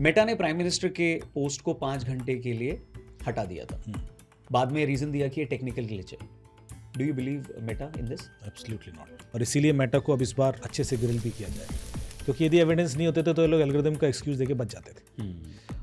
Meta ने prime minister के post को 5 घंटे के लिए हटा दिया था। बाद में रीजन दिया कि ये टेक्निकल ग्लिच है। Do you believe Meta in this? Absolutely not. और इसीलिए मेटा को अब इस बार अच्छे से ग्रिल भी किया जाए, क्योंकि यदि एविडेंस नहीं होते थे तो ये लोग एल्गोरिदम का एक्सक्यूज देके बच जाते थे।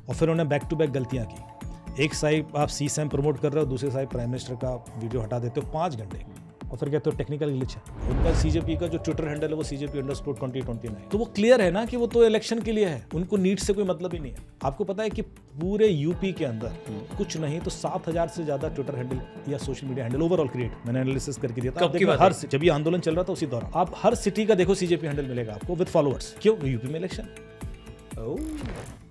और फिर उन्होंने बैक टू बैक गलतियां की। एक साइड आप सीसैम प्रमोट कर रहे हो, दूसरे साइड प्राइम मिनिस्टर का वीडियो हटा देते हो 5 घंटे, और फिर कहते हो टेक्निकल ग्लिच है। उनका सीजेपी का जो ट्विटर हैंडल है वो CJP_2029, तो वो क्लियर है ना कि वो तो इलेक्शन के लिए है, उनको नीट से कोई मतलब ही नहीं है। आपको पता है कि पूरे यूपी के अंदर कुछ नहीं तो 7,000 से ज्यादा ट्विटर हैंडल या social media handle overall create, मैंने एनालिसिस करके दिया था। कब की बात हर जब ये आंदोलन चल रहा था उसी दौरान आप हर सिटी का देखो CJP हैंडल मिलेगा आपको विद फॉलोअर्स। क्यों? यूपी में इलेक्शन।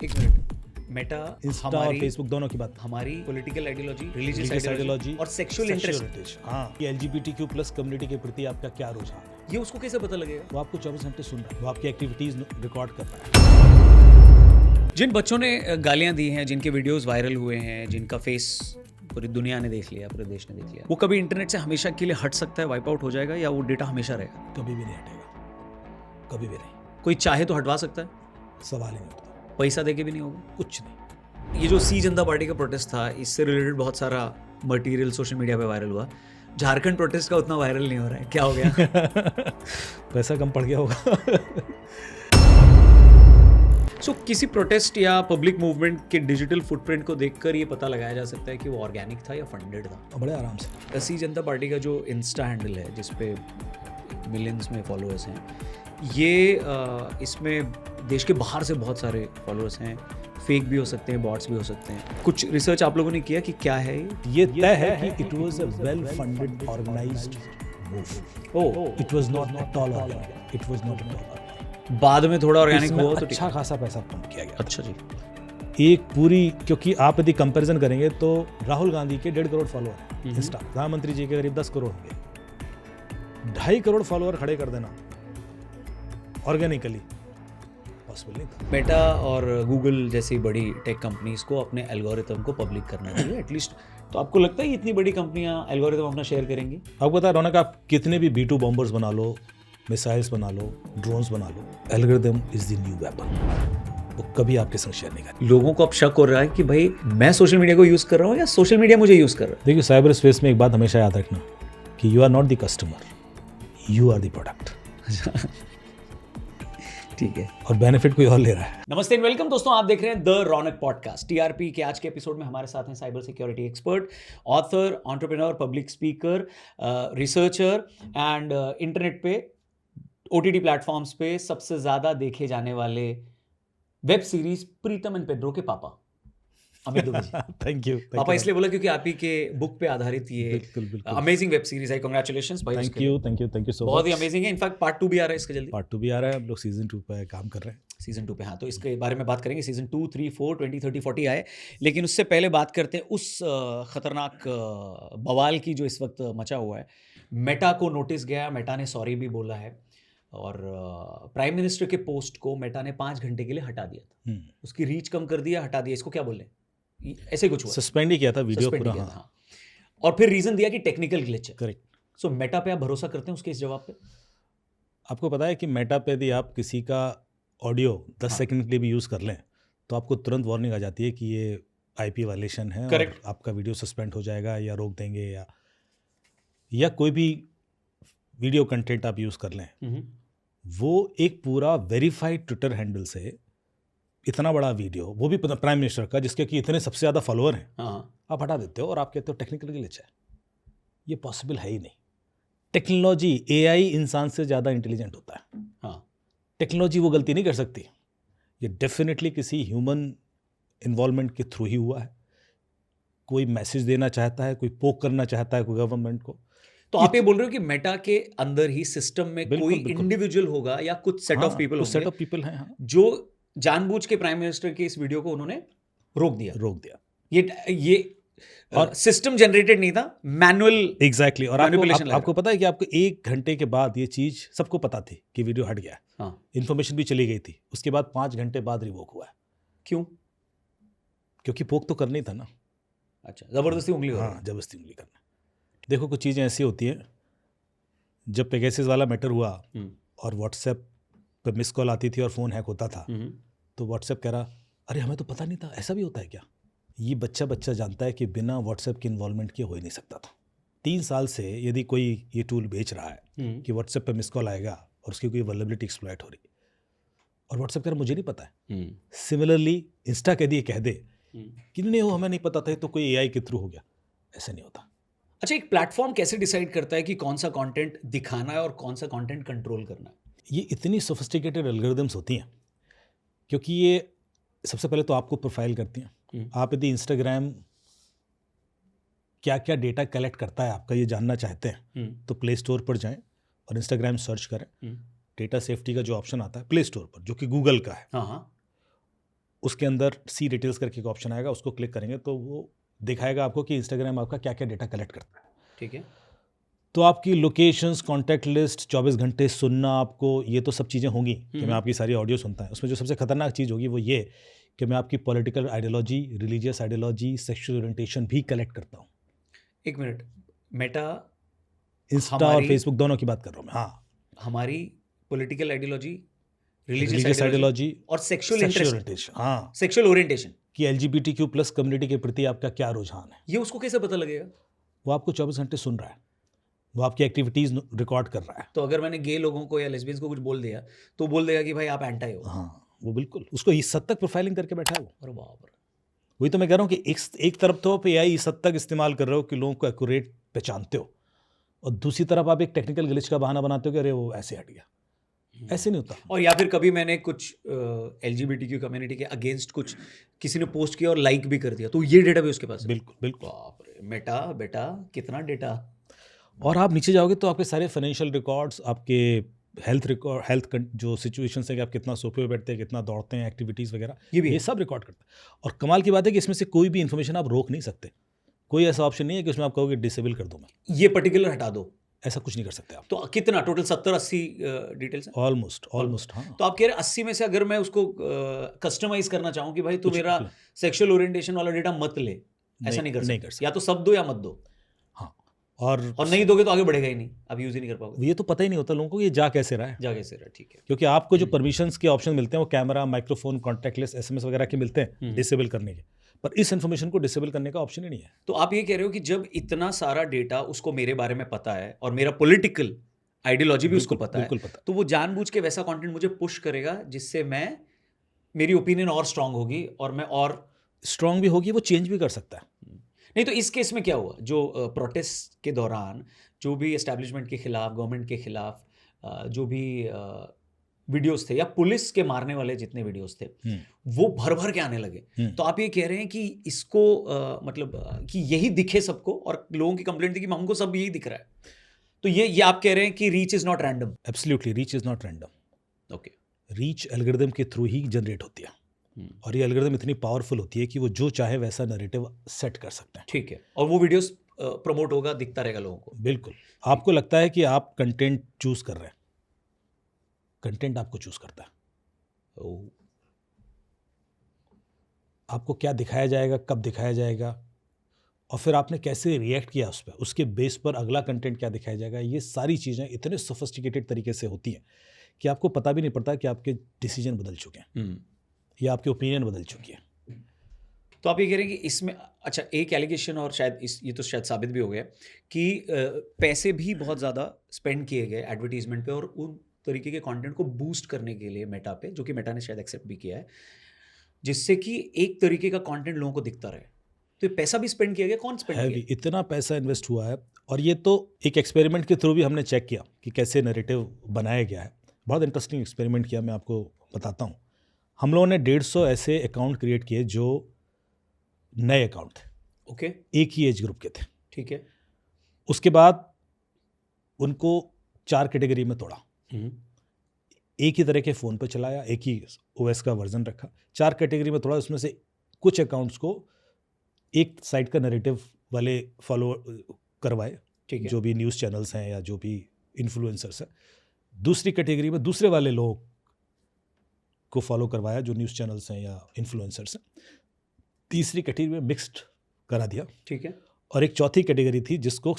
एक मिनट, मेटा इंस्टा और फेसबुक दोनों की बात, हमारी political ideology, religious religious ideology और सेक्सुअल इंटरेस्ट, हाँ, ये LGBTQ+ कम्युनिटी के प्रति आपका क्या रुझान है, ये उसको कैसे पता लगेगा? वो आपको 24 घंटे सुन रहा है, वो आपकी एक्टिविटीज रिकॉर्ड कर रहा है। जिन बच्चों ने गालियां दी हैं, जिनके वीडियोस वायरल हुए हैं, जिनका फेस पूरी दुनिया ने देख लिया, पूरे देश ने देख लिया, वो कभी इंटरनेट से हमेशा के लिए हट सकता है, वाइप आउट हो जाएगा, या वो डेटा हमेशा रहेगा? कभी भी नहीं हटेगा, कभी भी नहीं। कोई चाहे तो हटवा सकता है, सवाल ही नहीं उठता, पैसा देके भी नहीं होगा कुछ नहीं। ये जो सी जनता पार्टी का प्रोटेस्ट था, इससे रिलेटेड बहुत सारा मटेरियल सोशल मीडिया पे वायरल हुआ। झारखंड प्रोटेस्ट का उतना वायरल नहीं हो रहा है, क्या हो गया? पैसा कम पड़ गया होगा। सो किसी प्रोटेस्ट या पब्लिक मूवमेंट के डिजिटल फुटप्रिंट को देखकर ये पता लगाया जा सकता है कि वो ऑर्गेनिक था या फंडेड था? बड़े आराम से। सी जनता पार्टी का जो इंस्टा हैंडल है, जिसपे मिलियंस में फॉलोअर्स हैं, ये इसमें देश के बाहर से बहुत सारे फॉलोअर्स हैं, फेक भी हो सकते हैं, बॉट्स भी हो सकते हैं। कुछ रिसर्च आप लोगों ने किया कि क्या है ये तय है कि it was a well funded organized move. Oh, it was not at all organic, it was not at all. बाद में थोड़ा ऑर्गेनिक इसमें हुआ तो अच्छा खासा पैसा पंप किया गया। अच्छा जी। एक पूरी, क्योंकि आप यदि कंपैरिजन करेंगे तो राहुल गांधी के 1.5 करोड़ फॉलोअर हैं इंस्टा, प्रधानमंत्री जी के करीब 10 करोड़ होंगे। 2.5 करोड़ फॉलोअर खड़े कर देना ऑर्गेनिकली पॉसिबल नहीं था। मेटा और गूगल जैसी बड़ी टेक कंपनीज को अपने एल्गोरिथम को पब्लिक करना चाहिए एटलीस्ट। तो आपको लगता है ये इतनी बड़ी कंपनियां एल्गोरिथम अपना शेयर करेंगी? आपको पता है रौनक, आप कितने भी B2 बॉम्बर्स बना लो, मिसाइल्स बना लो, ड्रोन्स बना लो, algorithm is the new weapon. वो कभी आपके संग शेयर नहीं करेंगे। लोगों को अब शक हो रहा है कि भाई मैं सोशल मीडिया को यूज कर रहा हूँ या सोशल मीडिया मुझे यूज कर रहा है। देखिए, साइबर स्पेस में एक बात हमेशा याद रखना कि you are not the customer, you are the product. ठीक है, और बेनिफिट कोई और ले रहा है। नमस्ते एंड वेलकम दोस्तों, आप देख रहे हैं द रौनक पॉडकास्ट। TRP के आज के एपिसोड में हमारे साथ हैं cyber security expert, author, entrepreneur, public speaker, researcher and internet पे OTT प्लेटफॉर्म्स पे सबसे ज़्यादा देखे जाने वाले web series Pritam and Pedro के पापा अमित दुबे जी। Thank you. पापा इसलिए बोला क्योंकि आप ही के बुक पे आधारित ये बिल्कुल अमेजिंग वेब सीरीज है। कांग्रेचुलेशंस भाई, थैंक यू सो मच। बहुत ही अमेजिंग है। इनफैक्ट पार्ट 2 भी आ रहा है इसका जल्दी। पार्ट 2 भी आ रहा है, हम लोग सीजन 2 पे काम कर रहे हैं। सीजन 2 पे, हाँ, तो इसके बारे में बात करेंगे। सीजन 2, 3, 4, 20, 30, 40 आए, लेकिन उससे पहले बात करते हैं उस खतरनाक बवाल की जो इस वक्त मचा हुआ है। मेटा को नोटिस गया, मेटा ने सॉरी भी बोला है, और प्राइम मिनिस्टर के पोस्ट को मेटा ने 5 घंटे के लिए हटा दिया था। उसकी रीच कम कर दिया, हटा दिया, इसको क्या बोले, ऐसे कुछ हुआ, सस्पेंड ही किया था वीडियो पूरा। हाँ। और फिर रीजन दिया कि टेक्निकल ग्लिच है। करेक्ट। सो मेटा पे आप भरोसा करते हैं उसके इस जवाब पे? आपको पता है कि मेटा पे यदि आप किसी का ऑडियो 10 सेकंड के लिए भी यूज़ कर लें तो आपको तुरंत वार्निंग आ जाती है कि ये IP वायलेशन है। Correct. और आपका वीडियो सस्पेंड हो जाएगा या रोक देंगे, या कोई भी वीडियो कंटेंट आप यूज़ कर लें, वो एक पूरा वेरीफाइड ट्विटर हैंडल से इतना बड़ा वीडियो, वो भी प्राइम मिनिस्टर का, जिसके कि इतने सबसे ज़्यादा फॉलोअर हैं, आप हटा देते हो और आप कहते हो टेक्निकल ग्लिच है। ये पॉसिबल है ही नहीं। टेक्नोलॉजी, AI इंसान से ज़्यादा इंटेलिजेंट होता है। हाँ, टेक्नोलॉजी वो गलती नहीं कर सकती। ये डेफिनेटली किसी ह्यूमन इन्वॉल्वमेंट के थ्रू ही हुआ है। कोई मैसेज देना चाहता है, कोई पोक करना चाहता है कोई गवर्नमेंट को। तो आप ये बोल रहे हो कि मेटा के अंदर ही सिस्टम में बिल्कुल, कोई बिल्कुल। इंडिविजुअल होगा या कुछ सेट ऑफ पीपल सेट होंगे ऑफ पीपल हैं, हाँ, जो जानबूझ के प्राइम मिनिस्टर के इस वीडियो को उन्होंने रोक दिया। ये और सिस्टम जनरेटेड नहीं था, मैनुअल। एग्जैक्टली। और आपको पता है कि आपको 1 घंटे के बाद ये चीज सबको पता थी कि वीडियो हट गया है। हाँ, इन्फॉर्मेशन भी चली गई थी। उसके बाद 5 घंटे बाद रिवोक हुआ है। क्यों? क्योंकि पोक तो करनी था ना। अच्छा, जबरदस्ती उंगली हो रही है। हाँ, जबरदस्ती उंगली करना। देखो, कुछ चीज़ें ऐसी होती हैं, जब पेगासस वाला मैटर हुआ और व्हाट्सएप पे मिस कॉल आती थी और फ़ोन हैक होता था, तो व्हाट्सएप कह रहा अरे हमें तो पता नहीं था, ऐसा भी होता है क्या? ये बच्चा बच्चा जानता है कि बिना व्हाट्सएप के इन्वॉल्वमेंट के हो ही नहीं सकता था। 3 साल से यदि कोई ये टूल बेच रहा है कि व्हाट्सएप पे मिस कॉल आएगा और उसकी कोई वल्नरेबिलिटी एक्सप्लॉइट हो रही, और व्हाट्सएप कर मुझे नहीं पता है, सिमिलरली इंस्टा कह दिए कह दे कि नहीं वो हमें नहीं पता था, तो कोई एआई के थ्रू हो गया, ऐसा नहीं होता। अच्छा, एक प्लेटफॉर्म कैसे डिसाइड करता है कि कौन सा कंटेंट दिखाना है और कौन सा कंटेंट कंट्रोल करना है? ये इतनी सोफिस्टिकेटेड एल्गोरिदम्स होती हैं, क्योंकि ये सबसे पहले तो आपको प्रोफाइल करती हैं। आप यदि इंस्टाग्राम क्या क्या डेटा कलेक्ट करता है आपका ये जानना चाहते हैं तो प्ले स्टोर पर जाएं और इंस्टाग्राम सर्च करें। डेटा सेफ्टी का जो ऑप्शन आता है प्ले स्टोर पर, जो कि गूगल का है, हाँ, उसके अंदर सी डिटेल्स करके एक ऑप्शन आएगा, उसको क्लिक करेंगे तो वो दिखाएगा आपको कि इंस्टाग्राम आपका क्या क्या डेटा कलेक्ट करता है। ठीक है। तो आपकी लोकेशंस, कॉन्टैक्ट लिस्ट, 24 घंटे सुनना आपको, ये तो सब चीज़ें होंगी कि मैं आपकी सारी ऑडियो सुनता है। उसमें जो सबसे खतरनाक चीज़ होगी वो ये कि मैं आपकी political ideology, religious ideology, sexual orientation भी कलेक्ट करता हूँ। एक मिनट, मेटा इंस्टा और फेसबुक दोनों की बात कर रहा हूँ मैं। हाँ, हमारी political ideology, religious religious ideology और सेक्सुअल ओरिएंटेशन, हाँ, सेक्सुअल ओरिएंटेशन, कि LGBTQ+ कम्युनिटी के प्रति आपका क्या रुझान है, ये उसको कैसे पता लगेगा? वो आपको 24 घंटे सुन रहा है, वो आपकी एक्टिविटीज़ रिकॉर्ड कर रहा है। तो अगर मैंने गे लोगों को या लेस्बियंस को कुछ बोल दिया तो बोल देगा कि भाई आप एंटी हो। हाँ, वो बिल्कुल उसको इस हद तक प्रोफाइलिंग करके बैठा है वो। अरे बाप रे। वही तो मैं कह रहा हूँ कि एक तरफ तो आप एआई इस हद तक इस्तेमाल कर रहे हो कि लोगों को एक्यूरेट पहचानते हो, और दूसरी तरफ आप एक टेक्निकल ग्लिच का बहाना बनाते हो कि अरे वो ऐसे हट गया। ऐसे नहीं होता। और या फिर कभी मैंने कुछ LGBTQ कम्युनिटी के अगेंस्ट कुछ किसी ने पोस्ट किया और लाइक भी कर दिया, तो ये डेटा भी उसके पास है। बिल्कुल बिल्कुल। बाप रे, मेटा बेटा कितना डेटा। और आप नीचे जाओगे तो आपके सारे फाइनेंशियल रिकॉर्ड्स, आपके हेल्थ रिकॉर्ड, हेल्थ जो सिचुएशन है कि आप कितना सोफे पे बैठते हैं, कितना दौड़ते हैं, एक्टिविटीज़ वगैरह, ये सब रिकॉर्ड करता है। और कमाल की बात है कि इसमें से कोई भी इन्फॉर्मेशन आप रोक नहीं सकते। कोई ऐसा ऑप्शन नहीं है कि उसमें आप कहोगे डिसेबल कर दूँ मैं, ये पर्टिकुलर हटा दो, ऐसा कुछ नहीं कर सकते आप। तो कितना टोटल 70-80 डिटेल्स है? ऑलमोस्ट हाँ। तो आप कह रहे हैं 80 में से अगर मैं उसको कस्टमाइज करना चाहूँ कि भाई तू मेरा सेक्सुअल ओरिएंटेशन वाला डेटा मत ले, ऐसा नहीं कर सकते। या तो सब दो या मत दो। हाँ, और नहीं दोगे तो आगे बढ़ेगा ही नहीं, आप यूज ही नहीं कर पाओगे। ये तो पता ही नहीं होता लोगों को ये जा कैसे रहा है। ठीक है। क्योंकि आपको जो परमिशंस के ऑप्शन मिलते हैं वो camera, microphone, contact list, SMS वगैरह के मिलते हैं डिसेबल करने के, पर इस इन्फॉर्मेशन को डिसेबल करने का ऑप्शन ही नहीं है। तो आप ये कह रहे हो कि जब इतना सारा डेटा उसको मेरे बारे में पता है और मेरा पॉलिटिकल आइडियोलॉजी भी उसको पता है, तो वो जानबूझ के वैसा कंटेंट मुझे पुश करेगा जिससे मेरी ओपिनियन और स्ट्रांग होगी और मैं और स्ट्रांग भी होगी, वो चेंज भी कर सकता है। नहीं तो इस केस में क्या हुआ, जो प्रोटेस्ट के दौरान जो भी एस्टैब्लिशमेंट के खिलाफ, गवर्नमेंट के खिलाफ जो भी वीडियोस थे या पुलिस के मारने वाले जितने वीडियोस थे वो भर भर के आने लगे, तो आप ये कह रहे हैं कि इसको मतलब कि यही दिखे सबको, और लोगों की कंप्लेंट थी कि हमको सब यही दिख रहा है, तो ये आप कह रहे हैं कि reach is not random? Absolutely, reach is not random. Okay, reach algorithm के थ्रू ही जनरेट होती है, और ये एल्गोरिदम इतनी पावरफुल होती है कि वो जो चाहे वैसा नैरेटिव सेट कर सकते हैं। ठीक है, और वो वीडियोस प्रमोट होगा, दिखता रहेगा लोगों को। बिल्कुल। आपको लगता है कि आप कंटेंट चूज कर रहे हैं, कंटेंट आपको चूज करता है। आपको क्या दिखाया जाएगा, कब दिखाया जाएगा, और फिर आपने कैसे रिएक्ट किया उस पर, उसके बेस पर अगला कंटेंट क्या दिखाया जाएगा, ये सारी चीज़ें इतने सोफिस्टिकेटेड तरीके से होती हैं कि आपको पता भी नहीं पड़ता कि आपके डिसीजन बदल चुके हैं या आपकी ओपिनियन बदल चुकी है। तो आप ये कह रहे हैं कि इसमें, अच्छा, एक एलिगेशन और शायद ये तो शायद साबित भी हो गया कि पैसे भी बहुत ज़्यादा स्पेंड किए गए एडवर्टीजमेंट पे और उन तरीके के कंटेंट को बूस्ट करने के लिए मेटा पे, जो कि मेटा ने शायद एक्सेप्ट भी किया है, जिससे कि एक तरीके का कंटेंट लोगों को दिखता रहे। तो ये पैसा भी स्पेंड किया गया, कौन स्पेंड किया? इतना पैसा इन्वेस्ट हुआ है, और ये तो एक एक्सपेरिमेंट के थ्रू भी हमने चेक किया कि कैसे नैरेटिव बनाया गया है। बहुत इंटरेस्टिंग एक्सपेरिमेंट किया, मैं आपको बताता हूँ। हम लोगों ने 150 ऐसे अकाउंट क्रिएट किए जो नए अकाउंट थे, ओके, एक ही एज ग्रुप के थे। ठीक है। उसके बाद उनको 4 कैटेगरी में तोड़ा, एक ही तरह के फ़ोन पर चलाया, एक ही OS का वर्जन रखा, 4 कैटेगरी में तोड़ा। उसमें से कुछ अकाउंट्स को एक साइड का नैरेटिव वाले फॉलो करवाए, ठीक है, जो भी न्यूज़ चैनल्स हैं या जो भी इन्फ्लुएंसर्स हैं। दूसरी कैटेगरी में दूसरे वाले लोगों को फॉलो करवाया, जो न्यूज़ चैनल्स हैं या इन्फ्लुएंसर्स हैं। तीसरी कैटेगरी में मिक्स्ड करा दिया, ठीक है, और एक चौथी कैटेगरी थी जिसको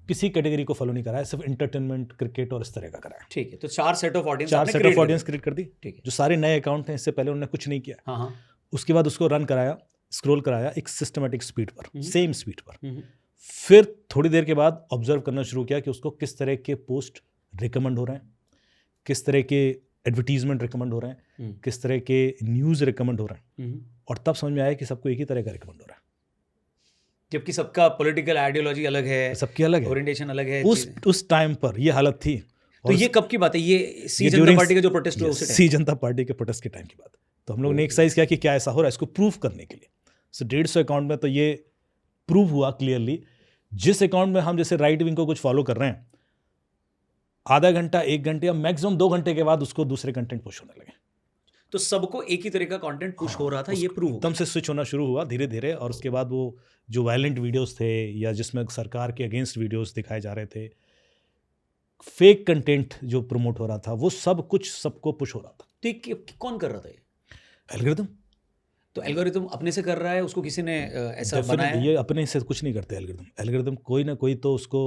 किसी कैटेगरी को फॉलो नहीं कराया, सिर्फ एंटरटेनमेंट, क्रिकेट और इस तरह का कराया। ठीक है, तो 4 set of audience, 4 set of audience create कर दी, ठीक है, जो सारे नए अकाउंट हैं, इससे पहले उन्होंने कुछ नहीं किया। हाँ हाँ, उसके बाद उसको रन कराया, स्क्रॉल कराया एक सिस्टमेटिक स्पीड पर, हम्म। सेम स्पीड पर। हम्म। फिर थोड़ी देर के बाद ऑब्जर्व करना शुरू किया कि उसको किस तरह के पोस्ट रिकमेंड हो रहे हैं, किस तरह के एडवर्टीजमेंट रिकमेंड हो रहे हैं, किस तरह के न्यूज़ रिकमेंड हो रहे हैं, और तब समझ में आया कि सबको एक ही तरह का रिकमेंड हो रहा है, जबकि सबका पॉलिटिकल आइडियोलॉजी अलग है, सबकी अलग है। ओरिएंटेशन अलग है, उस टाइम पर ये हालत थी। तो ये कब की बात है? ये सी जनता पार्टी का जो प्रोटेस्ट हुआ उस टाइम, सी जनता पार्टी के प्रोटेस्ट के टाइम की बात। तो हम लोग ने एक्सरसाइज किया कि क्या ऐसा हो रहा है, इसको प्रूव करने के लिए। सो 150 अकाउंट में तो ये प्रूव हुआ क्लियरली। जिस अकाउंट में हम जैसे राइट विंग को कुछ फॉलो कर रहे हैं, आधा घंटा 1 घंटे या मैक्सिमम 2 घंटे के बाद उसको दूसरे कंटेंट पुश होने लगे। तो सबको एक ही तरह का कंटेंट पुश हो रहा था, ये प्रूव एकदम से स्विच होना शुरू हुआ धीरे धीरे। और उसके बाद वो जो वायलेंट वीडियोस थे या जिसमें सरकार के अगेंस्ट वीडियोस दिखाए जा रहे थे, फेक कंटेंट जो प्रमोट हो रहा था, वो सब कुछ सबको पुश हो रहा था। तो ये कौन कर रहा था? ये एल्गोरिथम। तो एल्गोरिथम अपने से कर रहा है, उसको किसी ने ऐसा बनाया है? ये अपने से कुछ नहीं करते एल्गोरिथम कोई ना कोई तो उसको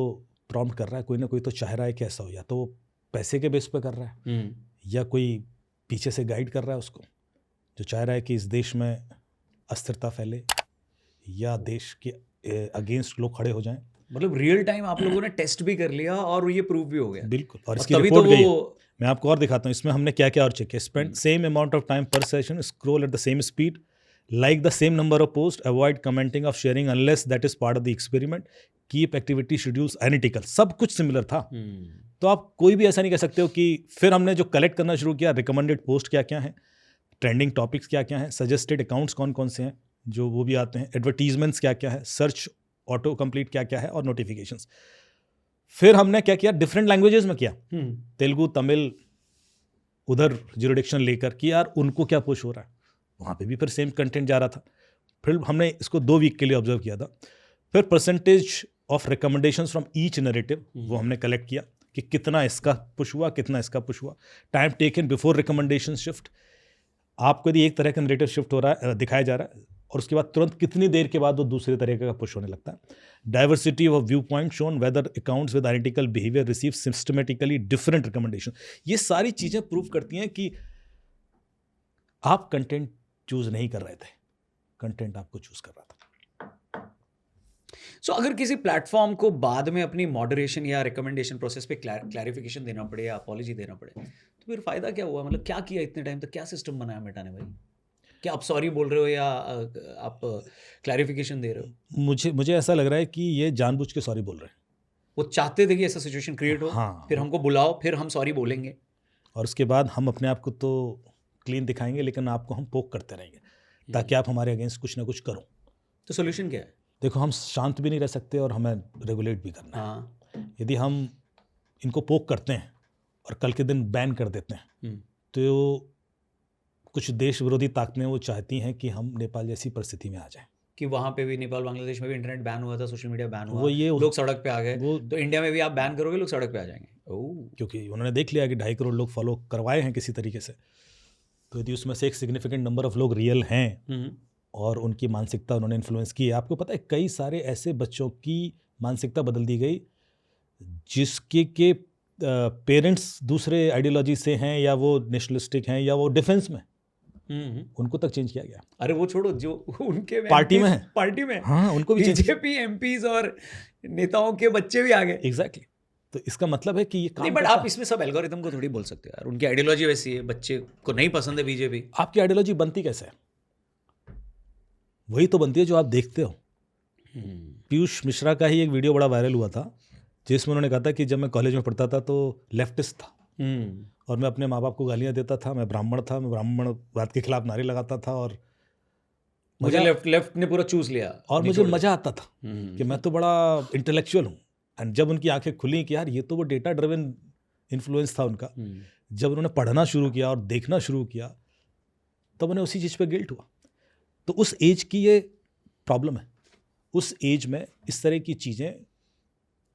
प्रॉम्प्ट कर रहा है, कोई ना कोई तो चाह रहा है कि ऐसा हो, या तो वो पैसे के बेस पे कर रहा है, या कोई पीछे से गाइड कर रहा है उसको, जो चाह रहा है कि इस देश में अस्थिरता फैले या देश के अगेंस्ट लोग खड़े हो जाएं। मतलब रियल टाइम आप लोगों ने टेस्ट भी कर लिया और ये प्रूव भी हो गया। बिल्कुल। और इसकी तभी रिपोर्ट तो गई। वो मैं आपको और दिखाता हूँ इसमें हमने क्या क्या और चेक किया। Spend same amount of time पर session, scroll at the same speed, like the same number of post, avoid commenting of sharing unless that is part of the experiment, keep activity schedules analytical. सब कुछ similar था। तो आप कोई भी ऐसा नहीं कह सकते हो कि फिर हमने जो कलेक्ट करना शुरू किया, रिकमेंडेड पोस्ट क्या क्या है, ट्रेंडिंग टॉपिक्स क्या क्या हैं, सजेस्टेड अकाउंट्स कौन कौन से हैं जो वो भी आते हैं, एडवर्टीजमेंट्स क्या क्या है, सर्च ऑटो कंप्लीट क्या क्या है, और नोटिफिकेशंस। फिर हमने क्या किया, डिफरेंट लैंग्वेजेस में किया, तेलुगु, तमिल, उधर जुरिडिक्शन लेकर कि यार उनको क्या पुश हो रहा है, वहाँ पे भी फिर सेम कंटेंट जा रहा था। फिर हमने इसको 2 वीक के लिए ऑब्जर्व किया था। फिर percentage of recommendations from each narrative वो हमने कलेक्ट किया कि कितना इसका पुश हुआ, कितना इसका पुश हुआ, time taken before recommendation shift. आपको यदि एक तरह का नैरेटिव शिफ्ट हो रहा है, दिखाया जा रहा है, और उसके बाद तुरंत कितनी देर के बाद वो दूसरे तरीके का पुश होने लगता है। Diversity of view point shown, whether accounts with identical behaviour receive systematically different recommendation. ये सारी चीज़ें प्रूव करती हैं कि आप कंटेंट चूज नहीं कर रहे थे, कंटेंट आपको चूज कर रहा था। सो अगर किसी प्लेटफॉर्म को बाद में अपनी मॉडरेशन या रिकमेंडेशन प्रोसेस पे क्लैरिफिकेशन देना पड़े या अपॉलॉजी देना पड़े, तो फिर फायदा क्या हुआ? मतलब क्या किया इतने टाइम तक, क्या सिस्टम बनाया मेटा ने भाई? क्या आप सॉरी बोल रहे हो या आप क्लैरिफिकेशन दे रहे हो? मुझे ऐसा लग रहा है कि ये जानबूझ के सॉरी बोल रहे हैं। वो चाहते थे कि ऐसा सिचुएशन क्रिएट हो, हाँ। फिर हमको बुलाओ, फिर हम सॉरी बोलेंगे, और उसके बाद हम अपने आप को तो क्लीन दिखाएंगे, लेकिन आपको हम पोक करते रहेंगे ताकि आप हमारे अगेंस्ट कुछ ना कुछ करो। तो सोल्यूशन क्या है? देखो, हम शांत भी नहीं रह सकते और हमें रेगुलेट भी करना है। हाँ। यदि हम इनको पोक करते हैं और कल के दिन बैन कर देते हैं, तो कुछ देश विरोधी ताकतें वो चाहती हैं कि हम नेपाल जैसी परिस्थिति में आ जाएं, कि वहाँ पे भी, नेपाल बांग्लादेश में भी इंटरनेट बैन हुआ था, सोशल मीडिया बैन हुआ, ये लोग सड़क पे आ गए, वो तो इंडिया में भी आप बैन करोगे, लोग सड़क पे आ जाएंगे। ओह, क्योंकि उन्होंने देख लिया कि 2.5 करोड़ लोग फॉलो करवाए हैं किसी तरीके से, तो यदि उसमें से एक सिग्निफिकेंट नंबर ऑफ लोग रियल हैं और उनकी मानसिकता उन्होंने इन्फ्लुएंस की है। आपको पता है कई सारे ऐसे बच्चों की मानसिकता बदल दी गई जिसके के पेरेंट्स दूसरे आइडियोलॉजी से हैं, या वो नेशनलिस्टिक हैं, या वो डिफेंस में, उनको तक चेंज किया गया। अरे वो छोड़ो, जो उनके पार्टी में है, पार्टी में, हाँ, उनको भी बीजेपी एमपीज और नेताओं के बच्चे भी आ गए। एग्जैक्टली। तो इसका मतलब है कि ये काम नहीं, बट आप इसमें सब एल्गोरिथम को थोड़ी बोल सकते हो यार, उनकी आइडियोलॉजी वैसी है, बच्चे को नहीं पसंद है बीजेपी। आपकी आइडियोलॉजी बनती कैसे है? वही तो बनती है जो आप देखते हो। पीयूष मिश्रा का ही एक वीडियो बड़ा वायरल हुआ था जिसमें उन्होंने कहा था कि जब मैं कॉलेज में पढ़ता था तो लेफ्टिस्ट था और मैं अपने माँ बाप को गालियाँ देता था, मैं ब्राह्मण था, मैं ब्राह्मणवाद के खिलाफ नारे लगाता था, और मुझे लेफ्ट ने पूरा चूज लिया और मुझे मजा आता था कि मैं तो बड़ा इंटेलेक्चुअल हूँ। एंड जब उनकी आंखें खुली कि यार ये तो वो डेटा ड्रिवन इन्फ्लुएंस था उनका, जब उन्होंने पढ़ना शुरू किया और देखना शुरू किया, तब उन्हें उसी चीज़ पे गिल्ट हुआ। तो उस एज की ये प्रॉब्लम है। उस एज में इस तरह की चीज़ें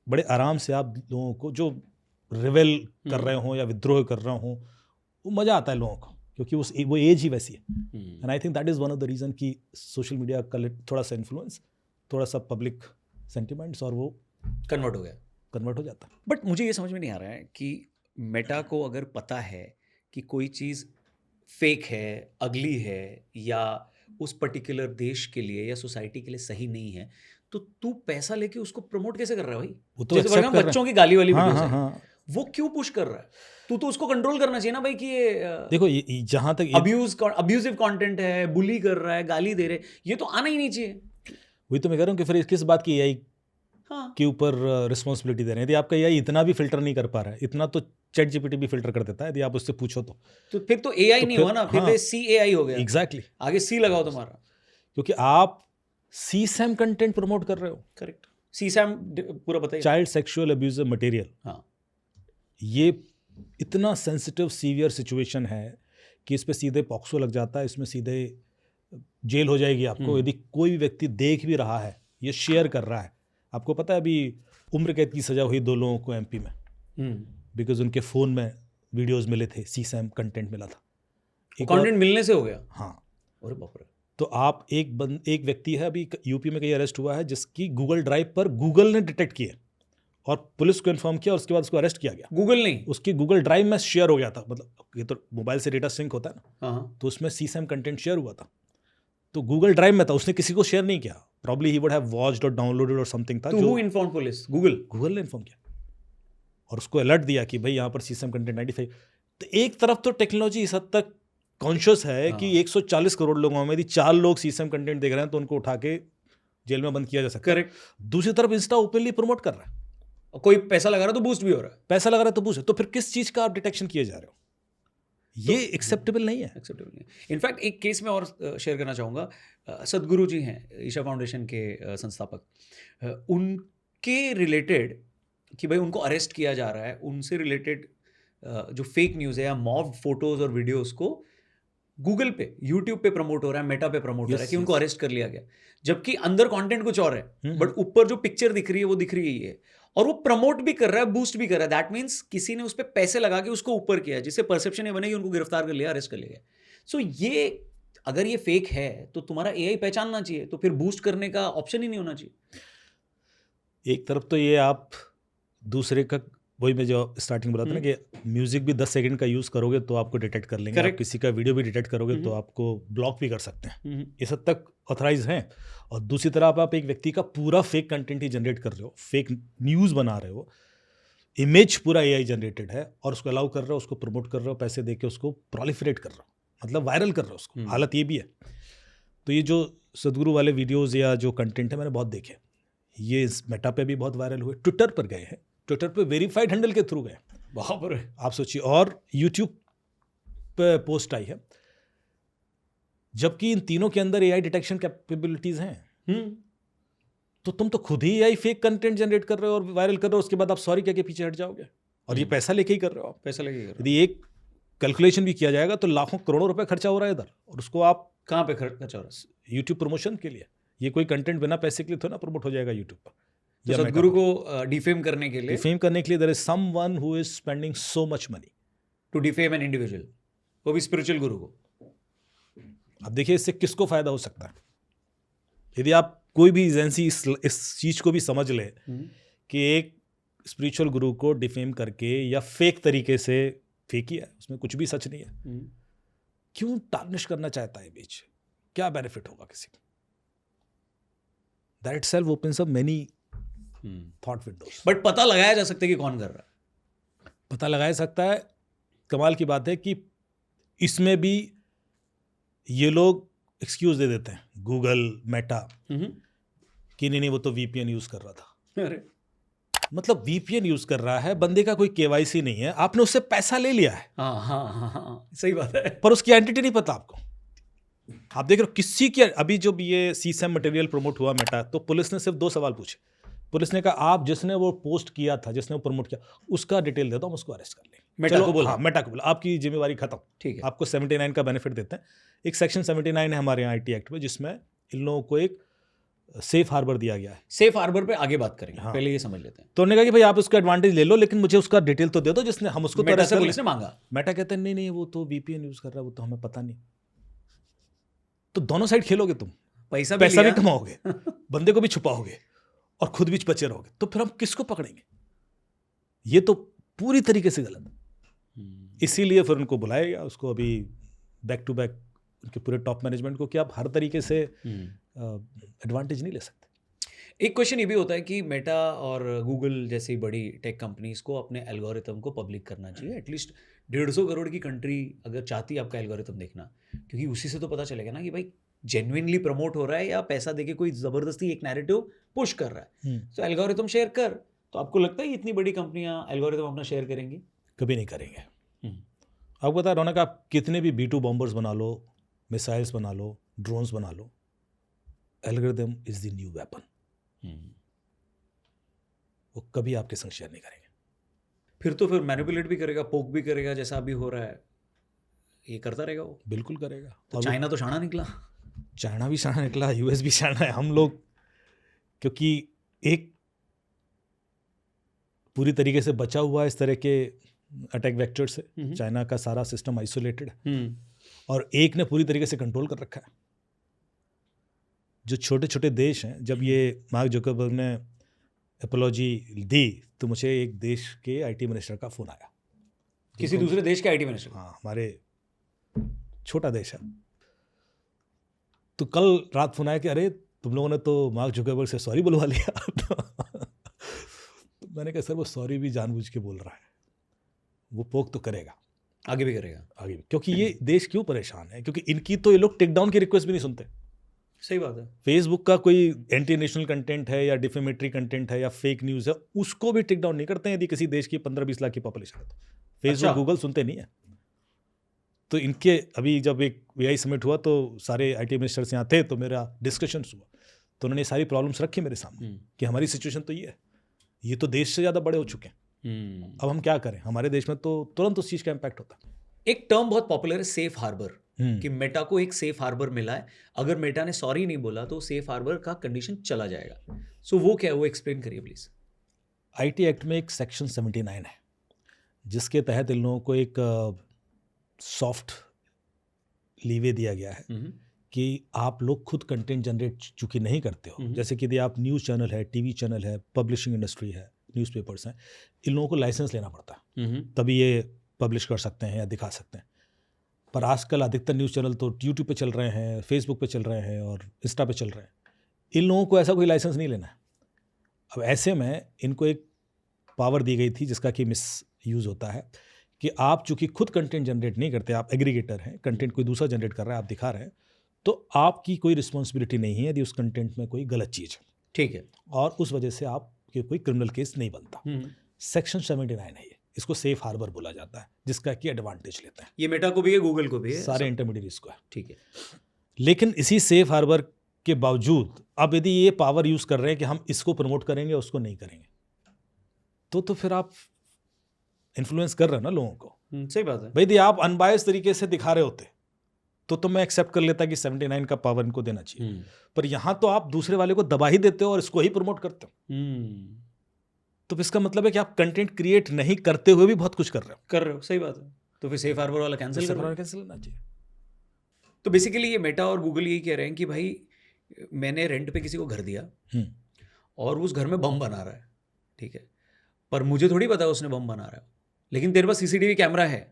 बड़े आराम से आप लोगों को, जो रिवेल कर रहे हों या विद्रोह कर रहे हों, वो मज़ा आता है लोगों को, क्योंकि वो एज ही वैसी है। And I think that is one of the reason कि सोशल मीडिया का थोड़ा सा इन्फ्लुएंस, थोड़ा सा पब्लिक सेंटिमेंट्स, और वो कन्वर्ट हो जाता है। बट मुझे ये समझ में नहीं आ रहा है कि मेटा को अगर पता है कि कोई चीज़ फेक है, अगली है, या उस पर्टिकुलर देश के लिए या सोसाइटी के लिए सही नहीं है, तो तू पैसा लेके उसको प्रमोट कैसे कर रहा है भाई? वो तो जैसे accept फॉर कर रहे बच्चों हैं। की गाली वाली हाँ वीडियोस हाँ है, हाँ वो क्यों पुश कर रहा है? तू तो उसको कंट्रोल करना चाहिए ना भाई कि ये देखो जहां तक अब्यूजिव कंटेंट है, बुली कर रहा है, गाली दे रहे, ये तो आना ही नहीं चाहिए। वही तो मैं कह रहा हूँ कि फिर किस बात की एआई हाँ, के ऊपर रिस्पॉन्सिबिलिटी दे रहे हैं? यदि आपका एआई इतना भी फिल्टर नहीं कर पा रहा है, इतना तो चैट जीपीटी भी फिल्टर कर देता है यदि आप उससे पूछो तो फिर तो एआई तो नहीं फिर हुआ ना, फिर हाँ तो CAI हो गया। एग्जैक्टली आगे C लगाओ तुम्हारा। क्योंकि आप सीसैम कंटेंट प्रमोट कर रहे हो, करेक्ट। CSAM पूरा बताइए। Child sexual abusive material. हाँ, ये इतना सेंसिटिव सीवियर सिचुएशन है कि इस पे सीधे पॉक्सो लग जाता है, इसमें सीधे जेल हो जाएगी आपको यदि कोई भी व्यक्ति देख भी रहा है, ये शेयर कर रहा है। आपको पता है अभी उम्र कैद की सजा हुई 2 लोगों को एमपी में, बिकॉज उनके फ़ोन में वीडियोस मिले थे, सीसैम कंटेंट मिला था। एक और- कंटेंट मिलने से हो गया। हाँ, अरे बाप रे। तो आप एक व्यक्ति है अभी यूपी में कहीं अरेस्ट हुआ है जिसकी गूगल ड्राइव पर गूगल ने डिटेक्ट किया और पुलिस को इन्फॉर्म किया और उसके बाद उसको अरेस्ट किया गया। गूगल नहीं। उसकी गूगल ड्राइव में शेयर हो गया था, मतलब ये तो मोबाइल से डेटा सिंक होता है ना, हाँ, तो उसमें सीसैम कंटेंट शेयर हुआ था, तो गूगल ड्राइव में था, उसने किसी को शेयर नहीं किया। Probably he would have watched और डाउनलोडेड और समथिंग था तो जो who inform police? Google. Google ने इन्फॉर्म किया और उसको अलर्ट दिया कि भाई यहाँ पर सीसैम कंटेंट 95। तो एक तरफ तो टेक्नोलॉजी इस हद तक कॉन्शियस है कि 140 करोड़ लोगों में यदि 4 लोग सीसैम कंटेंट देख रहे हैं तो उनको उठा के जेल में बंद किया जा सकता है। करेक्ट। दूसरी तरफ इंस्टा ओपनली प्रमोट कर रहा है, कोई पैसा लगा रहा है तो बूस्ट भी हो रहा है। पैसा लगा रहा है तो बूस्ट है, तो फिर किस चीज़ का आप डिटेक्शन किए जा रहे हो? ये एक्सेप्टेबल नहीं है। एक्सेप्टेबल नहीं। इनफैक्ट एक केस में और शेयर करना चाहूँगा। सदगुरु जी हैं ईशा फाउंडेशन के संस्थापक, उनके रिलेटेड कि भाई उनको अरेस्ट किया जा रहा है, उनसे रिलेटेड जो फेक न्यूज़ है या मॉब फोटोज़ और वीडियोज़ को गूगल पे, यूट्यूब पे प्रमोट हो रहा है, मेटा पे प्रमोट हो रहा है कि उनको अरेस्ट कर लिया गया, जबकि अंदर कंटेंट कुछ और है, बट ऊपर जो पिक्चर दिख रही है वो दिख रही है, और वो प्रमोट भी कर रहा है, बूस्ट भी कर रहा है। दैट मीन्स किसी ने उस पर पैसे लगा के उसको ऊपर किया, जिससे परसेप्शन ये बने कि उनको गिरफ्तार कर लिया, अरेस्ट कर लिया गया। सो ये अगर ये फेक है तो तुम्हारा एआई पहचानना चाहिए, तो फिर बूस्ट करने का ऑप्शन ही नहीं होना चाहिए। एक तरफ तो ये आप दूसरे का, वही मैं जो स्टार्टिंग बोला था ना कि म्यूजिक भी 10 सेकंड का यूज़ करोगे तो आपको डिटेक्ट कर लेंगे, आप किसी का वीडियो भी डिटेक्ट करोगे तो आपको ब्लॉक भी कर सकते हैं, इस हद तक ऑथराइज हैं। और दूसरी तरफ आप एक व्यक्ति का पूरा फेक कंटेंट ही जनरेट कर रहे हो, फेक न्यूज़ बना रहे हो, इमेज पूरा एआई जनरेटेड है और उसको अलाउ कर रहे हो, उसको प्रमोट कर रहे हो, पैसे दे के उसको प्रोलिफरेट कर रहे हो, मतलब वायरल कर रहे हो उसको। हालत ये भी है। तो ये जो सदगुरु वाले वीडियोज़ या जो कंटेंट है मैंने बहुत देखे, ये इस मेटा पे भी बहुत वायरल हुए, ट्विटर पर गए हैं, ट्विटर पे वेरीफाइड हैंडल के थ्रू गए, बाप रे, आप सोचिए, और यूट्यूब पे पोस्ट आई है, जबकि इन तीनों के अंदर एआई डिटेक्शन कैपेबिलिटीज हैं। तो तुम तो खुद ही एआई फेक कंटेंट जनरेट कर रहे हो और वायरल कर रहे हो, उसके बाद आप सॉरी कह के पीछे हट जाओगे, और ये पैसा लेके ही कर रहे हो आप, पैसा लगे। यदि एक कैलकुलेशन भी किया जाएगा तो लाखों करोड़ों रुपए खर्चा हो रहा है इधर, और उसको आप कहाँ पे खर्चा हो रहा है? यूट्यूब प्रमोशन के लिए। ये कोई कंटेंट बिना पैसे के लिए थोड़ा ना प्रमोट हो जाएगा यूट्यूब पर। तो सदगुरु को डिफेम करने के लिए, डिफेम करने के लिए there is someone who is spending so much money to defame an individual, वो भी स्पिरिचुअल गुरु को। अब देखिए इससे किसको फायदा हो सकता है? यदि आप कोई भी एजेंसी इस चीज को भी समझ ले कि एक स्पिरिचुअल गुरु को डिफेम करके या फेक तरीके से, फेक ही है, उसमें कुछ भी सच नहीं है, क्यों टार्निश करना चाहता है बीच? क्या बेनिफिट होगा किसी को? That itself opens up many thought Windows. But पता लगाया जा सकता है कि कौन कर रहा है, पता लगाया सकता है। कमाल की बात है कि इसमें भी ये लोग एक्सक्यूज दे देते हैं, गूगल, मेटा, कि नहीं वो तो वीपीएन यूज कर रहा था। अरे मतलब वीपीएन यूज कर रहा है, बंदे का कोई केवाईसी नहीं है, आपने उससे पैसा ले लिया है, हाँ हाँ हाँ हाँ, सही बात है, पर उसकी आइडेंटिटी नहीं पता आपको। आप देख रहे हो किसी की, अभी जब ये सीसैम मटेरियल प्रमोट हुआ मेटा, तो पुलिस ने सिर्फ 2 सवाल पूछे। पुलिस ने कहा आप जिसने वो पोस्ट किया था, जिसने वो प्रमोट किया, उसका डिटेल दे दो, हम उसको अरेस्ट कर लेंगे। मेटा को बोला, हाँ, मेटा को बोला आपकी जिम्मेवारी खत्म, ठीक है। आपको 79 का बेनिफिट देते हैं। एक सेक्शन 79 है हमारे यहाँ आईटी एक्ट में, जिसमें इन लोगों को एक सेफ हार्बर दिया गया है। सेफ हार्बर पे आगे बात करेंगे, हाँ। पहले ये समझ लेते हैं। तो उन्होंने कहा कि भाई आप उसका एडवांटेज ले लो, लेकिन मुझे उसका डिटेल तो दे दो जिसने, हम उसको तो मेटा अरेस्ट से कर पुलिस लें। ने मांगा, मेटा कहते हैं नहीं नहीं वो तो वीपीएन यूज कर रहा है, वो तो हमें पता नहीं। तो दोनों साइड खेलोगे तुम, पैसा भी लिया। कमाओगे, बंदे को भी छुपाओगे और खुद भी बचे रहोगे, तो फिर हम किसको पकड़ेंगे? ये तो पूरी तरीके से गलत। इसीलिए फिर उनको बुलाया गया, उसको अभी बैक टू बैक उनके पूरे टॉप मैनेजमेंट को कि आप हर तरीके से एडवांटेज नहीं ले सकते। एक क्वेश्चन ये भी होता है कि मेटा और गूगल जैसी बड़ी टेक कंपनीज को अपने एल्गोरिथम को पब्लिक करना चाहिए। एटलीस्ट 150 करोड़ की कंट्री अगर चाहती है आपका एल्गोरिथम देखना, क्योंकि उसी से तो पता चलेगा ना कि भाई जेन्युइनली प्रमोट हो रहा है या पैसा देके कोई ज़बरदस्ती एक नैरेटिव पुश कर रहा है। तो एल्गोरिथम शेयर कर, तो आपको लगता है इतनी बड़ी कंपनियां एल्गोरिथम अपना शेयर करेंगी? कभी नहीं करेंगे। आपको पता है रौनक, आप कितने भी B2 बॉम्बर्स बना लो, मिसाइल्स बना लो, ड्रोन्स बना लो, algorithm is the new weapon. वो कभी आपके संग शेयर नहीं करेंगे। फिर मैनिपुलेट भी करेगा, पोक भी करेगा, जैसा अभी हो रहा है ये करता रहेगा वो। बिल्कुल करेगा। तो चाइना तो शाना निकला। चाइना भी शाना निकला, US भी शाना है। हम लोग क्योंकि एक पूरी तरीके से बचा हुआ है इस तरह के अटैक वेक्टर से, चाइना का सारा सिस्टम आइसोलेटेड है, और एक ने पूरी तरीके से कंट्रोल कर रखा है। जो छोटे छोटे देश हैं, जब ये मार्क जुकरबर्ग ने एपोलॉजी दी तो मुझे एक देश के IT मिनिस्टर का फ़ोन आया। किसी दूसरे देश के IT मिनिस्टर? हाँ, हमारे छोटा देश है। तो कल रात फ़ोन आया कि अरे तुम लोगों ने तो मार्क जुकरबर्ग से सॉरी बुलवा लिया। तो मैंने कहा सर वो सॉरी भी जानबूझ के बोल रहा है, वो पोक तो करेगा, आगे भी करेगा, आगे भी। क्योंकि ये देश क्यों परेशान है, क्योंकि इनकी तो ये लोग टेक डाउन की रिक्वेस्ट भी नहीं सुनते। सही बात है। फेसबुक का कोई एंटी नेशनल कंटेंट है या डिफेमेटरी कंटेंट है या फेक न्यूज़ है, उसको भी टेक डाउन नहीं करते हैं यदि किसी देश की 15-20 लाख की पॉपुलेशन है तो। फेसबुक गूगल सुनते नहीं है। तो इनके अभी जब एक AI समिट हुआ तो सारे IT मिनिस्टर्स यहाँ थे, तो मेरा डिस्कशन हुआ, तो उन्होंने सारी प्रॉब्लम्स रखी मेरे सामने कि हमारी सिचुएशन तो ये है, ये तो देश से ज़्यादा बड़े हो चुके हैं, अब हम क्या करें। हमारे देश में तो तुरंत उस चीज़ का इम्पैक्ट होता है। एक टर्म बहुत पॉपुलर है, सेफ हार्बर, कि मेटा को एक सेफ हार्बर मिला है, अगर मेटा ने सॉरी नहीं बोला तो सेफ हार्बर का कंडीशन चला जाएगा। सो वो क्या है, वो एक्सप्लेन करिए प्लीज। IT एक्ट में एक सेक्शन 79 है जिसके तहत इन लोगों को एक सॉफ्ट लीवे दिया गया है कि आप लोग खुद कंटेंट जनरेट चूंकि नहीं करते हो, जैसे कि यदि आप न्यूज़ चैनल है, TV चैनल है, पब्लिशिंग इंडस्ट्री है, न्यूज़पेपर्स हैं, इन लोगों को लाइसेंस लेना पड़ता है, तभी ये पब्लिश कर सकते हैं या दिखा सकते हैं। पर आजकल अधिकतर न्यूज़ चैनल तो YouTube पे चल रहे हैं, Facebook पे चल रहे हैं और इंस्टा पे चल रहे हैं। इन लोगों को ऐसा कोई लाइसेंस नहीं लेना है। अब ऐसे में इनको एक पावर दी गई थी जिसका कि मिस यूज़ होता है कि आप चूँकि खुद कंटेंट जनरेट नहीं करते, आप एग्रीगेटर हैं, कंटेंट कोई दूसरा जनरेट कर रहा है, आप दिखा रहे हैं, तो आपकी कोई रिस्पॉन्सिबिलिटी नहीं है यदि उस कंटेंट में कोई गलत चीज़ है। ठीक है। और उस वजह से आपके कोई क्रिमिनल केस नहीं बनता। सेक्शन 79 है ये, इसको सेफ हार्बर बोला जाता है, जिसका कि एडवांटेज लेते हैं। ये मेटा को भी है, गूगल को भी है, सारे इंटरमीडिएट्स को है। ठीक है। लेकिन इसी सेफ हार्बर के बावजूद अब यदि ये पावर यूज़ कर रहे हैं कि हम इसको प्रमोट करेंगे, उसको नहीं करेंगे, तो फिर आप इन्फ्लुएंस कर रहे हैं ना लोगों को। सही बात है भाई यदि आप अनबायस तरीके से दिखा रहे होते तो मैं एक्सेप्ट कर लेता कि 79 का पावर इनको देना चाहिए, पर यहाँ तो आप दूसरे वाले को दबा ही देते हो और इसको ही प्रमोट करते हो। तो इसका मतलब है कि आप कंटेंट क्रिएट नहीं करते हुए भी बहुत कुछ कर रहे हो। सही बात है। तो फिर सेफ हार्बर वाला कैंसिल करना चाहिए। तो बेसिकली ये मेटा और गूगल यही कह रहे हैं कि भाई मैंने रेंट पे किसी को घर दिया और उस घर में बम बना रहा है, ठीक है, पर मुझे थोड़ी पता है उसने बम बना रहा है, लेकिन तेरे पास CCTV कैमरा है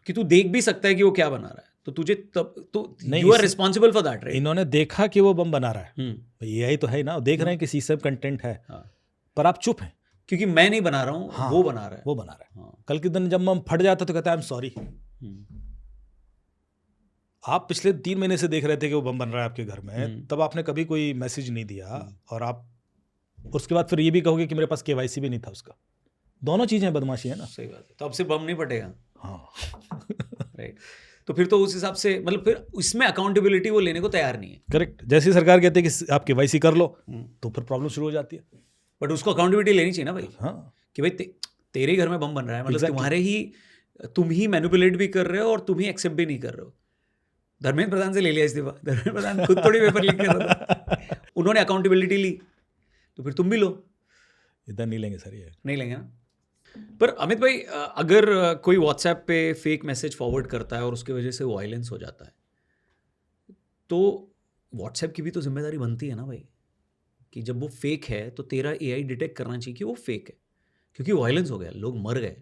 कि तू देख भी सकता है कि वो क्या बना रहा है, तो तुझे तब तो you are responsible for that, right? इन्होंने देखा कि वो बम बना रहा है, यही तो है ना, देख रहे हैं कि सीसम कंटेंट है, पर आप चुप हैं क्योंकि मैं नहीं बना रहा हूँ, वो बना रहा है। कल के दिन जब बम फट जाता तो कहता है आई एम सॉरी। आप पिछले 3 महीने से देख रहे थे कि वो बम बन रहा है आपके घर में, तब आपने कभी कोई मैसेज नहीं दिया, और आप उसके बाद फिर ये भी कहोगे कि मेरे पास KYC भी नहीं था उसका। दोनों चीज़ें बदमाशी है ना। सही बात है। तो अब से बम नहीं फटेगा। हाँ राइट। तो फिर तो उस हिसाब से मतलब फिर इसमें अकाउंटेबिलिटी वो लेने को तैयार नहीं है। करेक्ट। जैसी सरकार कहती है कि आप KYC कर लो, तो फिर प्रॉब्लम शुरू हो जाती है। बट उसको अकाउंटेबिलिटी लेनी चाहिए ना भाई। हाँ, कि भाई तेरे ही घर में बम बन रहा है, मतलब तुम्हारे ही, तुम ही मैनिपुलेट भी कर रहे हो और तुम ही एक्सेप्ट भी नहीं कर रहे हो। धर्मेंद्र प्रधान से ले लिया इस्तीफा, धर्मेंद्र प्रधान खुद थोड़ी पेपर लीक कर रहा था, उन्होंने अकाउंटेबिलिटी ली, तो फिर तुम भी लो। इधर नहीं लेंगे सर, ये नहीं लेंगे ना। पर अमित भाई, अगर कोई व्हाट्सएप पे फेक मैसेज फॉरवर्ड करता है और उसकी वजह से वायलेंस हो जाता है, तो व्हाट्सएप की भी तो जिम्मेदारी बनती है ना भाई, कि जब वो फेक है तो तेरा AI डिटेक्ट करना चाहिए कि वो फेक है, क्योंकि वायलेंस हो गया, लोग मर गए,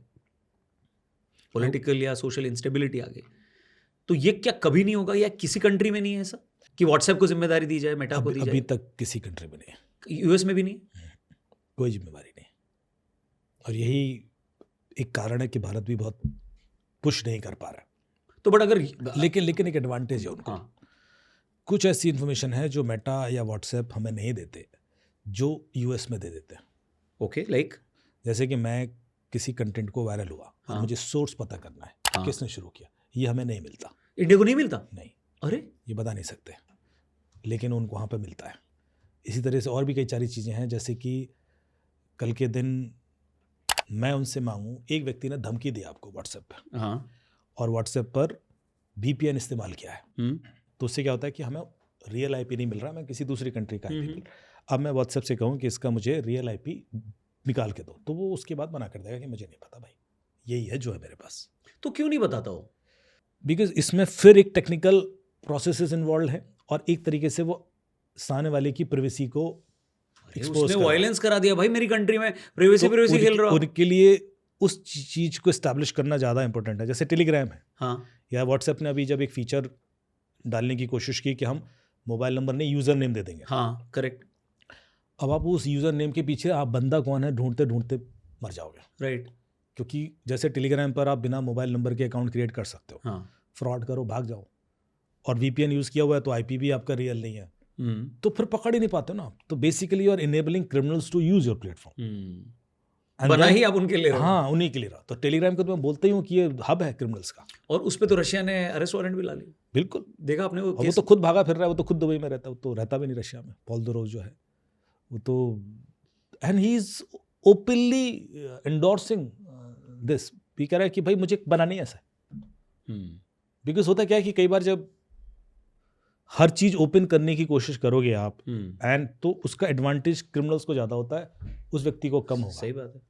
पॉलिटिकल या सोशल इंस्टेबिलिटी आ गई, तो ये क्या कभी नहीं होगा या किसी कंट्री में नहीं है ऐसा कि व्हाट्सएप को जिम्मेदारी दी जाए, मेटा को दी अभी जाए? तक किसी कंट्री में नहीं है, यूएस में भी नहीं? कोई जिम्मेवारी नहीं। और यही एक कारण है कि भारत भी बहुत पुश नहीं कर पा रहा है। तो बट अगर लेकिन एक एडवांटेज है उनको। हाँ, कुछ ऐसी इन्फॉर्मेशन है जो मेटा या व्हाट्सएप हमें नहीं देते, जो यूएस में दे देते हैं। ओके, लाइक जैसे कि मैं किसी कंटेंट को वायरल हुआ और हाँ। मुझे सोर्स पता करना है, हाँ। किसने शुरू किया, ये हमें नहीं मिलता। इंडिया को नहीं मिलता? नहीं, अरे ये बता नहीं सकते, लेकिन उनको वहाँ पे मिलता है। इसी तरह से और भी कई सारी चीज़ें हैं, जैसे कि कल के दिन मैं उनसे मांगूं, एक व्यक्ति ने धमकी दी आपको व्हाट्सएप पे, हाँ, और व्हाट्सएप पर VPN इस्तेमाल किया है, तो उससे क्या होता है कि हमें रियल IP नहीं मिल रहा, मैं किसी दूसरी कंट्री का IP मिल रहा। अब मैं व्हाट्सएप से कहूँ कि इसका मुझे रियल IP निकाल के दो, तो वो उसके बाद मना कर देगा कि मुझे नहीं पता भाई, यही है जो है मेरे पास। तो क्यों नहीं बताता हो? बिकॉज इसमें फिर एक टेक्निकल प्रोसेसेस इन्वॉल्व है, और एक तरीके से वो सामने वाले की प्राइवेसी को एक्सपोज उसने वायलेंस करा दिया भाई मेरी कंट्री में, प्राइवेसी खेल रहा हो। उनके लिए उस चीज को एस्टैब्लिश करना ज़्यादा इंपॉर्टेंट है। जैसे टेलीग्राम है, हाँ, या व्हाट्सएप ने अभी जब एक फीचर डालने की कोशिश की कि हम मोबाइल नंबर नहीं यूज़र नेम दे देंगे। हाँ, करेक्ट, अब आप उस यूज़र नेम के पीछे आप बंदा कौन है ढूंढते ढूंढते मर जाओगे, राइट, क्योंकि जैसे टेलीग्राम पर आप बिना मोबाइल नंबर के अकाउंट क्रिएट कर सकते हो, हाँ, फ्रॉड करो भाग जाओ, और VPN यूज़ किया हुआ है तो IP भी आपका रियल नहीं है, तो फिर पकड़ ही नहीं पाते ना आप। तो basically you are enabling criminals to use your platform. बना ही आप उनके ले रहे हो। हाँ, उन्हीं के लिए रहा। तो टेलीग्राम को तो मैं बोलते ही हूँ कि ये हब है क्रिमिनल्स का। और उस पे तो रशिया ने अरेस्ट वारंट भी ला लिया, बिल्कुल, देखा आपने वो वो केस? तो खुद भागा फिर रहा है, वो तो खुद दुबई में रहता है, वो तो रहता भी नहीं रशिया में। पॉल दुरोव जो है वो तो, and he is openly endorsing this, भी कह रहा है कि भाई मुझे बनानी है ऐसा। बिकॉज होता क्या है कि कई बार जब हर चीज ओपन करने की कोशिश करोगे आप, एंड तो उसका एडवांटेज क्रिमिनल्स को ज़्यादा होता है, उस व्यक्ति को कम होगा। सही बात है।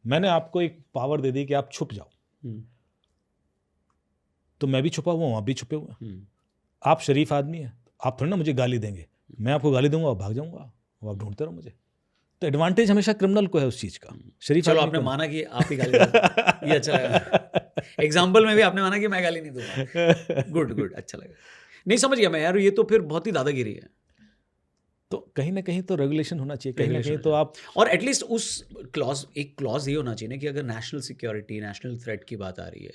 मैंने आपको एक पावर दे दी कि आप छुप जाओ, तो मैं भी छुपा हुआ हूँ, आप भी छुपे हुए हैं। आप शरीफ आदमी हैं, आप थोड़ी ना मुझे गाली देंगे, मैं आपको गाली दूंगा, आप भाग जाऊंगा, आप ढूंढते रहो मुझे। तो एडवांटेज हमेशा क्रिमिनल को है उस चीज़ का। शरीफ चलो, आदमी आपने को माना कि आप ही गाली दो, ये अच्छा लगा। एग्जाम्पल में भी आपने माना कि मैं गाली नहीं दूंगा। गुड गुड, अच्छा लगा। नहीं, समझ गया मैं यार, ये तो फिर बहुत ही दादागिरी है। तो कहीं ना कहीं तो रेगुलेशन होना चाहिए, कहीं ना कहीं तो आप, और एटलीस्ट उस एक क्लॉज ये होना चाहिए ना कि अगर नेशनल सिक्योरिटी, नेशनल थ्रेट की बात आ रही है,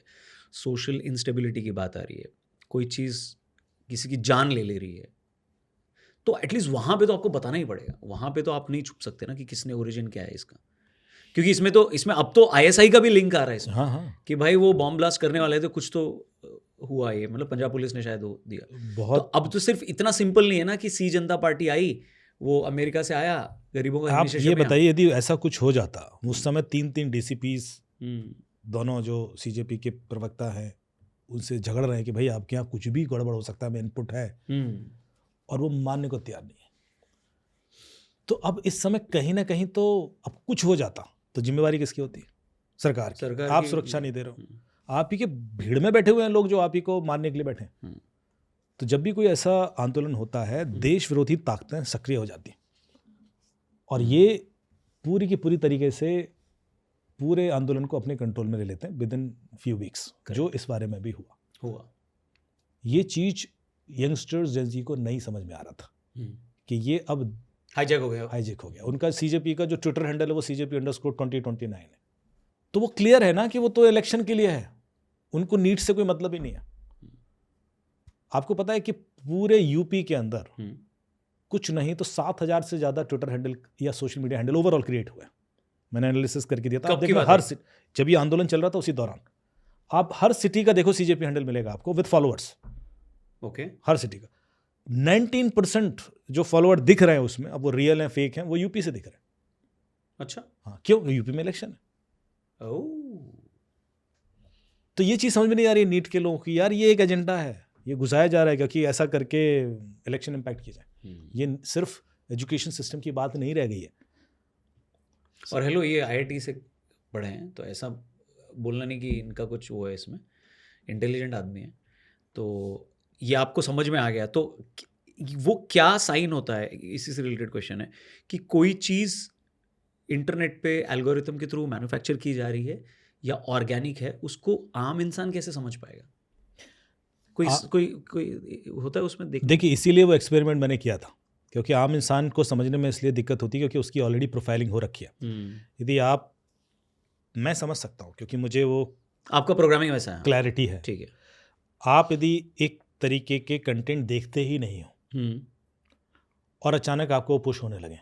सोशल इंस्टेबिलिटी की बात आ रही है, कोई चीज़ किसी की जान ले रही है, तो एटलीस्ट वहाँ पे तो आपको बताना ही पड़ेगा। वहाँ पे तो आप नहीं छुप सकते ना कि किसने ओरिजिन क्या है इसका, क्योंकि इसमें अब तो ISI का भी लिंक आ रहा है इसमें। हाँ, कि भाई वो बॉम्ब ब्लास्ट करने वाले थे, कुछ तो हुआ, ये मतलब पंजाब पुलिस ने शायद वो दिया। बहुत। तो अब तो सिर्फ इतना सिंपल नहीं है ना कि सी जनता पार्टी आई, वो अमेरिका से आया, गरीबों का आप ये बताइए, यदि ऐसा कुछ हो जाता, उस समय 3 DCPs दोनों जो CJP के प्रवक्ता हैं उनसे झगड़ रहे हैं कि भाई आपके यहाँ कुछ भी गड़बड़ हो सकता है, मैं इनपुट है, और वो मानने को तैयार नहीं है। तो अब इस समय कहीं ना कहीं तो अब कुछ हो जाता तो जिम्मेवारी किसकी होती है? सरकार की। आप सुरक्षा नहीं दे रहे हो, आप ही के भीड़ में बैठे हुए हैं लोग जो आप ही को मारने के लिए बैठे हैं। तो जब भी कोई ऐसा आंदोलन होता है, देश विरोधी ताकतें सक्रिय हो जाती हैं, और ये पूरी की पूरी तरीके से पूरे आंदोलन को अपने कंट्रोल में ले लेते हैं विद इन फ्यू वीक्स, जो इस बारे में भी हुआ। ये चीज यंगस्टर्स जेंजी को नहीं समझ में आ रहा था कि ये अब हाईजैक हो गया। उनका CJP का जो ट्विटर हैंडल है वो CJP_2029 है। तो वो क्लियर है ना कि वो तो इलेक्शन के लिए है, उनको नीट से कोई मतलब ही नहीं है। आपको पता है कि पूरे यूपी के अंदर कुछ नहीं तो 7,000 से ज़्यादा ट्विटर हैंडल या social media handle overall create हुए। मैंने एनालिसिस करके दिया था। आप देखो, हर जब ये आंदोलन चल रहा था उसी दौरान आप हर सिटी का देखो CJP हैंडल मिलेगा आपको with followers. Okay, her city का 19% जो फॉलोअर दिख रहे हैं उसमें, अब वो रियल हैं फेक हैं, वो यूपी से दिख रहे हैं। अच्छा, हाँ, क्यों? यूपी में इलेक्शन है। ओह, तो ये चीज़ समझ में नहीं आ रही है नीट के लोगों की, यार ये एक एजेंडा है, ये घुसाया जा रहा है क्योंकि ऐसा करके इलेक्शन इम्पैक्ट किया जाए। ये सिर्फ एजुकेशन सिस्टम की बात नहीं रह गई है। और हेलो, ये IIT से पढ़े हैं, तो ऐसा बोलना नहीं कि इनका कुछ वो है, इसमें इंटेलिजेंट आदमी है, तो ये आपको समझ में आ गया। तो वो क्या साइन होता है, इसी से रिलेटेड क्वेश्चन है कि कोई चीज़ इंटरनेट पे एल्गोरिथम के थ्रू मैन्युफैक्चर की जा रही है या ऑर्गेनिक है, उसको आम इंसान कैसे समझ पाएगा? कोई कोई होता है उसमें देखिए इसीलिए वो एक्सपेरिमेंट मैंने किया था, क्योंकि आम इंसान को समझने में इसलिए दिक्कत होती है क्योंकि उसकी ऑलरेडी प्रोफाइलिंग हो रखी है। यदि आप, मैं समझ सकता हूँ क्योंकि मुझे वो आपका प्रोग्रामिंग वैसा है, क्लैरिटी है। ठीक है। आप यदि एक तरीके के कंटेंट देखते ही नहीं हो और अचानक आपको वो पुश होने लगे,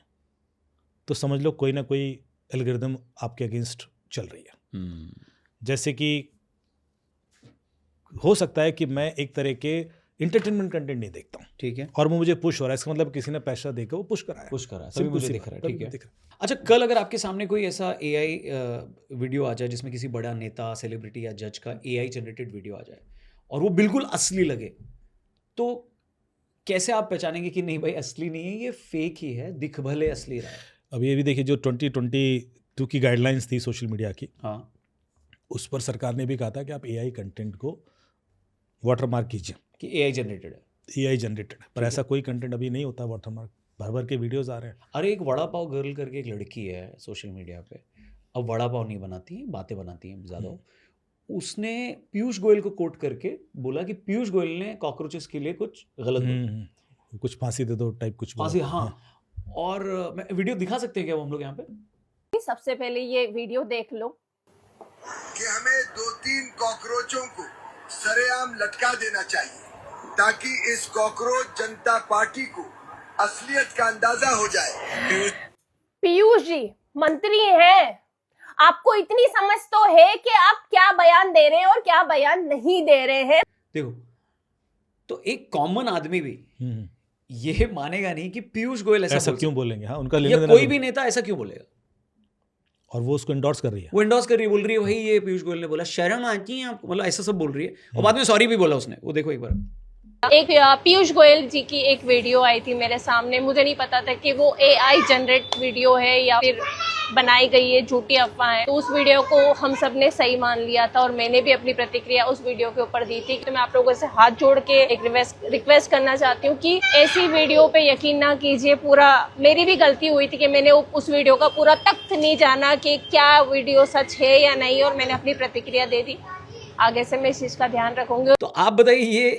तो समझ लो कोई ना कोई एल्गोरिदम आपके अगेंस्ट चल रही है। जैसे कि हो सकता है कि मैं एक तरह के इंटरटेनमेंट कंटेंट नहीं देखता हूँ, ठीक है, और वो मुझे पुश हो रहा है, इसका मतलब किसी ने पैसा देकर वो पुश कराया, तभी मुझे दिख रहा है, ठीक है। दिख रहा है। अच्छा, कल अगर आपके सामने कोई ऐसा एआई वीडियो आ जाए जिसमें किसी बड़ा नेता, सेलिब्रिटी या जज का एआई जनरेटेड वीडियो आ जाए और वो बिल्कुल असली लगे, तो कैसे आप पहचानेंगे कि नहीं भाई असली नहीं है, ये फेक ही है, दिख भले असली रहा है? अब ये भी देखिए, जो 2022 की गाइडलाइंस थी सोशल मीडिया की, हाँ, उस पर सरकार ने भी कहा था कि आप एआई कंटेंट को वाटरमार्क कीजिए कि एआई जनरेटेड है, एआई जनरेटेड, पर ऐसा कोई कंटेंट अभी नहीं होता वाटरमार्क, भर भर के वीडियोस आ रहे हैं। अरे एक वड़ा पाव गर्ल करके एक लड़की है सोशल मीडिया पे, अब वड़ा पाव नहीं बनाती है, बातें बनाती है ज़्यादा। उसने पीयूष गोयल को कोट करके बोला कि पीयूष गोयल ने कॉकरोचेस के लिए कुछ गलत बोला, कुछ फांसी दे दो टाइप कुछ फांसी, हाँ। और मैं वीडियो दिखा सकते हैं क्या वो हम लोग यहाँ पे? सबसे पहले ये वीडियो देख लो कि हमें 2-3 कॉकरोचों को सरेआम लटका देना चाहिए ताकि इस कॉकरोच जनता पार्टी को असलियत का अंदाजा हो जाए। पीयूष जी मंत्री हैं, आपको इतनी समझ तो है कि आप क्या बयान दे रहे हैं और क्या बयान नहीं दे रहे हैं। देखो, तो एक कॉमन आदमी भी ये मानेगा नहीं कि पीयूष गोयल ऐसा क्यों बोलेंगे, हाँ उनका या कोई भी नेता ऐसा क्यों बोलेगा, और वो उसको इंडोर्स कर रही है, वो इंडोर्स कर रही है, बोल रही है भाई ये पीयूष गोयल ने बोला, शर्म आती है आपको, मतलब ऐसा सब बोल रही है, और बाद में सॉरी भी बोला उसने, वो देखो एक बार। एक पीयूष गोयल जी की एक वीडियो आई थी मेरे सामने, मुझे नहीं पता था कि वो एआई जनरेट वीडियो है या फिर बनाई गई है, झूठी अफवाह है। तो उस वीडियो को हम सब ने सही मान लिया था और मैंने भी अपनी प्रतिक्रिया उस वीडियो के ऊपर दी थी। तो मैं आप लोगों से हाथ जोड़ के एक रिक्वेस्ट करना चाहती हूँ कि ऐसी वीडियो पे यकीन ना कीजिए। पूरा मेरी भी गलती हुई थी कि मैंने उस वीडियो का पूरा तथ्य नहीं जाना कि क्या वीडियो सच है या नहीं, और मैंने अपनी प्रतिक्रिया दे दी। आगे से मैं इस चीज का ध्यान रखूंगी। तो आप बताइए ये,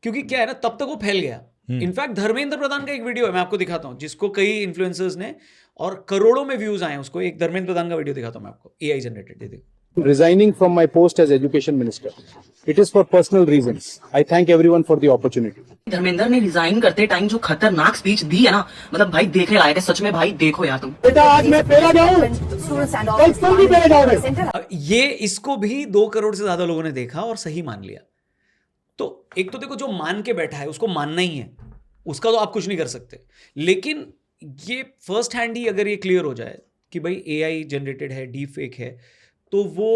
क्योंकि क्या है ना, तब तक वो फैल गया। इनफैक्ट धर्मेंद्र प्रधान का एक वीडियो है, मैं आपको दिखाता हूं, जिसको कई इन्फ्लुएंसर्स ने और करोड़ों में व्यूज आए उसको। एक धर्मेंद्र प्रधान का वीडियो दिखाता हूं मैं आपको, एआई जनरेटेड, दे देखो। Resigning from my post as education minister. It is for personal reasons. I thank everyone for the opportunity. Dharmendra ने रिजाइन करते टाइम जो खतरनाक स्पीच दी है ना, मतलब भाई देखने लायक है सच में। भाई देखो यार तुम, बेटा आज मैं पेड़ा जाऊं, कल तुम भी पेड़ा जाओगे। ये इसको भी 2 करोड़ से ज्यादा लोगों ने देखा और सही मान लिया। तो एक तो देखो, जो मान के बैठा है उसको मानना ही है, उसका तो आप कुछ नहीं कर सकते। लेकिन ये फर्स्ट हैंड ही अगर ये क्लियर हो जाए कि भाई एआई जनरेटेड है, डीप फेक है, तो वो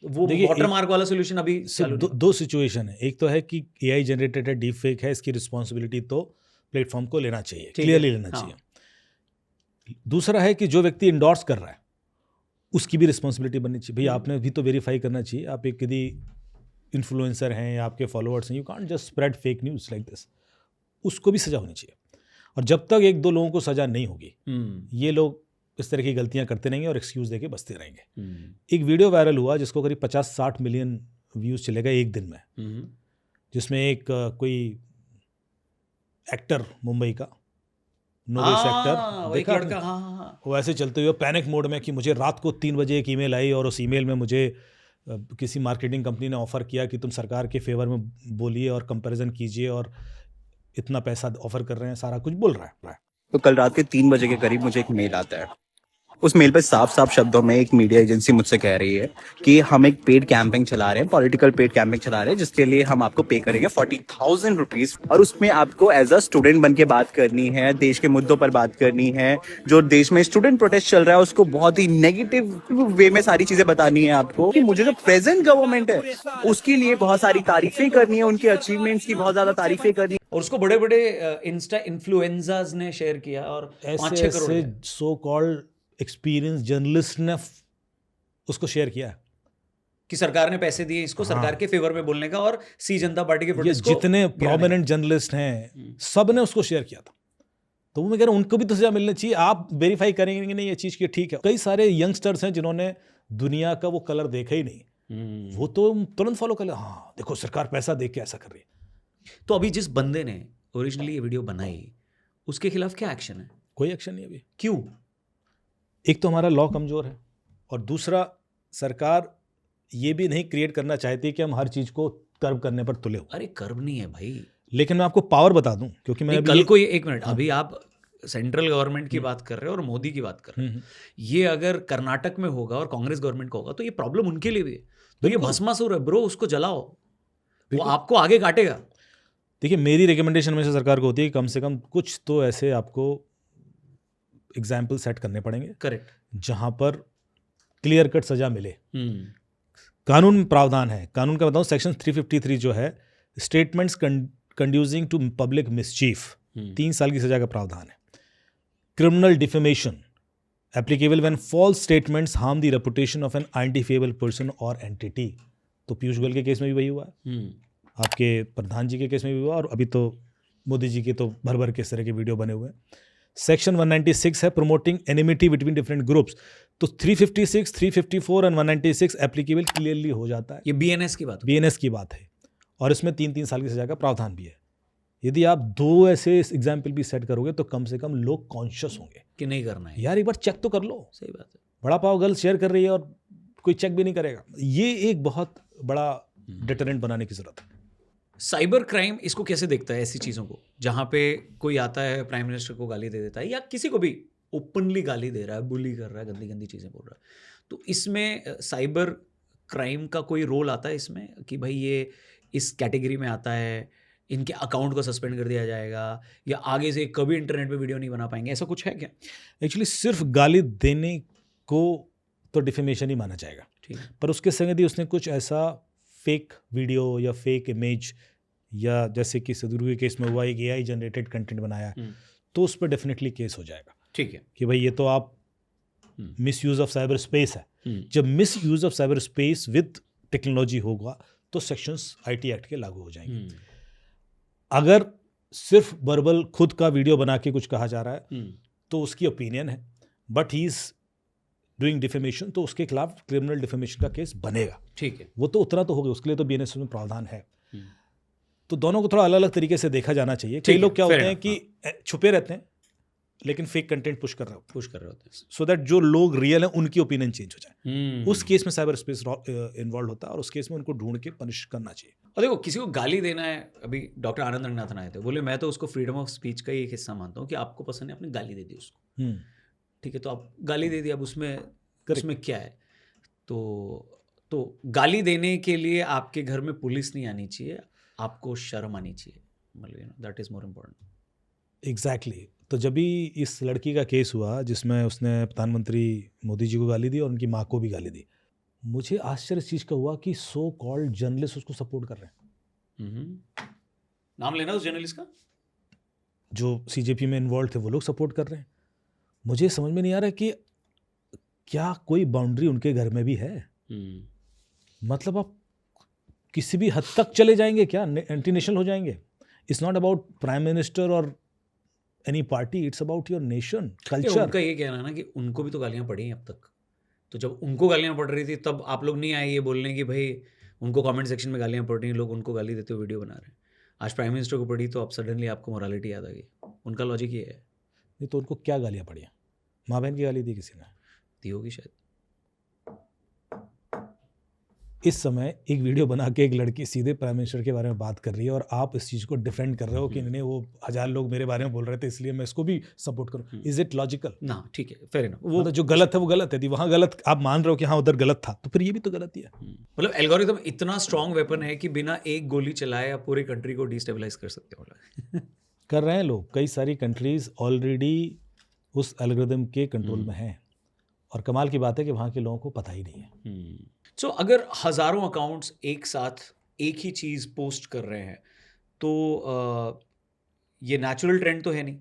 वाटरमार्क वाला सोल्यूशन अभी दो सिचुएशन है। एक तो है कि एआई जनरेटेड है, डीप फेक है, इसकी रिस्पॉन्सिबिलिटी तो प्लेटफॉर्म को लेना चाहिए, क्लियरली लेना चाहिए। दूसरा है कि जो व्यक्ति इंडोर्स कर रहा है उसकी भी रिस्पॉन्सिबिलिटी बननी चाहिए। भाई आपने भी तो वेरीफाई करना चाहिए। आप एक यदि इन्फ्लुएंसर हैं या आपके फॉलोअर्स हैं, you can't just spread fake news like this. उसको भी सजा होनी चाहिए। और जब तक 1-2 लोगों को सजा नहीं होगी, ये लोग इस तरह की गलतियां करते रहेंगे और एक्सक्यूज देके बचते रहेंगे। एक वीडियो वायरल हुआ जिसको करीब 50-60 मिलियन व्यूज़ चले गए एक दिन में, जिसमें एक कोई एक्टर, मुंबई का नोवेस एक्टर, देखा लड़का, वो ऐसे चलते हुए पैनिक मोड में कि मुझे रात को 3 बजे एक ईमेल आई और उस ईमेल में मुझे किसी मार्केटिंग कंपनी ने ऑफ़र किया कि तुम सरकार के फेवर में बोलिए और कंपैरिजन कीजिए और इतना पैसा ऑफर कर रहे हैं, सारा कुछ बोल रहा है। तो कल रात के 3 बजे के करीब मुझे एक मेल आता है। उस मेल पे साफ साफ शब्दों में एक मीडिया एजेंसी मुझसे कह रही है कि हम एक पेड कैंपेन चला रहे हैं, पॉलिटिकल पेड कैंपेन चला रहे हैं, जिसके लिए हम आपको पे करेंगे 40,000 रुपीज, और उसमें आपको एज अ स्टूडेंट बन के बात करनी है, देश के मुद्दों पर बात करनी है, जो देश में स्टूडेंट प्रोटेस्ट चल रहा है उसको बहुत ही नेगेटिव वे में सारी चीजें बतानी है आपको, कि मुझे जो प्रेजेंट गवर्नमेंट है उसके लिए बहुत सारी तारीफें करनी है, उनके अचीवमेंट्स की बहुत ज्यादा तारीफें करनी है। और उसको बड़े बड़े इंस्टा इन्फ्लुएंसर्स ने शेयर किया और 5-6 crore so called experience journalist ने उसको शेयर किया कि सरकार ने पैसे दिए इसको, सरकार के फेवर में बोलने का, और सी जनता पार्टी के प्रोटेस्ट को जितने प्रोमिनेंट जर्नलिस्ट हैं सब ने उसको शेयर किया था। तो वो मैं कह रहा हूँ उनको भी तो सजा मिलनी चाहिए। आप वेरीफाई करेंगे नहीं ये चीज़ की ठीक है। कई सारे यंगस्टर्स हैं जिन्होंने दुनिया का वो कलर देखा ही नहीं, वो तो तुरंत फॉलो कर ले, हाँ देखो सरकार पैसा दे के ऐसा कर रही है। तो अभी जिस बंदे ने ओरिजिनली ये वीडियो बनाई उसके खिलाफ क्या एक्शन है? कोई एक्शन नहीं अभी। क्यों? एक तो हमारा लॉ कमज़ोर है, और दूसरा सरकार ये भी नहीं क्रिएट करना चाहती कि हम हर चीज़ को कर्व करने पर तुले हो। अरे कर्व नहीं है भाई। लेकिन मैं आपको पावर बता दूं, क्योंकि मैं नहीं, अभी कल को ये एक मिनट, अभी आप सेंट्रल गवर्नमेंट की बात कर रहे हो और मोदी की बात कर रहे हो। ये अगर कर्नाटक में होगा और कांग्रेस गवर्नमेंट का होगा तो ये प्रॉब्लम उनके लिए भी है। तो ये भस्मासुर है ब्रो, उसको जलाओ, वो आपको आगे काटेगा। देखिए, मेरी रिकमेंडेशन में से सरकार को होती है कि कम से कम कुछ तो ऐसे आपको एग्जाम्पल सेट करने पड़ेंगे, करेक्ट, जहां पर क्लियर कट सजा मिले। कानून में प्रावधान है, कानून का बताऊं, सेक्शन 353 जो है, statements conducing to public mischief, 3 साल की सजा का प्रावधान है। Criminal defamation applicable when false statements harm the reputation of an identifiable person और एंटिटी। तो पीयूष गोयल के केस में भी वही हुआ है, आपके प्रधान जी के केस में भी हुआ, और अभी तो मोदी जी के तो भर भर के इस तरह के वीडियो बने हुए हैं। सेक्शन 196 है promoting enmity between different groups, तो 356, 354 एंड 196 एप्लीकेबल क्लियरली हो जाता है। ये बीएनएस की बात, बीएनएस की बात है, और इसमें 3-3 साल की सजा का प्रावधान भी है। यदि आप 2 ऐसे एग्जाम्पल भी सेट करोगे तो कम से कम लोग कॉन्शियस होंगे कि नहीं करना है यार, एक बार चेक तो कर लो। सही बात है। बड़ा पाव गर्ल शेयर कर रही है और कोई चेक भी नहीं करेगा, ये एक बहुत बड़ा डिटरेंट बनाने की जरूरत है। साइबर क्राइम इसको कैसे देखता है, ऐसी चीज़ों को जहाँ पे कोई आता है प्राइम मिनिस्टर को गाली दे देता है या किसी को भी ओपनली गाली दे रहा है, बुली कर रहा है, गंदी गंदी चीज़ें बोल रहा है, तो इसमें साइबर क्राइम का कोई रोल आता है इसमें कि भाई ये इस कैटेगरी में आता है, इनके अकाउंट को सस्पेंड कर दिया जाएगा या आगे से कभी इंटरनेट पे वीडियो नहीं बना पाएंगे, ऐसा कुछ है क्या? एक्चुअली सिर्फ गाली देने को तो डिफेमेशन ही माना जाएगा, ठीक है, पर उसके संग यदि उसने कुछ ऐसा फेक वीडियो या फेक इमेज, या जैसे कि सदगुरु के केस में हुआ एक AI जनरेटेड कंटेंट बनाया, तो उस पर डेफिनेटली केस हो जाएगा। ठीक है कि भाई ये तो आप miss use of cyber space है। जब miss use of cyber space with technology होगा तो सेक्शंस IT एक्ट के लागू हो जाएंगे। अगर सिर्फ वर्बल खुद का वीडियो बना के कुछ कहा जा रहा है तो उसकी ओपिनियन है, but he is doing defamation, तो उसके खिलाफ क्रिमिनल डिफेमेशन का केस बनेगा। ठीक है, वो तो उतना तो होगा, उसके लिए तो BNS में प्रावधान है। तो दोनों को थोड़ा अलग अलग तरीके से देखा जाना चाहिए। कई लोग क्या होते हैं कि छुपे रहते हैं लेकिन फेक कंटेंट पुश कर रहे होते हैं, सो दैट जो लोग रियल हैं उनकी ओपिनियन चेंज हो जाए। उस केस में साइबर स्पेस इन्वॉल्व होता है और उस केस में उनको ढूंढ के पनिश करना चाहिए। और देखो किसी को गाली देना है, अभी डॉक्टर आनंद रंगनाथन आए थे, बोले मैं तो उसको फ्रीडम ऑफ स्पीच का ही एक हिस्सा मानता हूँ कि आपको पसंद है, आपने गाली दे दी उसको, ठीक है, तो आप गाली दे दी, अब उसमें क्या है? तो गाली देने के लिए आपके घर में पुलिस नहीं आनी चाहिए, आपको शर्म आनी चाहिए, मतलब that is more important. Exactly. तो जब भी इस लड़की का केस हुआ जिसमें उसने प्रधानमंत्री मोदी जी को गाली दी और उनकी माँ को भी गाली दी, मुझे आश्चर्य इस चीज़ का हुआ कि सो कॉल्ड जर्नलिस्ट उसको सपोर्ट कर रहे हैं। नाम लेना उस जर्नलिस्ट का, जो CJP में इन्वॉल्व थे वो लोग सपोर्ट कर रहे हैं। मुझे समझ में नहीं आ रहा कि क्या कोई बाउंड्री उनके घर में भी है। मतलब आप किसी भी हद तक चले जाएंगे क्या, एंटी नेशनल हो जाएंगे? It's not about prime minister और any party, it's about your nation culture. उनका ये कहना है ना कि उनको भी तो गालियाँ पड़ी हैं अब तक, तो जब उनको गालियाँ पड़ रही थी तब आप लोग नहीं आए ये बोलने कि भाई उनको कमेंट सेक्शन में गालियाँ पड़ रही हैं, लोग उनको गाली देते हुए वीडियो बना रहे हैं। आज प्राइम मिनिस्टर को पड़ी तो अब सडनली आपको मोरालिटी याद आ गई। उनका लॉजिक ये है। नहीं तो उनको क्या गालियाँ पड़ी हैं? माँ बहन की गाली दी किसी ने? दी होगी शायद। इस समय एक वीडियो बना के एक लड़की सीधे प्राइम मिनिस्टर के बारे में बात कर रही है और आप इस चीज़ को डिफेंड कर रहे हो कि नहीं, वो 1000 लोग मेरे बारे में बोल रहे थे इसलिए मैं इसको भी सपोर्ट करूं। Is it logical? ना, ठीक है, फेयर इनफ। वो मतलब जो गलत है वो गलत है, वहाँ गलत आप मान रहे हो कि हाँ उधर गलत था, तो फिर ये भी तो गलत ही है। मतलब एल्गोरिथम इतना स्ट्रॉन्ग वेपन है कि बिना एक गोली चलाए आप पूरी कंट्री को डिस्टेबलाइज कर सकते हो। कर रहे हैं लोग, कई सारी कंट्रीज ऑलरेडी उस एल्गोरिथम के कंट्रोल में हैं, और कमाल की बात है कि वहाँ के लोगों को पता ही नहीं है। सो अगर हज़ारों अकाउंट्स एक साथ एक ही चीज़ पोस्ट कर रहे हैं तो ये नेचुरल ट्रेंड तो है नहीं,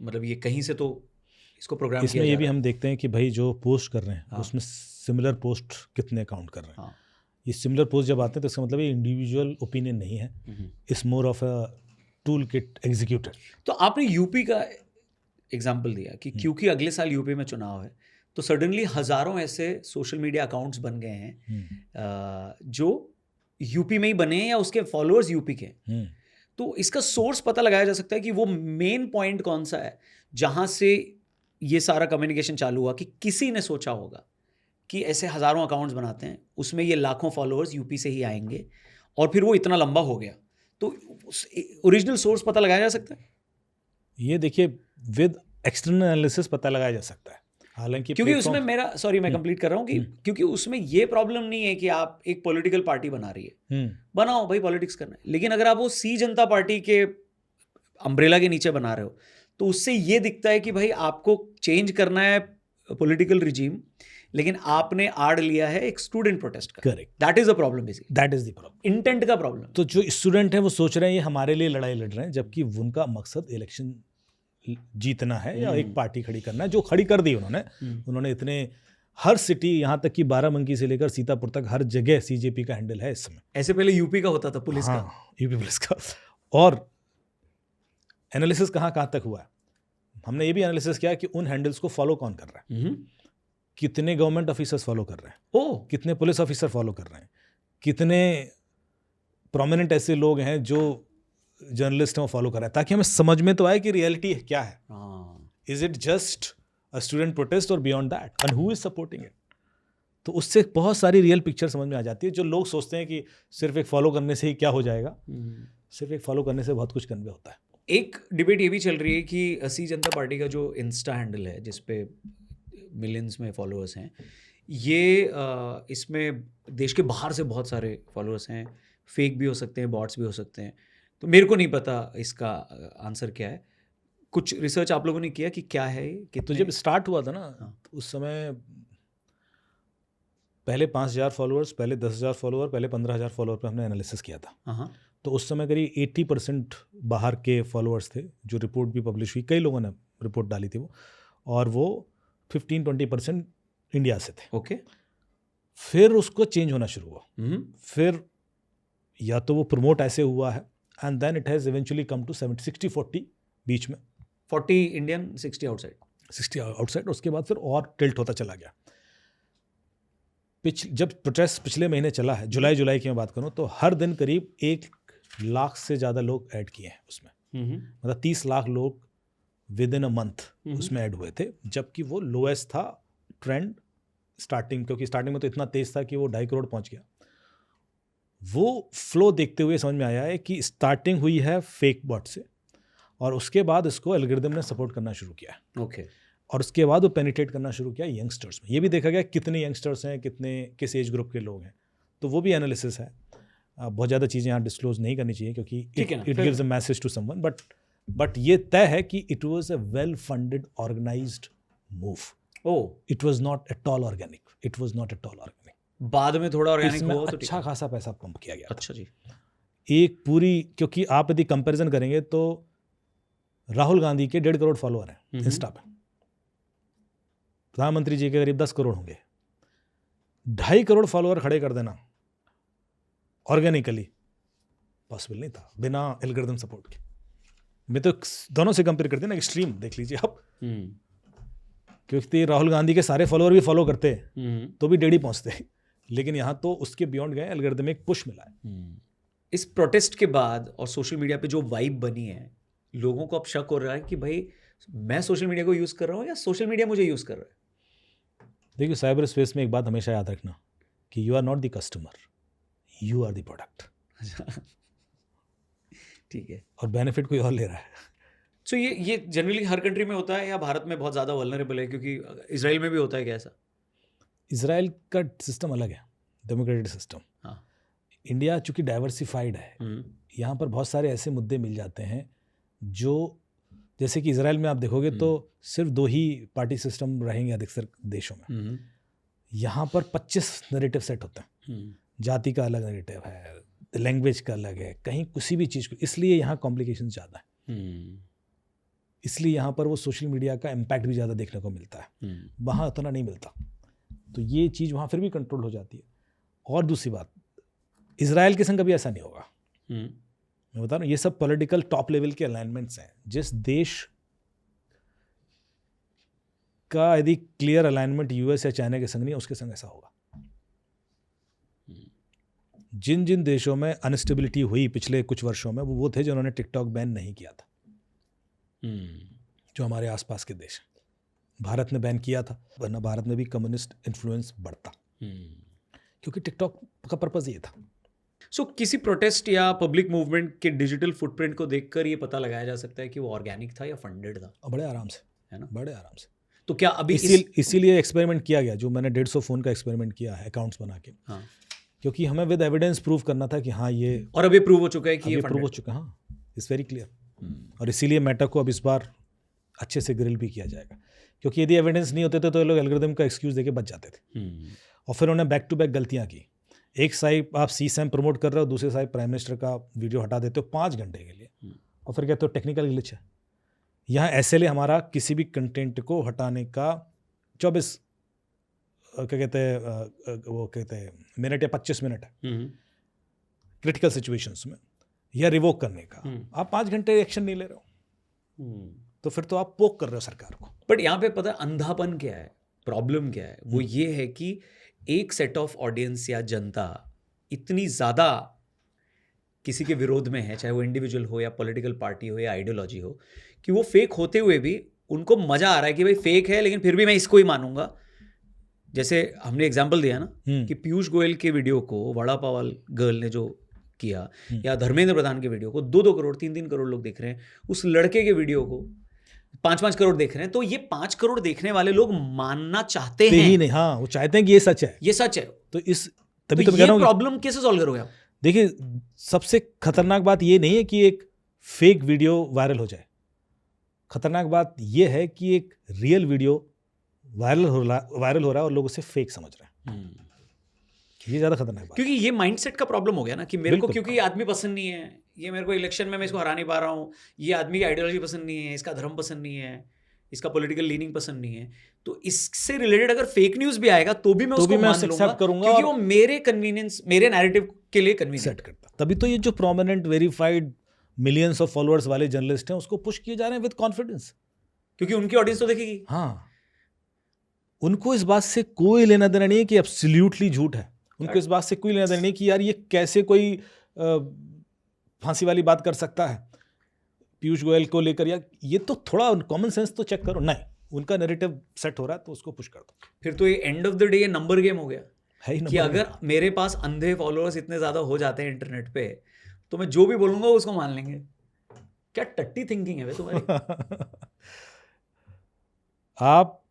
मतलब ये कहीं से तो इसको प्रोग्राम इसमें ये भी हम देखते हैं कि भाई जो पोस्ट कर रहे हैं उसमें सिमिलर पोस्ट कितने अकाउंट कर रहे हैं। ये सिमिलर पोस्ट जब आते हैं तो इसका मतलब ये इंडिविजुअल ओपिनियन नहीं है, it's more of a tool kit executed. तो आपने यूपी का एग्जाम्पल दिया कि क्योंकि अगले साल यूपी में चुनाव है तो सडनली हज़ारों ऐसे सोशल मीडिया अकाउंट्स बन गए हैं जो यूपी में ही बने हैं या उसके फॉलोअर्स यूपी के हैं। तो इसका सोर्स पता लगाया जा सकता है कि वो मेन पॉइंट कौन सा है जहाँ से ये सारा कम्युनिकेशन चालू हुआ, कि किसी ने सोचा होगा कि ऐसे हज़ारों अकाउंट्स बनाते हैं, उसमें ये लाखों फॉलोअर्स यूपी से ही आएंगे और फिर वो इतना लंबा हो गया। तो ओरिजिनल सोर्स पता लगाया जा सकता है? ये देखिए विद एक्सटर्नल एनालिसिस पता लगाया जा सकता है, हालांकि क्योंकि उसमें मेरा मैं कंप्लीट कर रहा हूँ कि क्योंकि उसमें ये प्रॉब्लम नहीं है कि आप एक पॉलिटिकल पार्टी बना रही है, बनाओ भाई, पॉलिटिक्स करना है, लेकिन अगर आप वो सी जनता पार्टी के अम्ब्रेला के नीचे बना रहे हो तो उससे ये दिखता है कि भाई आपको चेंज करना है पॉलिटिकल रिजीम, लेकिन आपने आड़ लिया है एक स्टूडेंट प्रोटेस्ट का। Correct, that is a problem, basically that is the problem, intent का प्रॉब्लम। तो जो स्टूडेंट है वो सोच रहे हैं ये हमारे लिए लड़ाई लड़ रहे हैं, जबकि उनका मकसद इलेक्शन जीतना है या एक पार्टी खड़ी करना है, जो खड़ी कर दी उन्होंने। उन्होंने इतने हर सिटी, यहाँ तक कि बाराबंकी से लेकर सीतापुर तक हर जगह सीजेपी का हैंडल है इस समय। ऐसे पहले यूपी का होता था, पुलिस का। यूपी पुलिस का। और एनालिसिस कहाँ तक हुआ है, हमने ये भी एनालिसिस किया कि उन हैंडल्स को फॉलो कौन कर रहा है, कितने गवर्नमेंट ऑफिसर्स फॉलो कर रहे हैं, कितने पुलिस ऑफिसर फॉलो कर रहे हैं, कितने प्रोमिनेंट ऐसे लोग हैं जो जर्नलिस्ट हैं वो फॉलो कर रहे हैं, ताकि हमें समझ में तो आए कि रियलिटी क्या है। Is it just a student protest और beyond that, and who is supporting it? तो उससे बहुत सारी रियल पिक्चर समझ में आ जाती है। जो लोग सोचते हैं कि सिर्फ एक फॉलो करने से ही क्या हो जाएगा, सिर्फ एक फॉलो करने से बहुत कुछ कन्वे होता है। एक डिबेट ये भी चल रही है कि सी जनता पार्टी का जो इंस्टा हैंडल है जिसपे मिलियंस में फॉलोअर्स हैं, ये इसमें देश के बाहर से बहुत सारे फॉलोअर्स हैं, फेक भी हो सकते हैं, बॉट्स भी हो सकते हैं। तो मेरे को नहीं पता इसका आंसर क्या है। कुछ रिसर्च आप लोगों ने किया कि क्या है कि तो जब स्टार्ट हुआ था ना, तो उस समय पहले 5,000 फॉलोअर्स, पहले 10,000 फॉलोअर, पहले 15,000 फॉलोअर पे हमने एनालिसिस किया था। तो उस समय करीब 80% बाहर के फॉलोअर्स थे, जो रिपोर्ट भी पब्लिश हुई, कई लोगों ने रिपोर्ट डाली थी वो, और वो 15-20% इंडिया से थे। ओके। फिर उसको चेंज होना शुरू हुआ। फिर या तो वो प्रमोट ऐसे हुआ है, and then it has eventually come to 60-40 बीच में, 40 इंडियन, 60 आउटसाइड। 60 आउटसाइड। उसके बाद फिर और टिल्ट होता चला गया। जब प्रोटेस्ट पिछले महीने चला है, जुलाई की मैं बात करूं, तो हर दिन करीब 1 लाख से ज़्यादा लोग ऐड किए हैं उसमें। मतलब 30 लाख लोग विद इन अ मंथ उसमें ऐड हुए थे, जबकि वो लोएस्ट था ट्रेंड स्टार्टिंग, क्योंकि स्टार्टिंग में तो इतना तेज था कि वो 2.5 करोड़ पहुंच गया। वो फ्लो देखते हुए समझ में आया है कि स्टार्टिंग हुई है फेक बॉट से, और उसके बाद इसको एल्गोरिदम ने सपोर्ट करना शुरू किया है। ओके। और उसके बाद वो पेनिट्रेट करना शुरू किया यंगस्टर्स में। ये भी देखा गया कितने यंगस्टर्स हैं, किस एज ग्रुप के लोग हैं, तो वो भी एनालिसिस है। बहुत ज़्यादा चीज़ें यहाँ डिस्क्लोज नहीं करनी चाहिए, क्योंकि it gives a message to someone, but ये तय है कि it was a well funded organized move. It was not at all organic, it was not at all organic. बाद में थोड़ा ऑर्गेनिक हुआ तो अच्छा खासा पैसा पंप किया गया। अच्छा जी। एक पूरी, क्योंकि आप यदि कंपैरिजन करेंगे तो राहुल गांधी के 1.5 करोड़ फॉलोअर हैं इंस्टा पे, प्रधानमंत्री जी के करीब 10 करोड़ होंगे। 2.5 करोड़ फॉलोअर खड़े कर देना ऑर्गेनिकली पॉसिबल नहीं था, बिना एल्गोरिथम सपोर्ट के। मैं तो दोनों से कंपेयर करते हैं ना, एक्सट्रीम देख लीजिए आप, क्योंकि राहुल गांधी के सारे फॉलोअर भी फॉलो करते तो भी 1.5 पहुंचते, लेकिन यहाँ तो उसके बियॉन्ड गए, एल्गोरिथम एक पुश मिला है। इस प्रोटेस्ट के बाद और सोशल मीडिया पे जो वाइब बनी है, लोगों को अब शक हो रहा है कि भाई मैं सोशल मीडिया को यूज़ कर रहा हूँ या सोशल मीडिया मुझे यूज़ कर रहा है। देखिए, साइबर स्पेस में एक बात हमेशा याद रखना कि you are not the customer, you are the product. ठीक है। और बेनिफिट कोई और ले रहा है। सो ये जनरली हर कंट्री में होता है या भारत में बहुत ज़्यादा वल्नरेबल है? क्योंकि इजराइल में भी होता है क्या ऐसा? इजराइल का सिस्टम अलग है, डेमोक्रेटिक सिस्टम। हाँ। इंडिया चूंकि डाइवर्सिफाइड है, यहाँ पर बहुत सारे ऐसे मुद्दे मिल जाते हैं जो, जैसे कि इजराइल में आप देखोगे तो सिर्फ 2 ही पार्टी सिस्टम रहेंगे अधिकतर देशों में। यहाँ पर 25 नैरेटिव सेट होते हैं। जाति का अलग नैरेटिव है, लैंग्वेज का अलग है, कहीं किसी भी चीज़ को, इसलिए यहाँ कॉम्प्लिकेशन ज़्यादा है। इसलिए यहाँ पर वो सोशल मीडिया का इम्पैक्ट भी ज़्यादा देखने को मिलता है, वहाँ उतना नहीं मिलता। तो ये चीज़ वहाँ फिर भी कंट्रोल हो जाती है। और दूसरी बात, इजराइल के संग कभी ऐसा नहीं होगा। मैं बता रहा हूँ, ये सब पॉलिटिकल टॉप लेवल के अलाइनमेंट्स हैं। जिस देश का यदि क्लियर अलाइनमेंट यूएस या चाइना के संग नहीं है, उसके संग ऐसा होगा। जिन जिन देशों में अनस्टेबिलिटी हुई पिछले कुछ वर्षों में, वो थे जिन्होंने टिकटॉक बैन नहीं किया था, जो हमारे आसपास के देश हैं। भारत ने बैन किया था, वरना भारत में भी कम्युनिस्ट इन्फ्लुएंस बढ़ता, क्योंकि टिकटॉक का पर्पज ये था। सो किसी प्रोटेस्ट या पब्लिक मूवमेंट के डिजिटल फुटप्रिंट को देखकर ये पता लगाया जा सकता है कि वो ऑर्गेनिक था या फंडेड था, और बड़े आराम से, है ना? बड़े आराम से। तो क्या अभी इसीलिए एक्सपेरिमेंट किया गया, जो मैंने 150 फ़ोन का एक्सपेरिमेंट किया है अकाउंट्स बना के, हाँ, क्योंकि हमें विद एविडेंस प्रूव करना था कि हाँ ये और अभी प्रूव हो चुका है कि ये ये प्रूव हो funded चुका है। हाँ, इट्स वेरी क्लियर। और इसीलिए मेटा को अब इस बार अच्छे से ग्रिल भी किया जाएगा, क्योंकि यदि एविडेंस नहीं होते थे तो ये लोग एल्गोरिथम का एक्सक्यूज देके बच जाते थे। और फिर उन्होंने बैक टू बैक गलतियाँ की। एक साइड आप CSAM प्रमोट कर रहे हो, दूसरे साइड प्राइम मिनिस्टर का वीडियो हटा देते हो 5 घंटे के लिए, और फिर कहते हो टेक्निकल ग्लिच है। यहाँ SLA हमारा किसी भी कंटेंट को हटाने का 24 क्या कहते हैं, वो कहते हैं मिनट या 25 मिनट है क्रिटिकल सिचुएशंस में, या रिवोक करने का। आप 5 घंटे एक्शन नहीं ले रहे हो, तो फिर तो आप पोक कर रहे हो सरकार को। बट यहाँ पे पता है अंधापन क्या है, प्रॉब्लम क्या है? वो ये है कि एक सेट ऑफ ऑडियंस या जनता इतनी ज़्यादा किसी के विरोध में है, चाहे वो इंडिविजुअल हो या पॉलिटिकल पार्टी हो या आइडियोलॉजी हो, कि वो फेक होते हुए भी उनको मज़ा आ रहा है कि भाई फेक है लेकिन फिर भी मैं इसको ही मानूंगा। जैसे हमने एग्जाम्पल दिया ना कि पीयूष गोयल के वीडियो को वड़ा पाव गर्ल ने जो किया, या धर्मेंद्र प्रधान के वीडियो को 2-2 करोड़ 3-3 करोड़ लोग देख रहे हैं, उस लड़के के वीडियो को 5-5 करोड़ देख रहे हैं, तो ये 5 करोड़ देखने वाले लोग मानना चाहते हैं ही नहीं, हाँ वो चाहते हैं कि ये सच है, ये सच है। तो इस तभी तो तो मैं ये कह रहा हूँ प्रॉब्लम कैसे सॉल्व करोगे आप? देखिए, सबसे खतरनाक बात ये नहीं है कि एक फेक वीडियो वायरल हो जाए, खतरनाक बात ये है कि एक रियल वीडियो वायरल हो रहा है और लोग उसे फेक समझ रहे हैं। ये ज़्यादा खतरनाक बात है। क्योंकि ये माइंडसेट का प्रॉब्लम हो गया ना कि मेरे को बिल्कुल। क्योंकि ये आदमी पसंद नहीं है, ये मेरे को इलेक्शन में मैं इसको हरा नहीं पा रहा हूँ, ये आदमी की आइडियोलॉजी पसंद नहीं है, इसका धर्म पसंद नहीं है, इसका पॉलिटिकल लीनिंग पसंद नहीं है, तो इससे रिलेटेड अगर फेक न्यूज़ भी आएगा तो भी मैं उसको मान लूंगा, क्योंकि वो मेरे कन्वीनियंस, मेरे नैरेटिव के लिए कन्वीनियंट सेट करता। तभी तो ये जो prominent verified millions of followers वाले जर्नलिस्ट हैं उसको पुश किए जा रहे हैं विद कॉन्फिडेंस, क्योंकि उनकी ऑडियंस तो देखेगी। हाँ, उनको इस बात से कोई लेना देना नहीं है कि एब्सोल्युटली झूठ है, उनको इस बात से कोई लेना देना नहीं कि यार ये कैसे कोई फांसी वाली बात कर सकता है पीयूष गोयल को लेकर, या ये तो थोड़ा कॉमन सेंस तो चेक करो। नहीं, उनका नैरेटिव सेट हो रहा है तो उसको पुश कर दो। फिर तो ये एंड ऑफ द डे ये नंबर गेम हो गया है ही कि अगर मेरे पास अंधे फॉलोअर्स इतने ज़्यादा हो जाते हैं इंटरनेट पे, तो मैं जो भी बोलूँगा उसको मान लेंगे। क्या टट्टी थिंकिंग है वे तुम्हारी। आप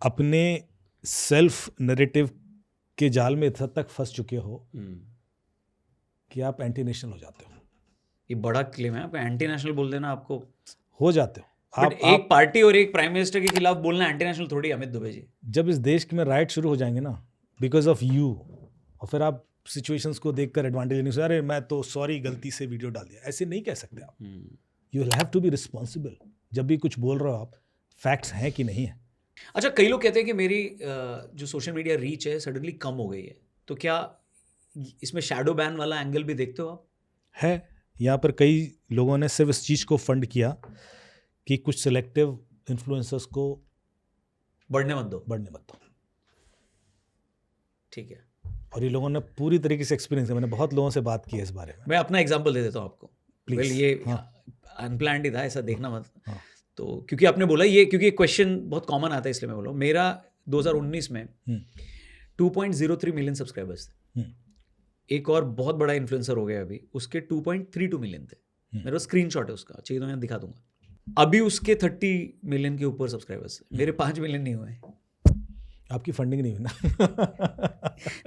अपने सेल्फ नैरेटिव के जाल में इतना तक फंस चुके हो कि आप एंटी नेशनल हो जाते हो। ये बड़ा क्लेम है, आप एंटी नेशनल बोल देना आपको हो जाते हो बट एक पार्टी और एक प्राइम मिनिस्टर के खिलाफ बोलना एंटी नेशनल थोड़ी। अमित दुबे जी, जब इस देश में राइट शुरू हो जाएंगे ना बिकॉज ऑफ यू, और फिर आप सिचुएशंस को देखकर एडवांटेज लेने से अरे मैं तो सॉरी गलती से वीडियो डाल दिया, ऐसे नहीं कह सकते आप। You will have to be responsible. जब भी कुछ बोल रहे हो आप, फैक्ट्स हैं कि नहीं है। अच्छा, कई लोग कहते हैं कि मेरी जो सोशल मीडिया रीच है सडनली कम हो गई है, तो क्या इसमें शैडो बैन वाला एंगल भी देखते हो आप? है, यहाँ पर कई लोगों ने सिर्फ इस चीज़ को फंड किया कि कुछ सिलेक्टिव इन्फ्लुएंसर्स को बढ़ने मत दो। ठीक है। और ये लोगों ने पूरी तरीके से एक्सपीरियंस किया। मैंने बहुत लोगों से बात की है इस बारे में। मैं अपना एग्जांपल दे देता हूँ आपको। Please, Well, ये अनप्लान्ड ही था, ऐसा देखना मत। तो क्योंकि आपने बोला ये, क्योंकि क्वेश्चन बहुत कॉमन आता है इसलिए मैं बोला। मेरा 2019 में 2.03 मिलियन सब्सक्राइबर्स थे। एक और बहुत बड़ा इन्फ्लुएंसर हो गया अभी, उसके 2.32 मिलियन थे। मेरे पास स्क्रीनशॉट है उसका, चाहिए तो मैं दिखा दूंगा। अभी उसके 30 मिलियन के ऊपर सब्सक्राइबर्स, मेरे 5 मिलियन नहीं हुए। आपकी फंडिंग नहीं हुई ना।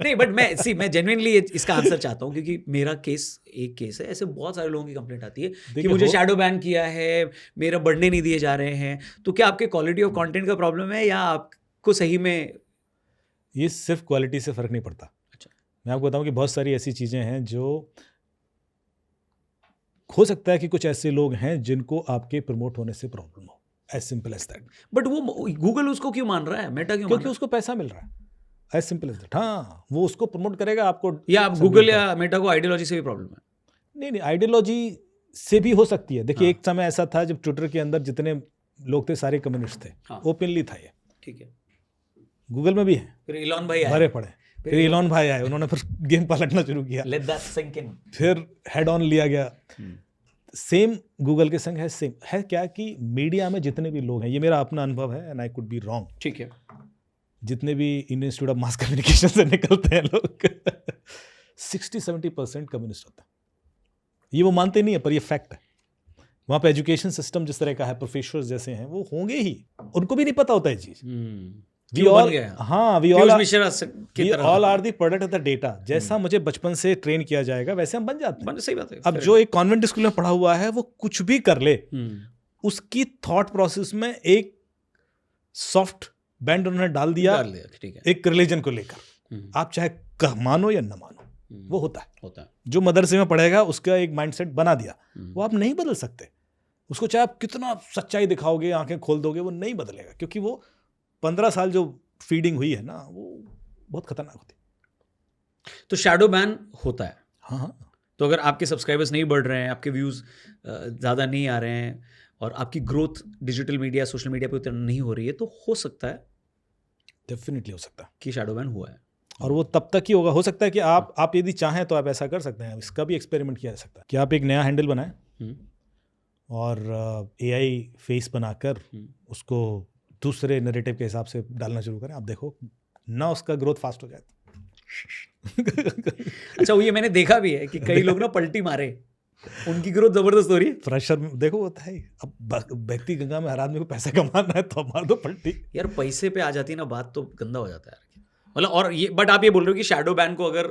नहीं, बट मैं जेन्युइनली इसका आंसर चाहता हूँ, क्योंकि मेरा केस एक केस है, ऐसे बहुत सारे लोगों की कंप्लेंट आती है कि मुझे शैडो बैन किया है, मेरा बढ़ने नहीं दिए जा रहे हैं। तो क्या आपके क्वालिटी ऑफ कंटेंट का प्रॉब्लम है या आपको सही में? ये सिर्फ क्वालिटी से फर्क नहीं पड़ता। अच्छा, मैं आपको बताऊं कि बहुत सारी ऐसी चीज़ें हैं जो हो सकता है कि कुछ ऐसे लोग हैं जिनको आपके प्रमोट होने से प्रॉब्लम हो, as simple as that. But वो गूगल उसको क्यों मान रहा है, मेटा क्यों? क्योंकि उसको पैसा मिल रहा है, एज सिंपल एज दैट। हाँ, वो उसको प्रमोट करेगा आपको। या आप गूगल या मेटा को आइडियोलॉजी से भी प्रॉब्लम है? नहीं, आइडियोलॉजी से भी हो सकती है। देखिए, एक समय ऐसा था जब ट्विटर के अंदर जितने लोग थे सारे कम्युनिस्ट थे, हाँ। ओपनली था ये, ठीक है। गूगल में भी है, फिर इलॉन भाई आए, भरे पड़े। फिर इलॉन भाई आए, उन्होंने फिर गेम पलटना शुरू किया, लेट दैट सिंक इन। फिर हेड ऑन लिया गया। सेम गूगल के संग है, सेम है क्या कि मीडिया में जितने भी लोग हैं, ये मेरा अपना अनुभव है and I could be wrong, ठीक है। जितने भी Indian institute of mass communication से निकलते हैं लोग 60-70% कम्युनिस्ट होते हैं। ये वो मानते नहीं है पर ये फैक्ट है। वहाँ पे एजुकेशन सिस्टम जिस तरह का है, प्रोफेसर्स जैसे हैं वो होंगे ही, उनको भी नहीं पता होता है चीज। वी क्यों बन ऑल गया? हाँ वी पीयूष ऑल मिश्रा की तरह all are the product of the data. जैसा मुझे बचपन से ट्रेन किया जाएगा वैसे हम बन जाते हैं। सही बात है। अब जो एक कॉन्वेंट स्कूल में पढ़ा हुआ है वो कुछ भी कर ले, उसकी थॉट प्रोसेस में एक सॉफ्ट बैंड उन्होंने डाल दिया ठीक है। एक रिलीजन को लेकर। आप चाहे मानो या न मानो, वो होता है। है। जो मदरसे में पढ़ेगा उसका एक माइंडसेट बना दिया, वो आप नहीं बदल सकते उसको, चाहे आप कितना सच्चाई दिखाओगे, आंखें खोल दोगे, वो नहीं बदलेगा, क्योंकि वो 15 साल जो फीडिंग हुई है ना, वो बहुत खतरनाक होती है। तो शैडो बैन होता है। हाँ हाँ, तो अगर आपके सब्सक्राइबर्स नहीं बढ़ रहे हैं, आपके व्यूज़ ज़्यादा नहीं आ रहे हैं और आपकी growth digital media, social media पे उतना नहीं हो रही है, तो हो सकता है डेफिनेटली हो सकता है। कि शैडो बैन हुआ है। और वो तब तक ही होगा। हो सकता है कि आप यदि चाहें तो आप ऐसा कर सकते हैं, इसका भी एक्सपेरिमेंट किया जा सकता है कि आप एक नया हैंडल बनाएं और AI फेस बनाकर उसको दूसरे नैरेटिव के हिसाब से डालना शुरू करें। आप देखो ना, उसका ग्रोथ फास्ट हो जाए। अच्छा, वो ये मैंने देखा भी है कि कई लोग ना पलटी मारे, उनकी ग्रोथ जबरदस्त हो रही है। प्रेशर में देखो होता है। अब व्यक्ति गंगा में हर आदमी को पैसा कमाना है तो मार दो पलटी। यार पैसे पे आ जाती है ना बात, तो गंदा हो जाता है यार। मतलब और ये, बट आप ये बोल रहे हो कि शैडो बैन को अगर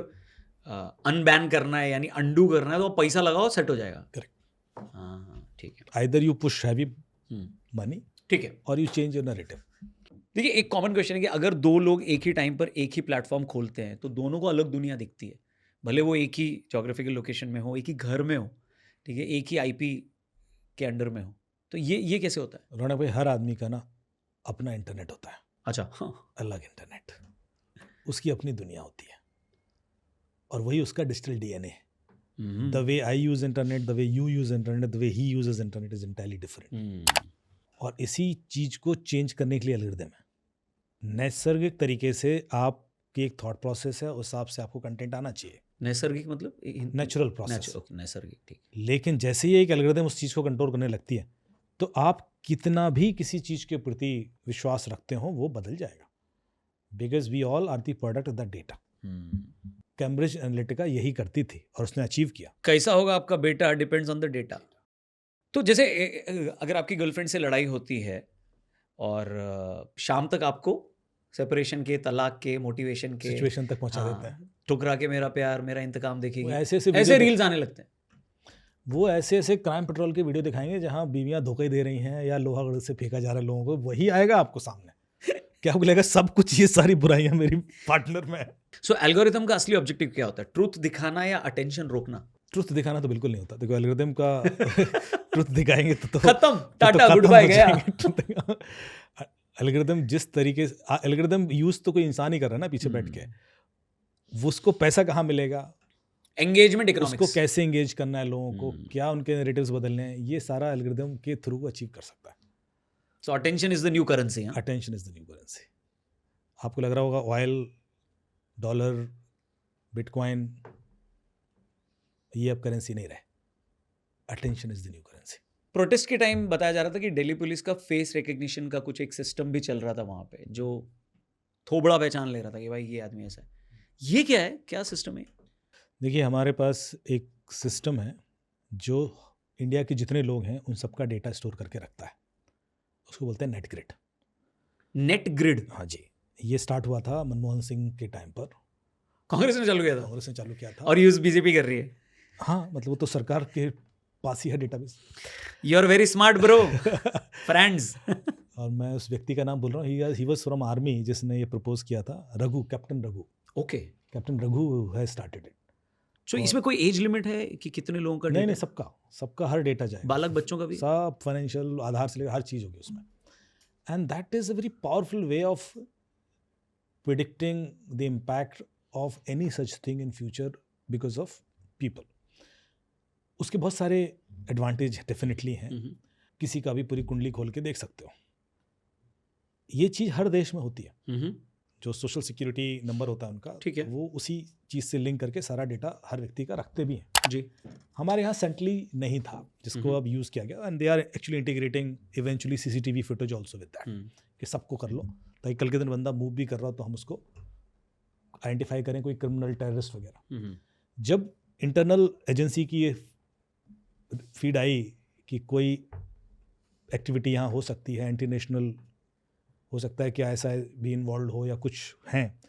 अनबैन करना है यानी अंडू करना है, तो पैसा लगाओ, सेट हो जाएगा। करेक्ट। हाँ ठीक है। Either you push heavy money, ठीक है, और यू चेंज योर नैरेटिव। देखिए एक कॉमन क्वेश्चन है कि अगर दो लोग एक ही टाइम पर एक ही प्लेटफॉर्म खोलते हैं तो दोनों को अलग दुनिया दिखती है, भले वो एक ही जोग्राफिकल लोकेशन में हो, एक ही घर में हो, ठीक है, एक ही IP के अंडर में हो, तो ये कैसे होता है? रौनक भाई, हर आदमी का ना अपना इंटरनेट होता है। अच्छा, हाँ। अलग इंटरनेट, उसकी अपनी दुनिया होती है, और वही उसका डिजिटल DNA है। The way I use internet, the way you use internet, the way he uses internet is entirely different. और इसी चीज को चेंज करने के लिए एल्गोरिथम है। नैसर्गिक तरीके से आपकी एक थॉट प्रोसेस है, उस हिसाब से आपको कंटेंट आना चाहिए। नैसर्गिक मतलब नेचुरल प्रोसेस। नैसर्गिक, ठीक। लेकिन जैसे ही एक एल्गोरिथम उस चीज़ को कंट्रोल करने लगती है, तो आप कितना भी किसी चीज़ के प्रति विश्वास रखते हो वो बदल जाएगा, because we all are the product of the data. Cambridge Analytica यही करती थी और उसने अचीव किया। कैसा होगा आपका बेटा डिपेंड्स ऑन द डेटा। तो जैसे अगर आपकी गर्लफ्रेंड से लड़ाई होती है और शाम तक आपको सेपरेशन के, तलाक के, मोटिवेशन के सिचुएशन तक पहुंचा देते हैं। ठुकरा के मेरा प्यार, मेरा इंतकाम देखेगी, ऐसे रील्स आने लगते हैं। वो ऐसे क्राइम पेट्रोल के वीडियो दिखाएंगे जहां बीवियां धोखे दे रही हैं या लोहा से फेंका जा रहा है लोगों को, वही आएगा आपको सामने। क्या आपको लगेगा सब कुछ ये सारी बुराइयां मेरी पार्टनर में है? सो एल्गोरिथम का असली ऑब्जेक्टिव क्या होता है? ट्रूथ दिखाना या अटेंशन रोकना? ट्रुथ दिखाना तो बिल्कुल नहीं होता। देखो एल्गोरिथम का ट्रुथ दिखाएंगे तो खत्म, टाटा गुड बाय गया। एल्गोरिथम जिस तरीके से एल्गोरिथम यूज तो कोई इंसान ही कर रहा है ना पीछे बैठ के, वो उसको पैसा कहाँ मिलेगा, एंगेजमेंट इकोनॉमिक्स, उसको कैसे एंगेज करना है लोगों को, क्या उनके नैरेटिव्स बदलने हैं, ये सारा एल्गोरिथम के थ्रू अचीव कर सकता है। सो attention is the new currency. Attention is the new currency. आपको लग रहा होगा ऑयल, डॉलर, बिटकॉइन ये अब करेंसी नहीं रहे। Attention is the new currency. Protest के टाइम बताया जा रहा था कि दिल्ली पुलिस का फेस रिकग्निशन का कुछ एक सिस्टम भी चल रहा था वहाँ पे, जो थोबड़ा पहचान ले रहा था कि भाई ये आदमी ऐसा है। ये क्या है, क्या सिस्टम है? देखिए हमारे पास एक सिस्टम है जो इंडिया के जितने लोग हैं उन सबका डेटा स्टोर करके रखता है, उसको बोलते हैं नेट ग्रिड। Net grid? हाँ जी, ये स्टार्ट हुआ था मनमोहन सिंह के टाइम पर, कांग्रेस ने चालू किया था। कांग्रेस ने चालू किया था, और यूज बीजेपी कर रही है। हाँ मतलब वो तो सरकार के पास ही है database. You are very smart bro friends. और मैं उस व्यक्ति का नाम बोल रहा हूँ, ही वाज फ्रॉम आर्मी, जिसने ये प्रपोज किया था, Raghu, captain Raghu. Okay, captain Raghu has started it. So इसमें कोई एज लिमिट है कि कितने लोगों का? नहीं, सबका हर डेटा जाएगा, बालक बच्चों का भी, सब फाइनेंशियल आधार से लेकर हर चीज़ होगी उसमें। And that is a very powerful way of predicting the impact of any such thing in future because of people. उसके बहुत सारे एडवांटेज डेफिनेटली हैं, किसी का भी पूरी कुंडली खोल के देख सकते हो। ये चीज़ हर देश में होती है। जो सोशल सिक्योरिटी नंबर होता है उनका, ठीक है। वो उसी चीज़ से लिंक करके सारा डेटा हर व्यक्ति का रखते भी हैं। जी। हमारे यहाँ सेंट्रली नहीं था, जिसको अब यूज़ किया गया, and they are actually integrating eventually CCTV footage also with that, कि सबको कर लो, ताकि कल के दिन बंदा मूव भी कर रहा हो तो हम उसको आइडेंटिफाई करें, कोई क्रिमिनल टेररिस्ट वगैरह। जब इंटरनल एजेंसी की ये फीड आई कि कोई एक्टिविटी यहाँ हो सकती है, एंटी नेशनल हो सकता है, क्या ऐसा भी इन्वॉल्व हो या कुछ हैं,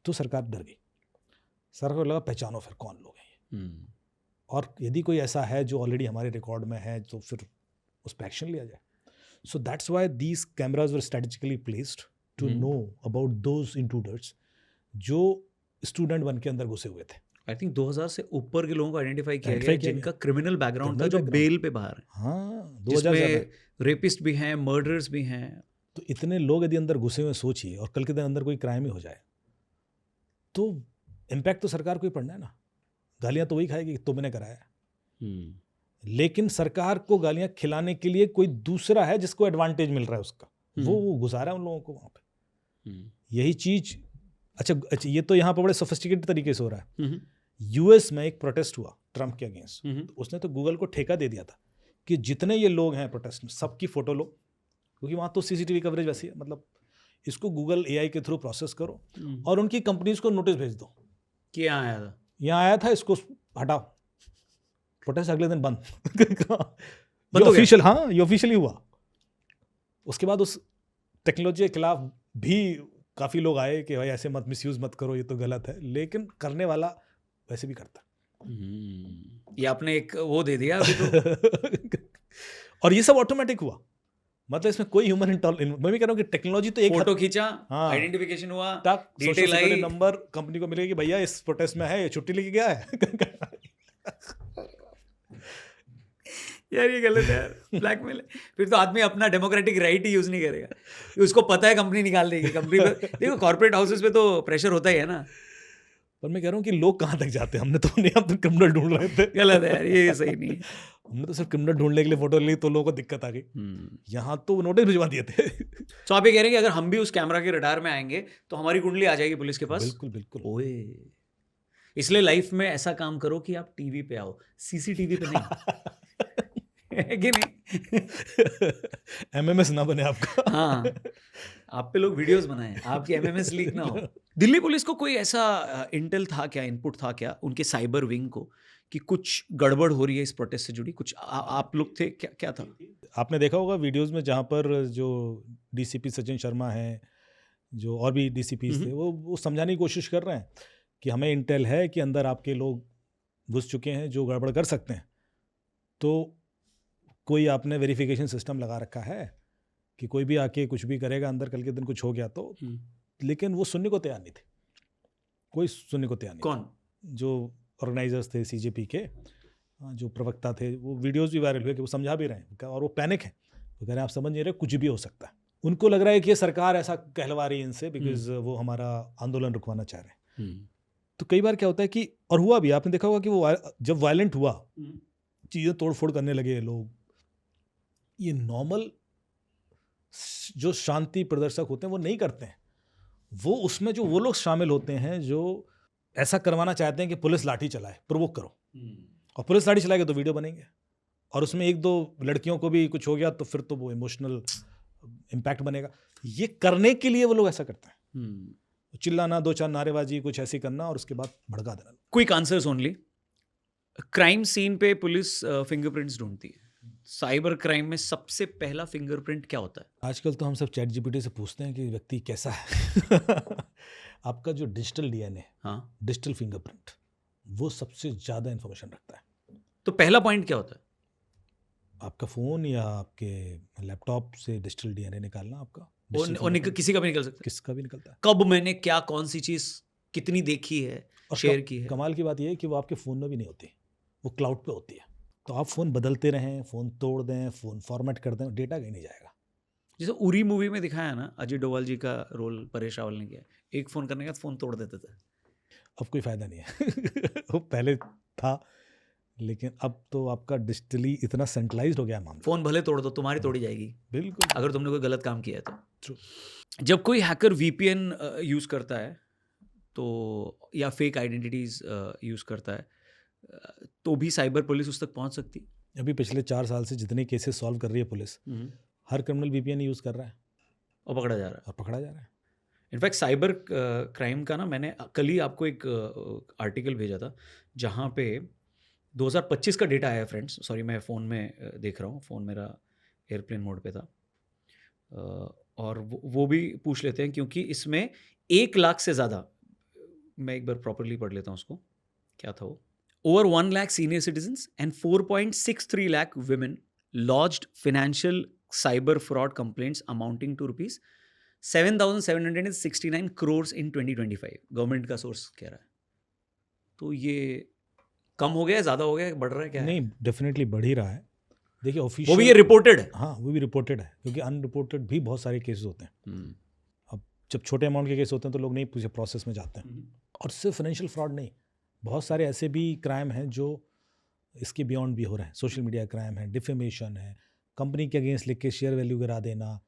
तो सरकार डर गई। सरकार को लगा पहचानो फिर कौन लोग हैं ये, और यदि कोई ऐसा है जो ऑलरेडी हमारे रिकॉर्ड में है तो फिर उस पर एक्शन लिया जाए। So that's why these cameras were strategically placed to know about those intruders जो स्टूडेंट बन के अंदर घुसे हुए थे। आई थिंक 2000 से ऊपर के लोगों को आइडेंटिफाई किया Identify गया किया जिनका क्रिमिनल बैकग्राउंड था, Criminal जो background। बेल पे बाहर है, हाँ, 2000 ज़्यादा है। जिसमें रेपिस्ट भी हैं, मर्डर्स भी हैं। तो इतने लोग यदि अंदर घुसे हुए, सोचिए, और कल के दिन अंदर कोई क्राइम ही हो जाए तो इम्पैक्ट तो सरकार को ही पड़ना है ना। गालियाँ तो वही खाएगी तुमने कराया है, लेकिन सरकार को गालियाँ खिलाने के लिए कोई दूसरा है जिसको एडवांटेज मिल रहा है उसका, वो घुसा रहा है उन लोगों को वहाँ पे। यही चीज़, अच्छा, ये तो यहाँ पर बड़े सोफिस्टिकेटेड तरीके से हो रहा है। यूएस में एक प्रोटेस्ट हुआ ट्रम्प के अगेंस्ट, तो उसने तो गूगल को ठेका दे दिया था कि जितने ये लोग हैं प्रोटेस्ट में, सबकी फ़ोटो लो, क्योंकि वहाँ तो सीसीटीवी कवरेज वैसी है, मतलब इसको गूगल एआई के थ्रू प्रोसेस करो और उनकी कंपनीज को नोटिस भेज दो कि यहाँ आया था, यहाँ आया था, इसको हटाओ, प्रोटेस्ट अगले दिन बंद। बंद ये हो गया? ऑफिशियल, हाँ, ये ऑफिशियली हुआ। उसके बाद उस टेक्नोलॉजी के खिलाफ भी काफ़ी लोग आए कि भाई ऐसे मत मिसयूज़ मत करो, ये तो गलत है, लेकिन करने वाला वैसे भी करता है। ये आपने एक वो दे दिया अभी तो। और ये सब ऑटोमेटिक हुआ, मतलब इसमें कोई ह्यूमन इंटरवेंशन, मैं भी कह रहा हूँ कि टेक्नोलॉजी तो एक फोटो खींचा, हाँ। आइडेंटिफिकेशन हुआ, तक सोशल डिटेल आई, सिक्योरिटी नंबर कंपनी को मिलेगा कि भैया इस प्रोटेस्ट में है, ये छुट्टी लेके गया है। यार ये गलत है यार, ब्लैकमेल है। फिर तो आदमी अपना डेमोक्रेटिक राइट ही यूज नहीं करेगा, उसको पता है कंपनी निकाल देगी। कंपनी पर देखो, कॉर्पोरेट हाउसेस पे तो प्रेशर होता ही है ना। पर मैं कह रहा हूँ कि लोग कहाँ तक जाते हैं, हमने तो नहीं, हम तो क्रिमिनल ढूंढ रहे थे। गलत है यार, ये सही नहीं है। हमने तो सिर्फ क्रिमिनल ढूंढने के लिए फोटो ली तो लोगों को दिक्कत आ गई। यहाँ तो नोटिस भिजवा दिए थे। तो आप ये कह रहे हैं कि अगर हम भी उस कैमरा के रडार में आएंगे तो हमारी कुंडली आ जाएगी पुलिस के पास? बिल्कुल बिल्कुल। ओए, इसलिए लाइफ में ऐसा काम करो कि आप टीवी पे आओ, सीसीटीवी पे नहीं। है कि नहीं? एमएमएस ना बने आपका। हाँ, आप पे लोग वीडियोस बनाएं, आपकी एमएमएस लीक ना हो। दिल्ली पुलिस को कोई ऐसा इंटेल था क्या, इनपुट था क्या उनके साइबर विंग को कि कुछ गड़बड़ हो रही है इस प्रोटेस्ट से जुड़ी? कुछ आप लोग थे क्या, क्या था? आपने देखा होगा वीडियोस में, जहाँ पर जो डीसीपी सचिन शर्मा हैं, जो और भी डीसीपीज थे, वो समझाने की कोशिश कर रहे हैं कि हमें इंटेल है कि अंदर आपके लोग घुस चुके हैं जो गड़बड़ कर सकते हैं, तो कोई आपने वेरिफिकेशन सिस्टम लगा रखा है कि कोई भी आके कुछ भी करेगा अंदर, कल के दिन कुछ हो गया तो। लेकिन वो सुनने को तैयार नहीं थे, कोई सुनने को तैयार नहीं। कौन? जो ऑर्गेनाइजर्स थे सीजेपी के, जो प्रवक्ता थे, वो वीडियोस भी वायरल हुए कि वो समझा भी रहे हैं, और वो पैनिक है, वो कह रहे हैं आप समझ नहीं रहे, कुछ भी हो सकता है। उनको लग रहा है कि ये सरकार ऐसा कहलवा रही है इनसे, बिकॉज वो हमारा आंदोलन रुकवाना चाह रहे हैं। तो कई बार क्या होता है कि, और हुआ भी, आपने देखा होगा कि वो जब वायलेंट हुआ, चीज़ें तोड़ फोड़ करने लगे लोग, ये नॉर्मल जो शांति प्रदर्शक होते हैं वो नहीं करते हैं। वो उसमें जो वो लोग शामिल होते हैं जो ऐसा करवाना चाहते हैं कि पुलिस लाठी चलाए, प्रोवोक करो, और पुलिस लाठी चलाएगी तो वीडियो बनेंगे, और उसमें एक दो लड़कियों को भी कुछ हो गया तो फिर तो वो इमोशनल इम्पैक्ट बनेगा। ये करने के लिए वो लोग ऐसा करते हैं, चिल्लाना, दो चार नारेबाजी, कुछ ऐसी करना, और उसके बाद भड़का देना। Quick answers only. Crime scene पे पुलिस फिंगरप्रिंट्स ढूंढती है, साइबर क्राइम में सबसे पहला फिंगरप्रिंट क्या होता है? आजकल तो हम सब चैट जीपीटी से पूछते हैं कि व्यक्ति कैसा है। आपका जो डिजिटल डीएनए, हाँ, डिजिटल फिंगरप्रिंट, वो सबसे ज़्यादा इन्फॉर्मेशन रखता है। तो पहला पॉइंट क्या होता है? आपका फ़ोन या आपके लैपटॉप से डिजिटल डीएनए निकालना आपका, किसी का भी निकल सकता है? किसका भी निकलता है। कब मैंने क्या, कौन सी चीज़ कितनी देखी है, और शेयर की है। कमाल की बात यह है कि वो आपके फ़ोन में भी नहीं होती, वो क्लाउड पे होती है। तो आप फ़ोन बदलते रहें, फ़ोन तोड़ दें, फ़ोन फॉर्मेट कर दें, डेटा कहीं नहीं जाएगा। जैसे उरी मूवी में दिखाया ना, अजय डोभाल जी का रोल परेश रावल ने किया, एक फ़ोन करने के बाद फ़ोन तोड़ देते थे। अब कोई फ़ायदा नहीं है। वो पहले था, लेकिन अब तो आपका डिजिटली इतना सेंट्रलाइज्ड हो गया है मामला। फ़ोन भले तोड़ दो, तुम्हारी तोड़ी जाएगी बिल्कुल अगर तुमने कोई गलत काम किया है तो। True. जब कोई हैकर VPN यूज़ करता है तो या फेक आइडेंटिटीज़ यूज़ करता है तो भी साइबर पुलिस उस तक पहुंच सकती है। अभी पिछले 4 साल से जितने केसेस सॉल्व कर रही है पुलिस, हर क्रिमिनल VPN यूज़ कर रहा है और पकड़ा जा रहा है। और पकड़ा जा रहा है। इनफैक्ट साइबर क्राइम का ना मैंने कल ही आपको एक आर्टिकल भेजा था जहाँ पे 2025 का डेटा आया फ्रेंड्स। सॉरी मैं फ़ोन में देख रहा हूँ, फ़ोन मेरा एयरप्लेन मोड पे था। और वो भी पूछ लेते हैं क्योंकि इसमें 1 लाख से ज़्यादा, मैं एक बार प्रॉपरली पढ़ लेता हूँ उसको, क्या था वो। Over 1 lakh senior citizens and 4.63 lakh women lodged financial cyber fraud complaints amounting to rupees 7,769 crores in 2025। Government का सोर्स कह रहा है। तो ये कम हो गया, ज़्यादा हो गया, बढ़ रहा है, क्या है? नहीं, डेफिनेटली बढ़ ही रहा है। देखिए वो ऑफिशियल भी ये रिपोर्टेड है। हाँ, वो भी रिपोर्टेड है क्योंकि अनरिपोर्टेड भी बहुत सारे केसेस होते हैं। अब जब छोटे अमाउंट के केस होते हैं तो लोग नहीं पूछे प्रोसेस में जाते हैं। और सिर्फ फाइनेंशियल फ्रॉड नहीं, बहुत सारे ऐसे भी क्राइम हैं जो इसके बियॉन्ड भी हो रहे हैं। सोशल मीडिया क्राइम है, डिफेमेशन है, कंपनी के अगेंस्ट लिख के शेयर वैल्यू गिरा देना,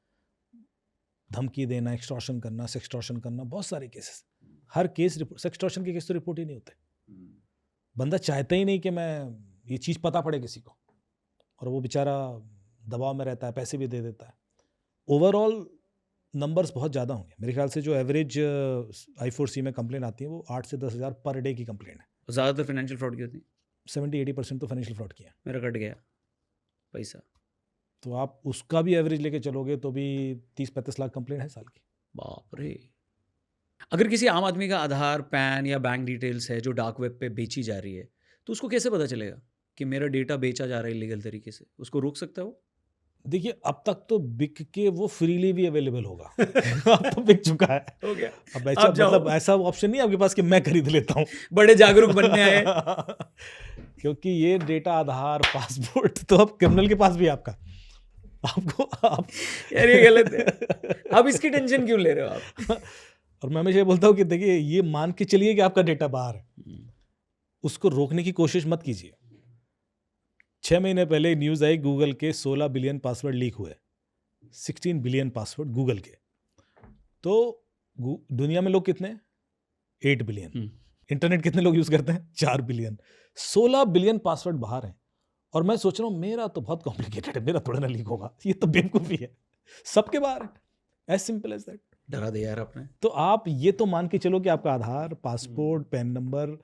धमकी देना, एक्सटॉर्शन करना, सेक्सटॉर्शन करना, बहुत सारे केसेस। हर केस सेक्सटॉर्शन के केस तो रिपोर्ट ही नहीं होते। बंदा चाहता ही नहीं कि मैं ये चीज़ पता पड़े किसी को, और वो बेचारा दबाव में रहता है, पैसे भी दे देता है। ओवरऑल नंबर्स बहुत ज़्यादा होंगे मेरे ख्याल से। जो एवरेज I4C में कंप्लेन आती है वो 8 से 10 हज़ार पर डे की कंप्लेन है। ज़्यादातर फाइनेंशियल फ्रॉड की होती है। 70-80% तो फाइनेंशियल फ्रॉड किया। मेरा कट गया पैसा। तो आप उसका भी एवरेज लेके चलोगे तो भी 30-35 लाख कंप्लेन है साल की। बाप रे। अगर किसी आम आदमी का आधार, पैन या बैंक डिटेल्स है जो डार्क वेब पे बेची जा रही है तो उसको कैसे पता चलेगा कि मेरा डेटा बेचा जा रहा है इलीगल तरीके से? उसको रोक सकता है वो? देखिए, अब तक तो बिक के वो फ्रीली भी अवेलेबल होगा। अब तो बिक चुका है। हो गया। अब ऐसा अब जाओ। मतलब ऐसा ऑप्शन नहीं है आपके पास कि मैं खरीद लेता हूँ। बड़े जागरूक बनने आए। क्योंकि ये डेटा, आधार, पासपोर्ट तो अब क्रिमिनल के पास भी है आपका। आपको आप यार ये गलत है। अब इसकी टेंशन क्यों ले रहे हो आप? और मैं हमेशा ये बोलता हूँ कि देखिए, ये मान के चलिए कि आपका डेटा बाहर है, उसको रोकने की कोशिश मत कीजिए। 6 महीने पहले न्यूज़ आई, गूगल के 16 बिलियन पासवर्ड लीक हुए। 16 बिलियन पासवर्ड गूगल के। तो दुनिया में लोग कितने? 8 बिलियन। इंटरनेट कितने लोग यूज़ करते हैं? 4 बिलियन। 16 बिलियन पासवर्ड बाहर हैं। और मैं सोच रहा हूँ मेरा तो बहुत कॉम्प्लिकेटेड है, मेरा थोड़ा ना लीक होगा, ये तो बेवकूफ़ी है। सबके बाहर है, एज सिंपल एज दैट। डरा दिया यार आपने। तो आप ये तो मान के चलो कि आपका Aadhaar, passport, PAN number,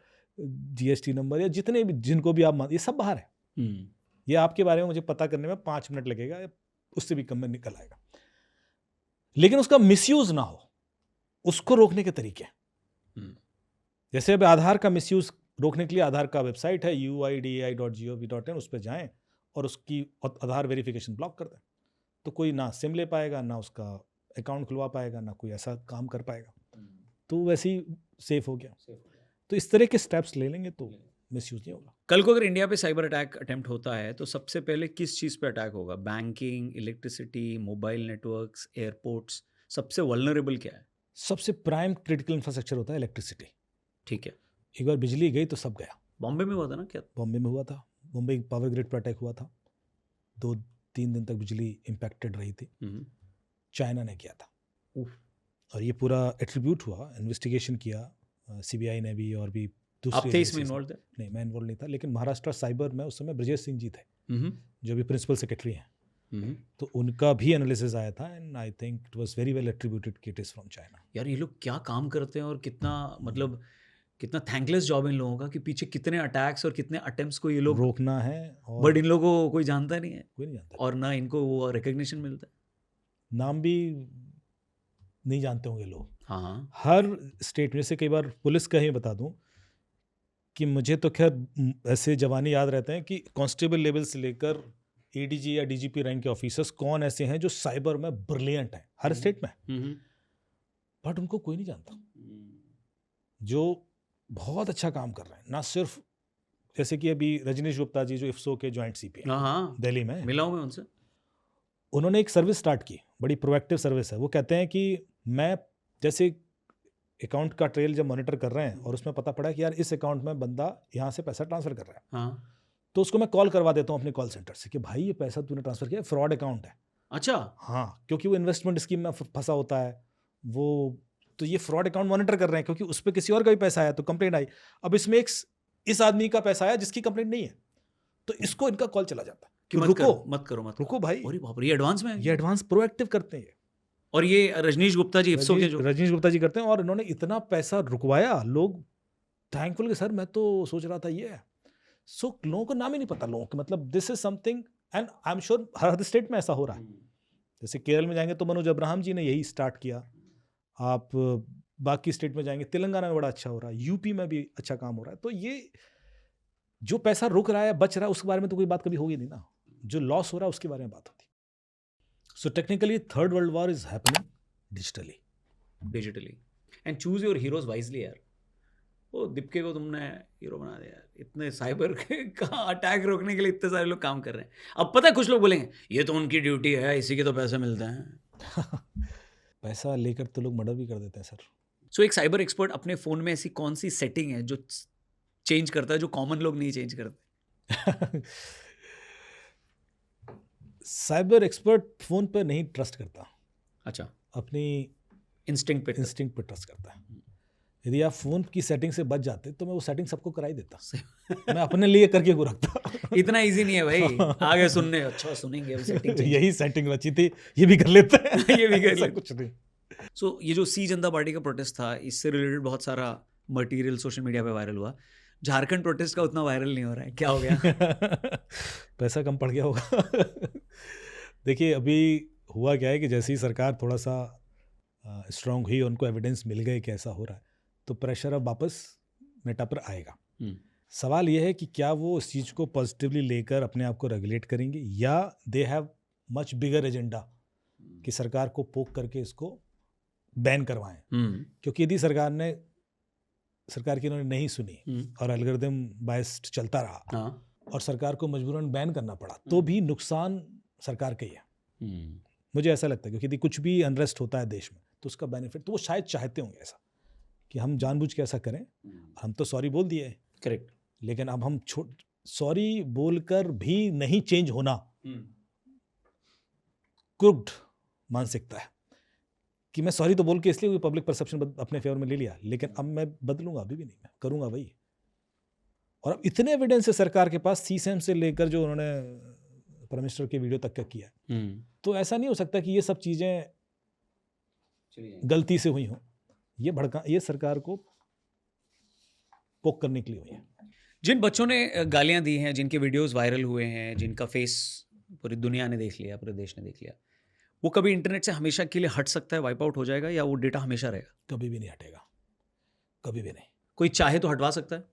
GST number या जितने भी जिनको भी आप ये सब बाहर है। ये आपके बारे में मुझे पता करने में 5 मिनट लगेगा, उससे भी कम में निकल आएगा। लेकिन उसका मिसयूज ना हो, उसको रोकने के तरीके। जैसे अब आधार का मिसयूज रोकने के लिए आधार का वेबसाइट है uidai.gov.in, उस पर जाएं और उसकी आधार वेरिफिकेशन ब्लॉक कर दें। तो कोई ना सिम ले पाएगा, ना उसका अकाउंट खुलवा पाएगा, ना कोई ऐसा काम कर पाएगा। तो वैसे ही सेफ हो गया। तो इस तरह के स्टेप्स ले लेंगे तो मिसयूज नहीं होगा। कल को अगर इंडिया पे साइबर अटैक अटेम्प्ट होता है तो सबसे पहले किस चीज़ पे अटैक होगा? Banking, electricity, mobile networks, airports? सबसे वल्नरेबल क्या है? सबसे प्राइम क्रिटिकल इंफ्रास्ट्रक्चर होता है इलेक्ट्रिसिटी। ठीक है। एक बार बिजली गई तो सब गया। बॉम्बे में हुआ था ना क्या? बॉम्बे में हुआ था, मुंबई पावर ग्रिड पर अटैक हुआ था। 2-3 दिन तक बिजली इम्पैक्टेड रही थी। चाइना ने किया था। और ये पूरा एट्रीब्यूट हुआ, इन्वेस्टिगेशन किया CBI ने भी, और भी आप थे इसमें इन्वॉल्व थे? नहीं, मैं इन्वॉल्व नहीं था, लेकिन महाराष्ट्र साइबर में उस समय ब्रजेश सिंह जी थे, जो भी प्रिंसिपल सेक्रेटरी हैं। तो उनका भी एनालिसिस आया था, and I think it was very well attributed कि इट इज फ्रॉम चाइना। यार ये लोग क्या काम करते हैं और कितना मतलब कितना थैंकलेस जॉब इन लोगों का कि पीछे कितने अटैक्स और कितने अटेम्प्ट्स को ये लोग रोकना है। और बट इन लोगों को कोई जानता नहीं है, कोई नहीं जानता, और ना इनको वो रिकग्निशन मिलता है। नाम भी नहीं जानते होंगे लोग। हाँ, हर स्टेट में से, कई बार पुलिस का ही बता दूं कि मुझे तो खैर ऐसे जवानी याद रहते हैं कि कांस्टेबल लेवल से लेकर ADG या DGP रैंक के ऑफिसर्स कौन ऐसे हैं जो साइबर में ब्रिलियंट हैं, हर स्टेट में। बट उनको कोई नहीं जानता, जो बहुत अच्छा काम कर रहे हैं। ना सिर्फ जैसे कि अभी रजनीश गुप्ता जी, जो IFSO के जॉइंट CP हैं हाँ, दिल्ली में, मिला हूँ मैं उनसे। उन्होंने एक सर्विस स्टार्ट की, बड़ी प्रोएक्टिव सर्विस है। वो कहते हैं कि मैं जैसे अकाउंट का ट्रेल जब मॉनिटर कर रहे हैं और उसमें पता पड़ा कि यार इस अकाउंट में बंदा यहाँ से पैसा ट्रांसफ़र कर रहा है, हाँ, तो उसको मैं कॉल करवा देता हूँ अपने कॉल सेंटर से कि भाई ये पैसा तूने ट्रांसफर किया, फ्रॉड अकाउंट है। अच्छा। हाँ, क्योंकि वो इन्वेस्टमेंट स्कीम में फंसा होता है वो, तो ये फ्रॉड अकाउंट मॉनिटर कर रहे हैं क्योंकि उस पर किसी और का भी पैसा आया तो कंप्लेंट आई। अब इसमें इस आदमी का पैसा आया जिसकी कंप्लेंट नहीं है, तो इसको इनका कॉल चला जाता है कि कि मत करो, रुको मत करो, मत रुको भाई, करो। अरे बाप रे, ये एडवांस में है। ये एडवांस प्रोएक्टिव करते हैं। और ये रजनीश गुप्ता जी इफ्सो के जो रजनीश गुप्ता जी करते हैं, और इन्होंने इतना पैसा रुकवाया, लोग थैंकफुल कि सर मैं तो सोच रहा था ये है। सो लोगों को नाम ही नहीं पता, लोगों को मतलब this is something, and I am sure her state में ऐसा हो रहा है। जैसे केरल में जाएंगे तो मनोज अब्राहम जी ने यही स्टार्ट किया, आप बाकी स्टेट में जाएंगे, तेलंगाना में बड़ा अच्छा हो रहा है, यूपी में भी अच्छा काम हो रहा है। तो ये जो पैसा रुक रहा है, बच रहा है, उसके बारे में तो कोई बात कभी होगी नहीं ना, जो लॉस हो रहा है उसके बारे में बात होती। So technically third world war is happening digitally. And choose your heroes wisely यार। वो दीपिका को तुमने हीरो बना दिया यार, इतने साइबर का अटैक रोकने के लिए इतने सारे लोग काम कर रहे हैं। अब पता है कुछ लोग बोलेंगे ये तो उनकी ड्यूटी है, इसी के तो पैसे मिलते हैं। पैसा लेकर तो लोग मर्डर भी कर देते हैं सर। सो एक साइबर एक्सपर्ट अपने फ़ोन में ऐसी कौन सी सेटिंग है जो चेंज करता है जो कॉमन लोग नहीं चेंज करते? साइबर एक्सपर्ट फोन पे नहीं ट्रस्ट करता, अच्छा, अपनी इंस्टिंक्ट पे इंस्टिंक्ट पे ट्रस्ट करता है। यदि आप फोन की सेटिंग से बच जाते तो मैं वो सेटिंग सबको कराई देता, मैं अपने लिए करके को रखता। इतना इजी नहीं है भाई। आगे सुनने, अच्छा सुनेंगे अभी सेटिंग यही सेटिंग बची थी, ये भी कर लेते हैं। ये भी कर ऐसा लेते। कुछ नहीं। सो ये जो सी जनता पार्टी का प्रोटेस्ट था, इससे रिलेटेड बहुत सारा मटेरियल सोशल मीडिया पे वायरल हुआ। झारखंड प्रोटेस्ट का उतना वायरल नहीं हो रहा है, क्या हो गया? पैसा कम पड़ गया होगा। देखिए अभी हुआ क्या है कि जैसे ही सरकार थोड़ा सा स्ट्रांग हुई, उनको एविडेंस मिल गए कि ऐसा हो रहा है, तो प्रेशर अब वापस नेटा पर आएगा। सवाल यह है कि क्या वो इस चीज़ को पॉजिटिवली लेकर अपने आप को रेगुलेट करेंगे, या they have much bigger agenda कि सरकार को पोक करके इसको बैन करवाएं। क्योंकि यदि सरकार की इन्होंने नहीं सुनी और एल्गोरिथम बायस्ड चलता रहा और सरकार को मजबूरन बैन करना पड़ा, तो भी नुकसान सरकार का ही है। मुझे ऐसा लगता है क्योंकि यदि कुछ भी अनरेस्ट होता है देश में तो उसका बेनिफिट, तो वो शायद चाहते होंगे ऐसा कि हम जानबूझ के ऐसा करें। हम तो सॉरी बोल दिए, करेक्ट, लेकिन अब हम सॉरी बोलकर भी नहीं चेंज होना क्रुक्ड मानसिकता है कि मैं सॉरी तो बोल के इसलिए पब्लिक परसेप्शन अपने फेवर में ले लिया, लेकिन अब मैं बदलूंगा अभी भी नहीं, मैं करूंगा वही। और अब इतने एविडेंस है सरकार के पास, सीएम से लेकर जो उन्होंने प्राइम मिनिस्टर के वीडियो तक का किया, तो ऐसा नहीं हो सकता कि ये सब चीजें गलती से हुई हों। ये सरकार को पोक करने के लिए हुई है। जिन बच्चों ने गालियां दी हैं, जिनके वीडियोस वायरल हुए हैं, जिनका फेस पूरी दुनिया ने देख लिया, पूरे देश ने देख लिया, वो कभी इंटरनेट से हमेशा के लिए हट सकता है, वाइप आउट हो जाएगा, या वो डेटा हमेशा रहेगा? कभी भी नहीं हटेगा, कभी भी नहीं। कोई चाहे तो हटवा सकता है?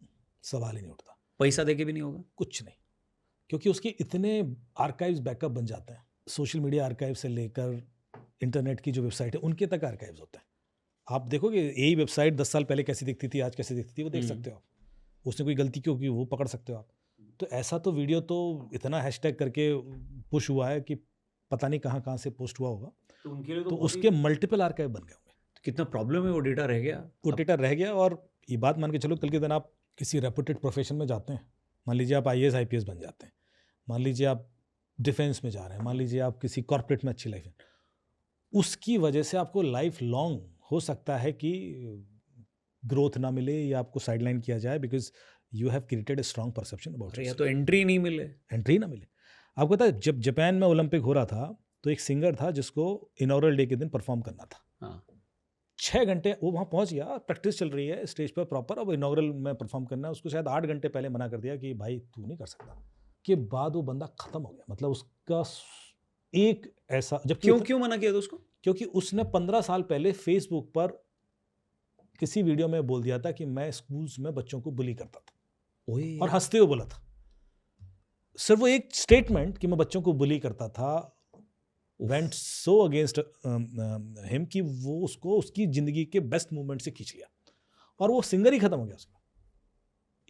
सवाल ही नहीं उठता। पैसा देके भी नहीं होगा? कुछ नहीं, क्योंकि उसके इतने आर्काइव्स बैकअप बन जाते हैं। सोशल मीडिया आर्काइव से लेकर इंटरनेट की जो वेबसाइट है उनके तक आर्काइव्स होते हैं। आप देखोगे यही वेबसाइट 10 साल पहले कैसी दिखती थी, आज कैसे दिखती थी, वो देख सकते हो आप। उसने कोई गलती क्यों की वो पकड़ सकते हो आप। तो ऐसा तो वीडियो तो इतना हैशटैग करके पुश हुआ है कि पता नहीं कहाँ से पोस्ट हुआ होगा, तो उनके लिए तो उसके मल्टीपल आर्काइव बन गए होंगे। तो कितना प्रॉब्लम है, वो डेटा रह गया, वो डेटा रह गया। और ये बात मान के चलो, कल के दिन आप किसी रेपुटेड प्रोफेशन में जाते हैं, मान लीजिए आप IAS IPS बन जाते हैं, मान लीजिए आप डिफेंस में जा रहे हैं, मान लीजिए आप किसी कॉर्पोरेट में अच्छी लाइफ है, उसकी वजह से आपको लाइफ लॉन्ग हो सकता है कि ग्रोथ ना मिले या आपको साइडलाइन किया जाए, because you have created a strong perception about, या तो एंट्री नहीं मिले। एंट्री ना मिले। आपको पता है जब जापान में ओलंपिक हो रहा था तो एक सिंगर था जिसको इनॉरल डे के दिन परफॉर्म करना था। 6 घंटे वो वहाँ पहुँच गया, प्रैक्टिस चल रही है स्टेज पर प्रॉपर, अब इनॉरल में परफॉर्म करना है, उसको शायद 8 घंटे पहले मना कर दिया कि भाई तू नहीं कर सकता। के बाद वो बंदा खत्म हो गया, मतलब उसका एक ऐसा, जब क्यों मना किया था उसको? क्योंकि उसने 15 साल पहले फेसबुक पर किसी वीडियो में बोल दिया था कि मैं स्कूल्स में बच्चों को बुली करता था, और हंसते हुए बोला था। सिर्फ वो एक स्टेटमेंट कि मैं बच्चों को बुली करता था वेंट सो अगेंस्ट हिम कि वो उसको उसकी जिंदगी के बेस्ट मोमेंट से खींच लिया, और वो सिंगर ही खत्म हो गया उसका।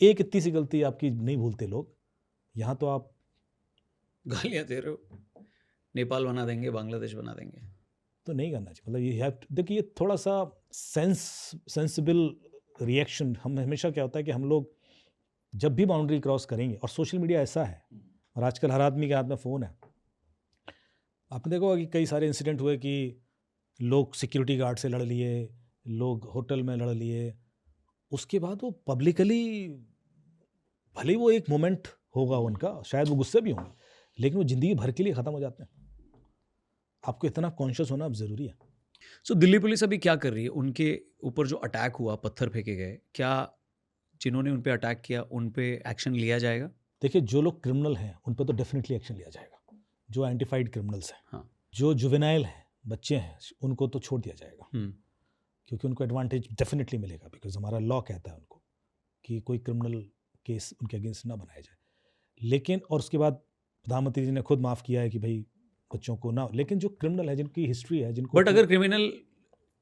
एक इतनी सी गलती आपकी नहीं भूलते लोग। यहाँ तो आप गालियाँ दे रहे हो, नेपाल बना देंगे, बांग्लादेश बना देंगे, तो नहीं करना चाहिए। मतलब ये देखिए, ये थोड़ा सा सेंसिबल रिएक्शन। हम हमेशा क्या होता है कि हम लोग जब भी बाउंड्री क्रॉस करेंगे, और सोशल मीडिया ऐसा है, और आजकल हर आदमी के हाथ में फ़ोन है। आपने देखा होगा कि कई सारे इंसिडेंट हुए कि लोग सिक्योरिटी गार्ड से लड़ लिए, लोग होटल में लड़ लिए, उसके बाद वो पब्लिकली, भले ही वो एक मोमेंट होगा उनका, शायद वो गुस्से भी होंगे, लेकिन वो ज़िंदगी भर के लिए ख़त्म हो जाते हैं। आपको इतना कॉन्शियस होना अब ज़रूरी है। सो दिल्ली पुलिस अभी क्या कर रही है? उनके ऊपर जो अटैक हुआ, पत्थर फेंके गए, क्या जिन्होंने उन पे अटैक किया उन पे एक्शन लिया जाएगा? देखिए, जो लोग क्रिमिनल हैं उन पर तो डेफिनेटली एक्शन लिया जाएगा, जो आइडेंटिफाइड क्रिमिनल्स हैं। हाँ। जो जुवेनाइल हैं, बच्चे हैं, उनको तो छोड़ दिया जाएगा, क्योंकि उनको एडवांटेज डेफिनेटली मिलेगा, बिकॉज हमारा लॉ कहता है उनको कि कोई क्रिमिनल केस उनके अगेंस्ट ना बनाया जाए। लेकिन और उसके बाद प्रधानमंत्री जी ने खुद माफ़ किया है कि भाई बच्चों को ना, लेकिन जो क्रिमिनल है, जिनकी हिस्ट्री है, जिनको बट अगर क्रिमिनल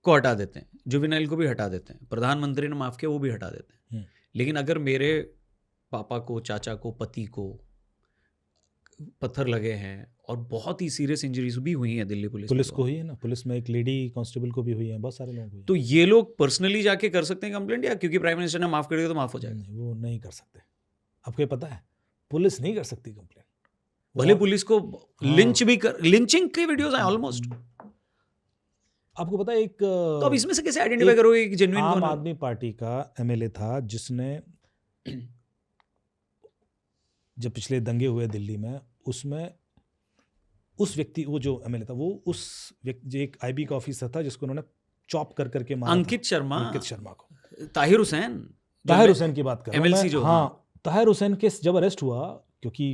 को हटा देते हैं, जुवेनाइल को भी हटा देते हैं, प्रधानमंत्री ने माफ़ किया, वो भी हटा देते हैं, लेकिन अगर मेरे पापा को, चाचा को, पति को पत्थर लगे हैं और बहुत ही सीरियस इंजरीज भी हुई हैं दिल्ली पुलिस को ही है ना, पुलिस में एक लेडी कांस्टेबल को भी हुई है, बहुत सारे लोग हुए हैं। तो ये लोग पर्सनली जाके कर सकते हैं कंप्लेंट, या क्योंकि प्राइम मिनिस्टर ने माफ़ कर दिया तो माफ़ हो जाएगा? नहीं, वो नहीं कर सकते। आपको ये पता है, पुलिस नहीं कर सकती कंप्लेंट। भले पुलिस को लिंच भी कर, लिंचिंग के वीडियोस आए ऑलमोस्ट। आपको पता है एक, तो अब इसमें से कैसे आइडेंटिफाई करोगे कि जेन्युइन आम कौन है? आदमी पार्टी का एमएलए था, जिसने जब पिछले दंगे हुए दिल्ली में, उसमें उस व्यक्ति, वो जो एमएलए था, वो उस व्यक्ति, जो एक आईबी का ऑफिसर था, जिसको उन्होंने चॉप कर करके मारा था। अंकित शर्मा को, ताहिर हुसैन की बात कर रहा हूं MLC मैं। जो, हाँ, ताहिर हुसैन केस जब अरेस्ट हुआ, क्योंकि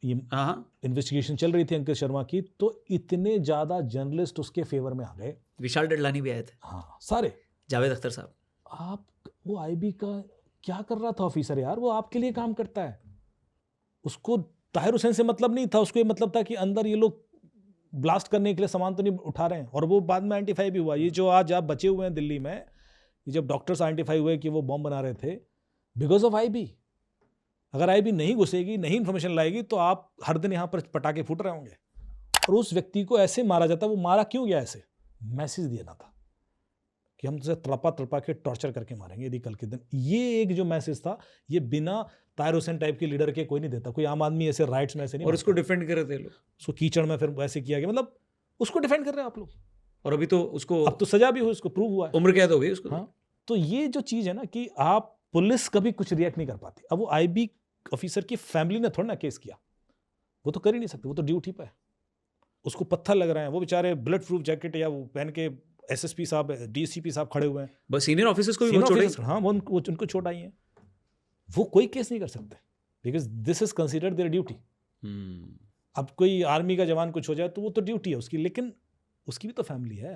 ये हाँ, इन्वेस्टिगेशन चल रही थी अंकित शर्मा की, तो इतने ज्यादा जर्नलिस्ट उसके फेवर में आ गए। विशाल डडलानी भी आए थे, हाँ, सारे, जावेद अख्तर साहब। आप, वो आईबी का क्या कर रहा था ऑफिसर यार? वो आपके लिए काम करता है, उसको ताहिर हुसैन से मतलब नहीं था, उसको ये मतलब था कि अंदर ये लोग ब्लास्ट करने के लिए सामान तो नहीं उठा रहे हैं। और वो बाद में आइडेंटिफाई भी हुआ। ये जो आज आप बचे हुए हैं दिल्ली में, ये जब डॉक्टर्स आइडेंटिफाई हुए कि वो बॉम्ब बना रहे थे, बिकॉज ऑफ आईबी। अगर आईबी नहीं घुसेगी, नहीं इन्फॉर्मेशन लाएगी, तो आप हर दिन यहाँ पर पटाखे फूट रहे होंगे। और उस व्यक्ति को ऐसे मारा जाता, वो मारा क्यों गया ऐसे? मैसेज देना था कि हम तुझे तड़पा के टॉर्चर करके मारेंगे यदि कल के दिन। ये एक जो मैसेज था, ये बिना ताहिर हुसैन टाइप के लीडर के कोई नहीं देता। कोई आम आदमी ऐसे राइट्स में ऐसे नहीं। और उसको डिफेंड कर रहे थे लोग, उसको कीचड़ में फिर वैसे किया गया, मतलब उसको डिफेंड कर रहे हैं आप लोग। और अभी तो उसको अब तो सजा भी हुई, उसको प्रूव हुआ है, उम्र कैद हो गई उसको। हाँ, तो ये जो चीज़ है ना कि आप, पुलिस कभी कुछ रिएक्ट नहीं कर पाती। अब वो आईबी ऑफिसर की फैमिली ने थोड़ा ना केस किया, वो तो कर ही नहीं सकते, वो तो ड्यूटी पे है। उसको पत्थर लग रहे हैं, वो बेचारे बुलेट प्रूफ जैकेट या वो पहन के, एसएसपी साहब, डीसीपी साहब खड़े हुए हैं, बस सीनियर ऑफिसर्स को भी बहुत चोट आई। हाँ, वो उनको चोट आई है। वो कोई केस नहीं कर सकते, because this is considered there duty. अब कोई आर्मी का जवान कुछ हो जाए तो वो तो ड्यूटी है उसकी, लेकिन उसकी भी तो फैमिली है,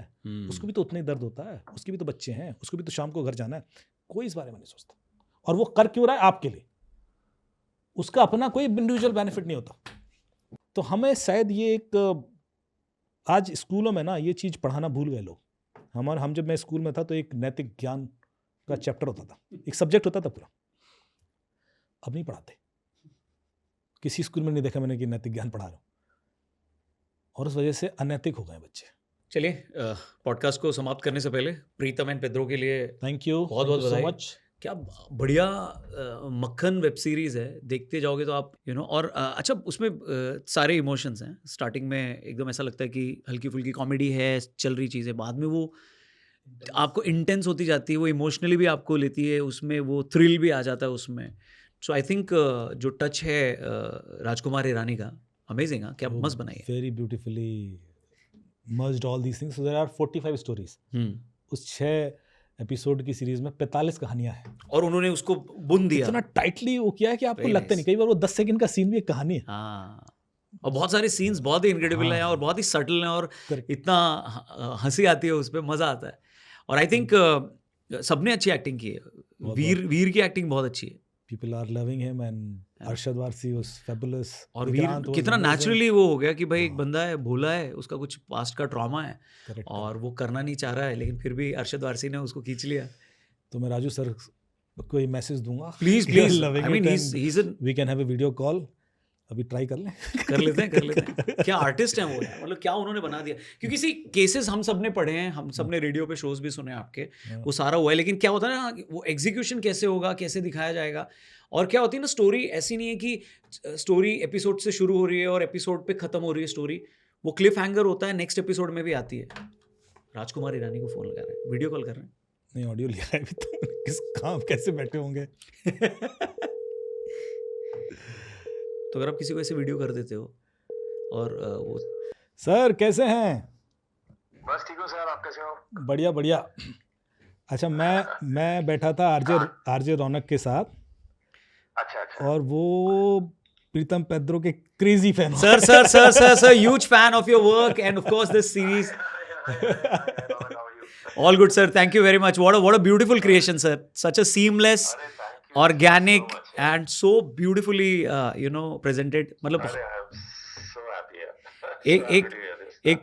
उसको भी तो उतना ही दर्द होता है, उसके भी तो बच्चे हैं, उसको भी तो शाम को घर जाना है। कोई इस बारे में नहीं सोचता। और वो कर क्यों रहा है? आपके लिए। उसका अपना कोई इंडिविजुअल बेनिफिट नहीं होता। तो हमें शायद ये एक, आज स्कूलों में ना ये चीज़ पढ़ाना भूल गए लोग। हम जब मैं स्कूल में था तो एक नैतिक ज्ञान का चैप्टर होता था, एक सब्जेक्ट होता था पूरा। अब नहीं पढ़ाते, किसी स्कूल में नहीं देखा मैंने कि नैतिक ज्ञान पढ़ा रहा हूँ, और उस वजह से अनैतिक हो गए बच्चे। चलिए, पॉडकास्ट को समाप्त करने से पहले प्रीतम एंड पेद्रो के लिए थैंक यू, बहुत बहुत सो बधाई। मच। क्या बढ़िया मक्खन वेब सीरीज़ है, देखते जाओगे तो आप और अच्छा, उसमें सारे इमोशंस हैं। स्टार्टिंग में एकदम ऐसा लगता है कि हल्की फुल्की कॉमेडी है, चल रही चीज़ें, बाद में वो आपको इंटेंस होती जाती है, वो इमोशनली भी आपको लेती है, उसमें वो थ्रिल भी आ जाता है उसमें। सो आई थिंक जो टच है राजकुमार ईरानी का, अमेजिंग। हाँ, क्या मस्त बनाई है, very beautifully merged all these things. So there are 45 stories. उस 6 एपिसोड की सीरीज में 45 कहानियां हैं, और उन्होंने उसको बुन दिया इतना टाइटली वो किया है कि आपको Very लगता नहीं। कई बार वो 10 सेकंड का सीन भी एक कहानी है। हाँ, और बहुत सारे सीन्स बहुत ही इनक्रेडिबल हैं और बहुत ही सटल हैं, और Correct. इतना हंसी आती है उस पर, मज़ा आता है। और आई थिंक सबने अच्छी एक्टिंग की है। वीर की एक्टिंग बहुत अच्छी है। People are loving him, and Arshad Varsi was fabulous. और Vikrant वीर was कितना amazing. नेचुरली वो हो गया कि भाई एक बंदा है, भोला है, उसका कुछ पास्ट का ट्रॉमा है, Correct. और वो करना नहीं चाह रहा है, लेकिन फिर भी अरशद वारसी ने उसको खींच लिया। तो मैं राजू सर को ये मैसेज दूंगा, please You are please, loving I mean it he is and we can have a video call. अभी ट्राई कर लें। कर लेते हैं क्या आर्टिस्ट हैं वो यार, मतलब क्या उन्होंने बना दिया। क्योंकि सी केसेस हम सब ने पढ़े हैं, हम सब ने रेडियो पे शोज भी सुने आपके, वो सारा हुआ है, लेकिन क्या होता है ना, वो एग्जीक्यूशन कैसे होगा, कैसे दिखाया जाएगा। और क्या होती है ना, स्टोरी ऐसी नहीं है कि स्टोरी एपिसोड से शुरू हो रही है और एपिसोड पे खत्म हो रही है स्टोरी, वो क्लिफ हैंगर होता है, नेक्स्ट एपिसोड में भी आती है। राजकुमार ईरानी को फोन लगा रहे हैं, वीडियो कॉल कर रहे हैं। नहीं, ऑडियो लिया है अभी तो। किस काम कैसे बैठे होंगे। तो अगर आप किसी को ऐसे वीडियो कर देते हो और वो सर कैसे हैं? बस ठीक हो सर, आप कैसे हो? बढ़िया बढ़िया। अच्छा, मैं बैठा था आरजे रौनक के साथ, अच्छा अच्छा। और वो प्रीतम पेद्रो के crazy fan. sir, huge fan of your work and of course this series. All good, sir. Thank you very much. What a beautiful creation, sir. Such a seamless, organic and so beautifully presented. मतलब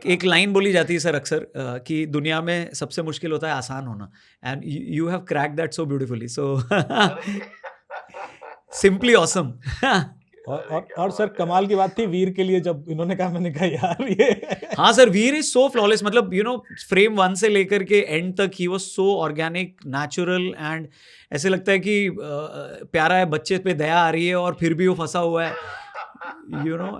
एक line बोली जाती है sir अक्सर कि दुनिया में सबसे मुश्किल होता है आसान होना, and you have crack that so beautifully, so simply awesome. और सर कमाल की बात थी वीर के लिए, जब इन्होंने कहा, मैंने कहा यार ये हाँ sir, Veer is so flawless, मतलब फ्रेम 1 से लेकर के एंड तक he was so organic, natural, and ऐसे लगता है कि प्यारा है, बच्चे पे दया आ रही है और फिर भी वो फंसा हुआ है,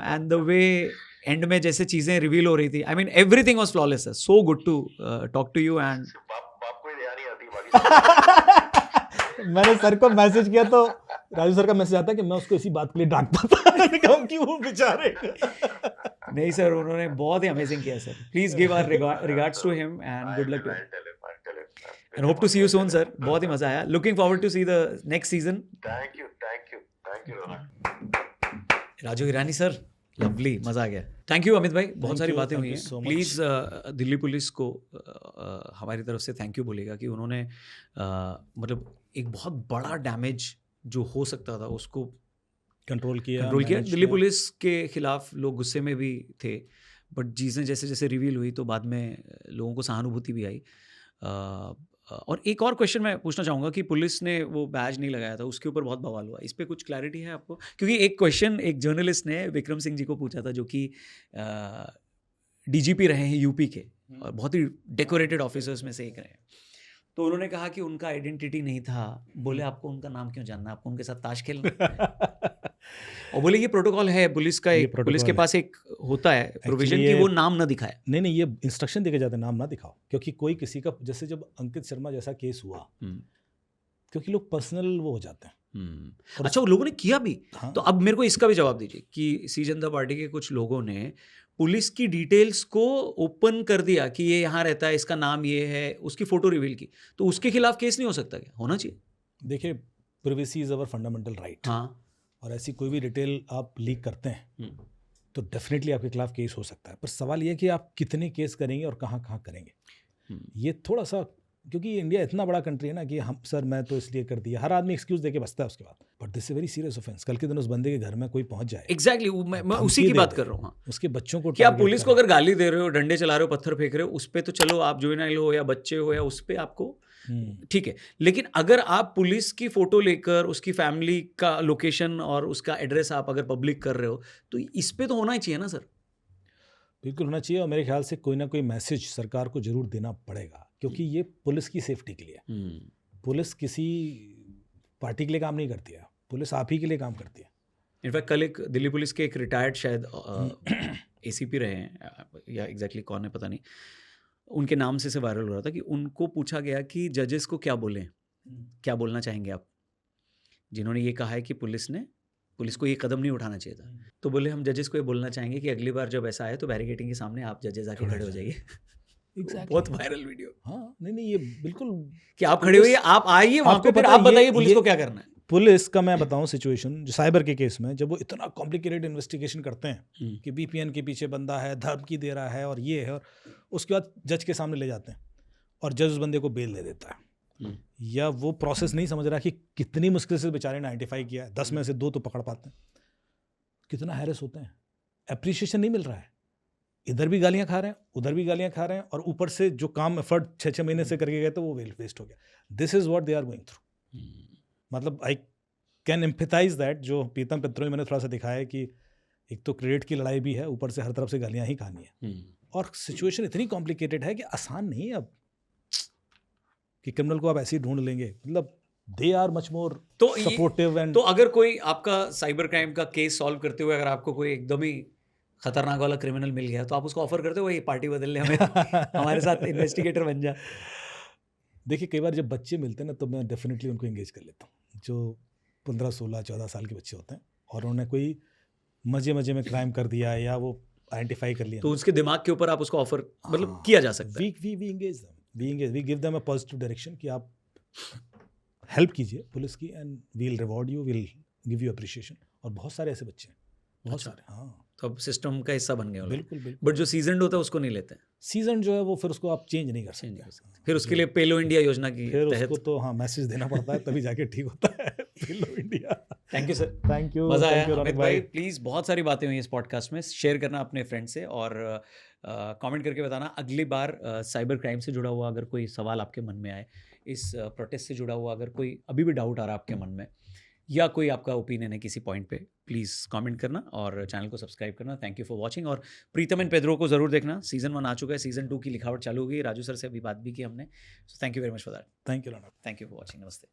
एंड द वे एंड में जैसे चीजें रिवील हो रही थी, I mean everything was flawless sir. So good to talk to you. And बाप को ही दया नहीं आती बाकी। मैंने सर को मैसेज किया तो राजू सर का मैसेज आता है कि मैं उसको इसी बात के लिए डांटता था। मैंने कहा कि वो बेचारे। नहीं सर, उन्होंने बहुत ही अमेजिंग किया sir. Please give our regards to him and good luck to and hope to see you soon sir. बहुत ही मजा आया, looking forward to see the next season. Thank you Raju Irani sir, lovely, मजा आ गया। थैंक यू अमित भाई, बहुत सारी बातें हुई हैं। so much. Please Delhi police को हमारी तरफ से थैंक यू बोलेगा कि उन्होंने मतलब एक बहुत बड़ा डैमेज जो हो सकता था उसको कंट्रोल किया। दिल्ली पुलिस के खिलाफ लोग गुस्से में भी थे, बट चीज़ें जैसे जैसे रिवील हुई तो बाद में लोगों को सहानुभूति भी आई। और एक और क्वेश्चन मैं पूछना चाहूँगा कि पुलिस ने वो बैज नहीं लगाया था, उसके ऊपर बहुत बवाल हुआ, इस पर कुछ क्लैरिटी है आपको? क्योंकि एक क्वेश्चन एक जर्नलिस्ट ने विक्रम सिंह जी को पूछा था, जो कि डीजीपी रहे हैं यूपी के और बहुत ही डेकोरेटेड ऑफिसर्स में से एक रहे हैं। तो उन्होंने कहा कि उनका आइडेंटिटी नहीं था। बोले आपको उनका नाम क्यों जानना, आपको उनके साथ ताश खेलना। और बोले ये प्रोटोकॉल है पुलिस का, एक पुलिस के पास एक होता है प्रोविजन कि वो नाम ना दिखाए। नहीं, ये इंस्ट्रक्शन देके जाते नाम ना दिखाओ, क्योंकि कोई किसी का, जैसे जब अंकित शर्मा जैसा केस हुआ, क्योंकि लोग पर्सनल वो हो जाते हैं। अच्छा, वो लोगों ने किया भी। हाँ। तो अब मेरे को इसका भी जवाब दीजिए कि सी जनता पार्टी के कुछ लोगों ने पुलिस की डिटेल्स को ओपन कर दिया कि ये यहाँ रहता है, इसका नाम ये है, उसकी फोटो रिवील की, तो उसके खिलाफ केस नहीं हो सकता क्या? होना चाहिए। देखिए, privacy is our fundamental right. हाँ, और ऐसी कोई भी डिटेल आप लीक करते हैं तो डेफिनेटली आपके खिलाफ केस हो सकता है। पर सवाल ये है कि आप कितने केस करेंगे और कहाँ कहाँ करेंगे। ये थोड़ा सा, क्योंकि इंडिया इतना बड़ा कंट्री है ना कि हम सर मैं तो इसलिए कर दिया, हर आदमी एक्सक्यूज देके बचता है उसके बाद। But this is very serious offence. कल के दिन उस बंदे के घर में कोई पहुंच जाए, एग्जैक्टली, मैं उसी की बात कर रहा हूँ। हाँ। उसके बच्चों को कि आप पुलिस को अगर गाली दे रहे हो, डंडे चला रहे हो, पत्थर फेंक रहे हो, उस पर तो चलो आप जुवेनाइल हो या बच्चे हो या उस पर आपको ठीक है, लेकिन अगर आप पुलिस की फोटो लेकर उसकी फैमिली का लोकेशन और उसका एड्रेस आप अगर पब्लिक कर रहे हो तो इस पे तो होना ही चाहिए ना सर। बिल्कुल होना चाहिए, और मेरे ख्याल से कोई ना कोई मैसेज सरकार को जरूर देना पड़ेगा, क्योंकि ये पुलिस की सेफ्टी के लिए। पुलिस किसी पार्टी के लिए काम नहीं करती है, पुलिस आप ही के लिए काम करती है। इनफैक्ट कल एक दिल्ली पुलिस के एक रिटायर्ड शायद एसीपी रहे हैं या एग्जैक्टली कौन है पता नहीं, उनके नाम से वायरल हो रहा था कि उनको पूछा गया कि जजेस को क्या बोलें, क्या बोलना चाहेंगे आप, जिन्होंने ये कहा है कि पुलिस को ये कदम नहीं उठाना चाहिए था। तो बोले हम जजेस को ये बोलना चाहेंगे कि अगली बार जब ऐसा आए तो बैरिकेडिंग के सामने आप जजेस आके खड़े हो जाइए। बहुत वायरल वीडियो। हाँ, नहीं ये बिल्कुल कि आप खड़े हुए, आप आइए वहाँ पे, फिर आप बताइए पुलिस को क्या करना है। पुलिस का मैं बताऊं सिचुएशन, जो साइबर के केस में जब वो इतना कॉम्प्लिकेटेड इन्वेस्टिगेशन करते हैं कि बीपीएन के पीछे बंदा है, धमकी दे रहा है और ये है, और उसके बाद जज के सामने ले जाते हैं और जज उस बंदे को बेल दे देता है, या वो प्रोसेस नहीं समझ रहा कि कितनी मुश्किल से बेचारे ने आइडेंटिफाई किया है, 10 में से 2 तो पकड़ पाते हैं। कितना हैरेस होते हैं, अप्रिशिएशन नहीं मिल रहा है, इधर भी गालियां खा रहे हैं, उधर भी गालियां खा रहे हैं, और ऊपर से जो काम एफर्ट 6-6 महीने से करके गए तो वो वेस्ट हो गया। This is what they are going through. मतलब आई कैन एम्पैथाइज दैट, जो प्रीतम पेद्रो में मैंने थोड़ा सा दिखाया है कि एक तो क्रेडिट की लड़ाई भी है, ऊपर से हर तरफ से गालियां ही खानी है। और सिचुएशन इतनी कॉम्प्लिकेटेड है कि आसान नहीं है अब कि क्रिमिनल को आप ऐसे ही ढूंढ लेंगे। मतलब दे आर मच मोर तो सपोर्टिव एंड तो अगर कोई आपका साइबर क्राइम का केस सॉल्व करते हुए अगर आपको कोई एकदम ही खतरनाक वाला क्रिमिनल मिल गया तो आप उसको ऑफर करते हो ये पार्टी बदल ले हमें हमारे साथ इन्वेस्टिगेटर बन जा। देखिए कई बार जब बच्चे मिलते हैं ना तो मैं डेफिनेटली उनको एंगेज कर लेता हूँ, जो 15, 16, 14 साल के बच्चे होते हैं और उन्होंने कोई मजे में क्राइम कर दिया या वो आइडेंटिफाई कर लिया, तो उसके दिमाग के ऊपर आप उसको ऑफर मतलब किया जा सकता है। We engage we give them a positive direction कि आप हेल्प कीजिए पुलिस की and we'll reward you, will give you appreciation. और बहुत सारे ऐसे बच्चे हैं, बहुत अच्छा। सारे। हाँ तो अब सिस्टम का हिस्सा बन गया वो लोग। बिल्कुल। बट जो सीजनड होता है उसको नहीं लेते हैं, सीजन जो है वो फिर उसको आप चेंज नहीं कर चेंज नहीं कर सकते। सकते। फिर उसके लिए पेलो इंडिया योजना की फिर तहत उसको तो हाँ मैसेज देना पड़ता है तभी जाके ठीक होता है। पेलो India. Thank you sir, thank you, मजा आया। थैंक यू अमित रौनक भाई भाई। प्लीज़, बहुत सारी बातें हुई इस पॉडकास्ट में, शेयर करना अपने फ्रेंड से और कमेंट करके बताना अगली बार साइबर क्राइम से जुड़ा हुआ अगर कोई सवाल आपके मन में आए, इस प्रोटेस्ट से जुड़ा हुआ अगर कोई अभी भी डाउट आ रहा है आपके मन में या कोई आपका ओपिनियन है किसी पॉइंट पे, प्लीज़ कमेंट करना और चैनल को सब्सक्राइब करना। Thank you for watching. और प्रीतम एंड पेद्रो को ज़रूर देखना, सीजन 1 आ चुका है, सीजन 2 की लिखावट चालू हो गई। राजू सर से अभी बात भी की हमने। So thank you very much for that. Thank you Raunak. Thank you for watching. नमस्ते।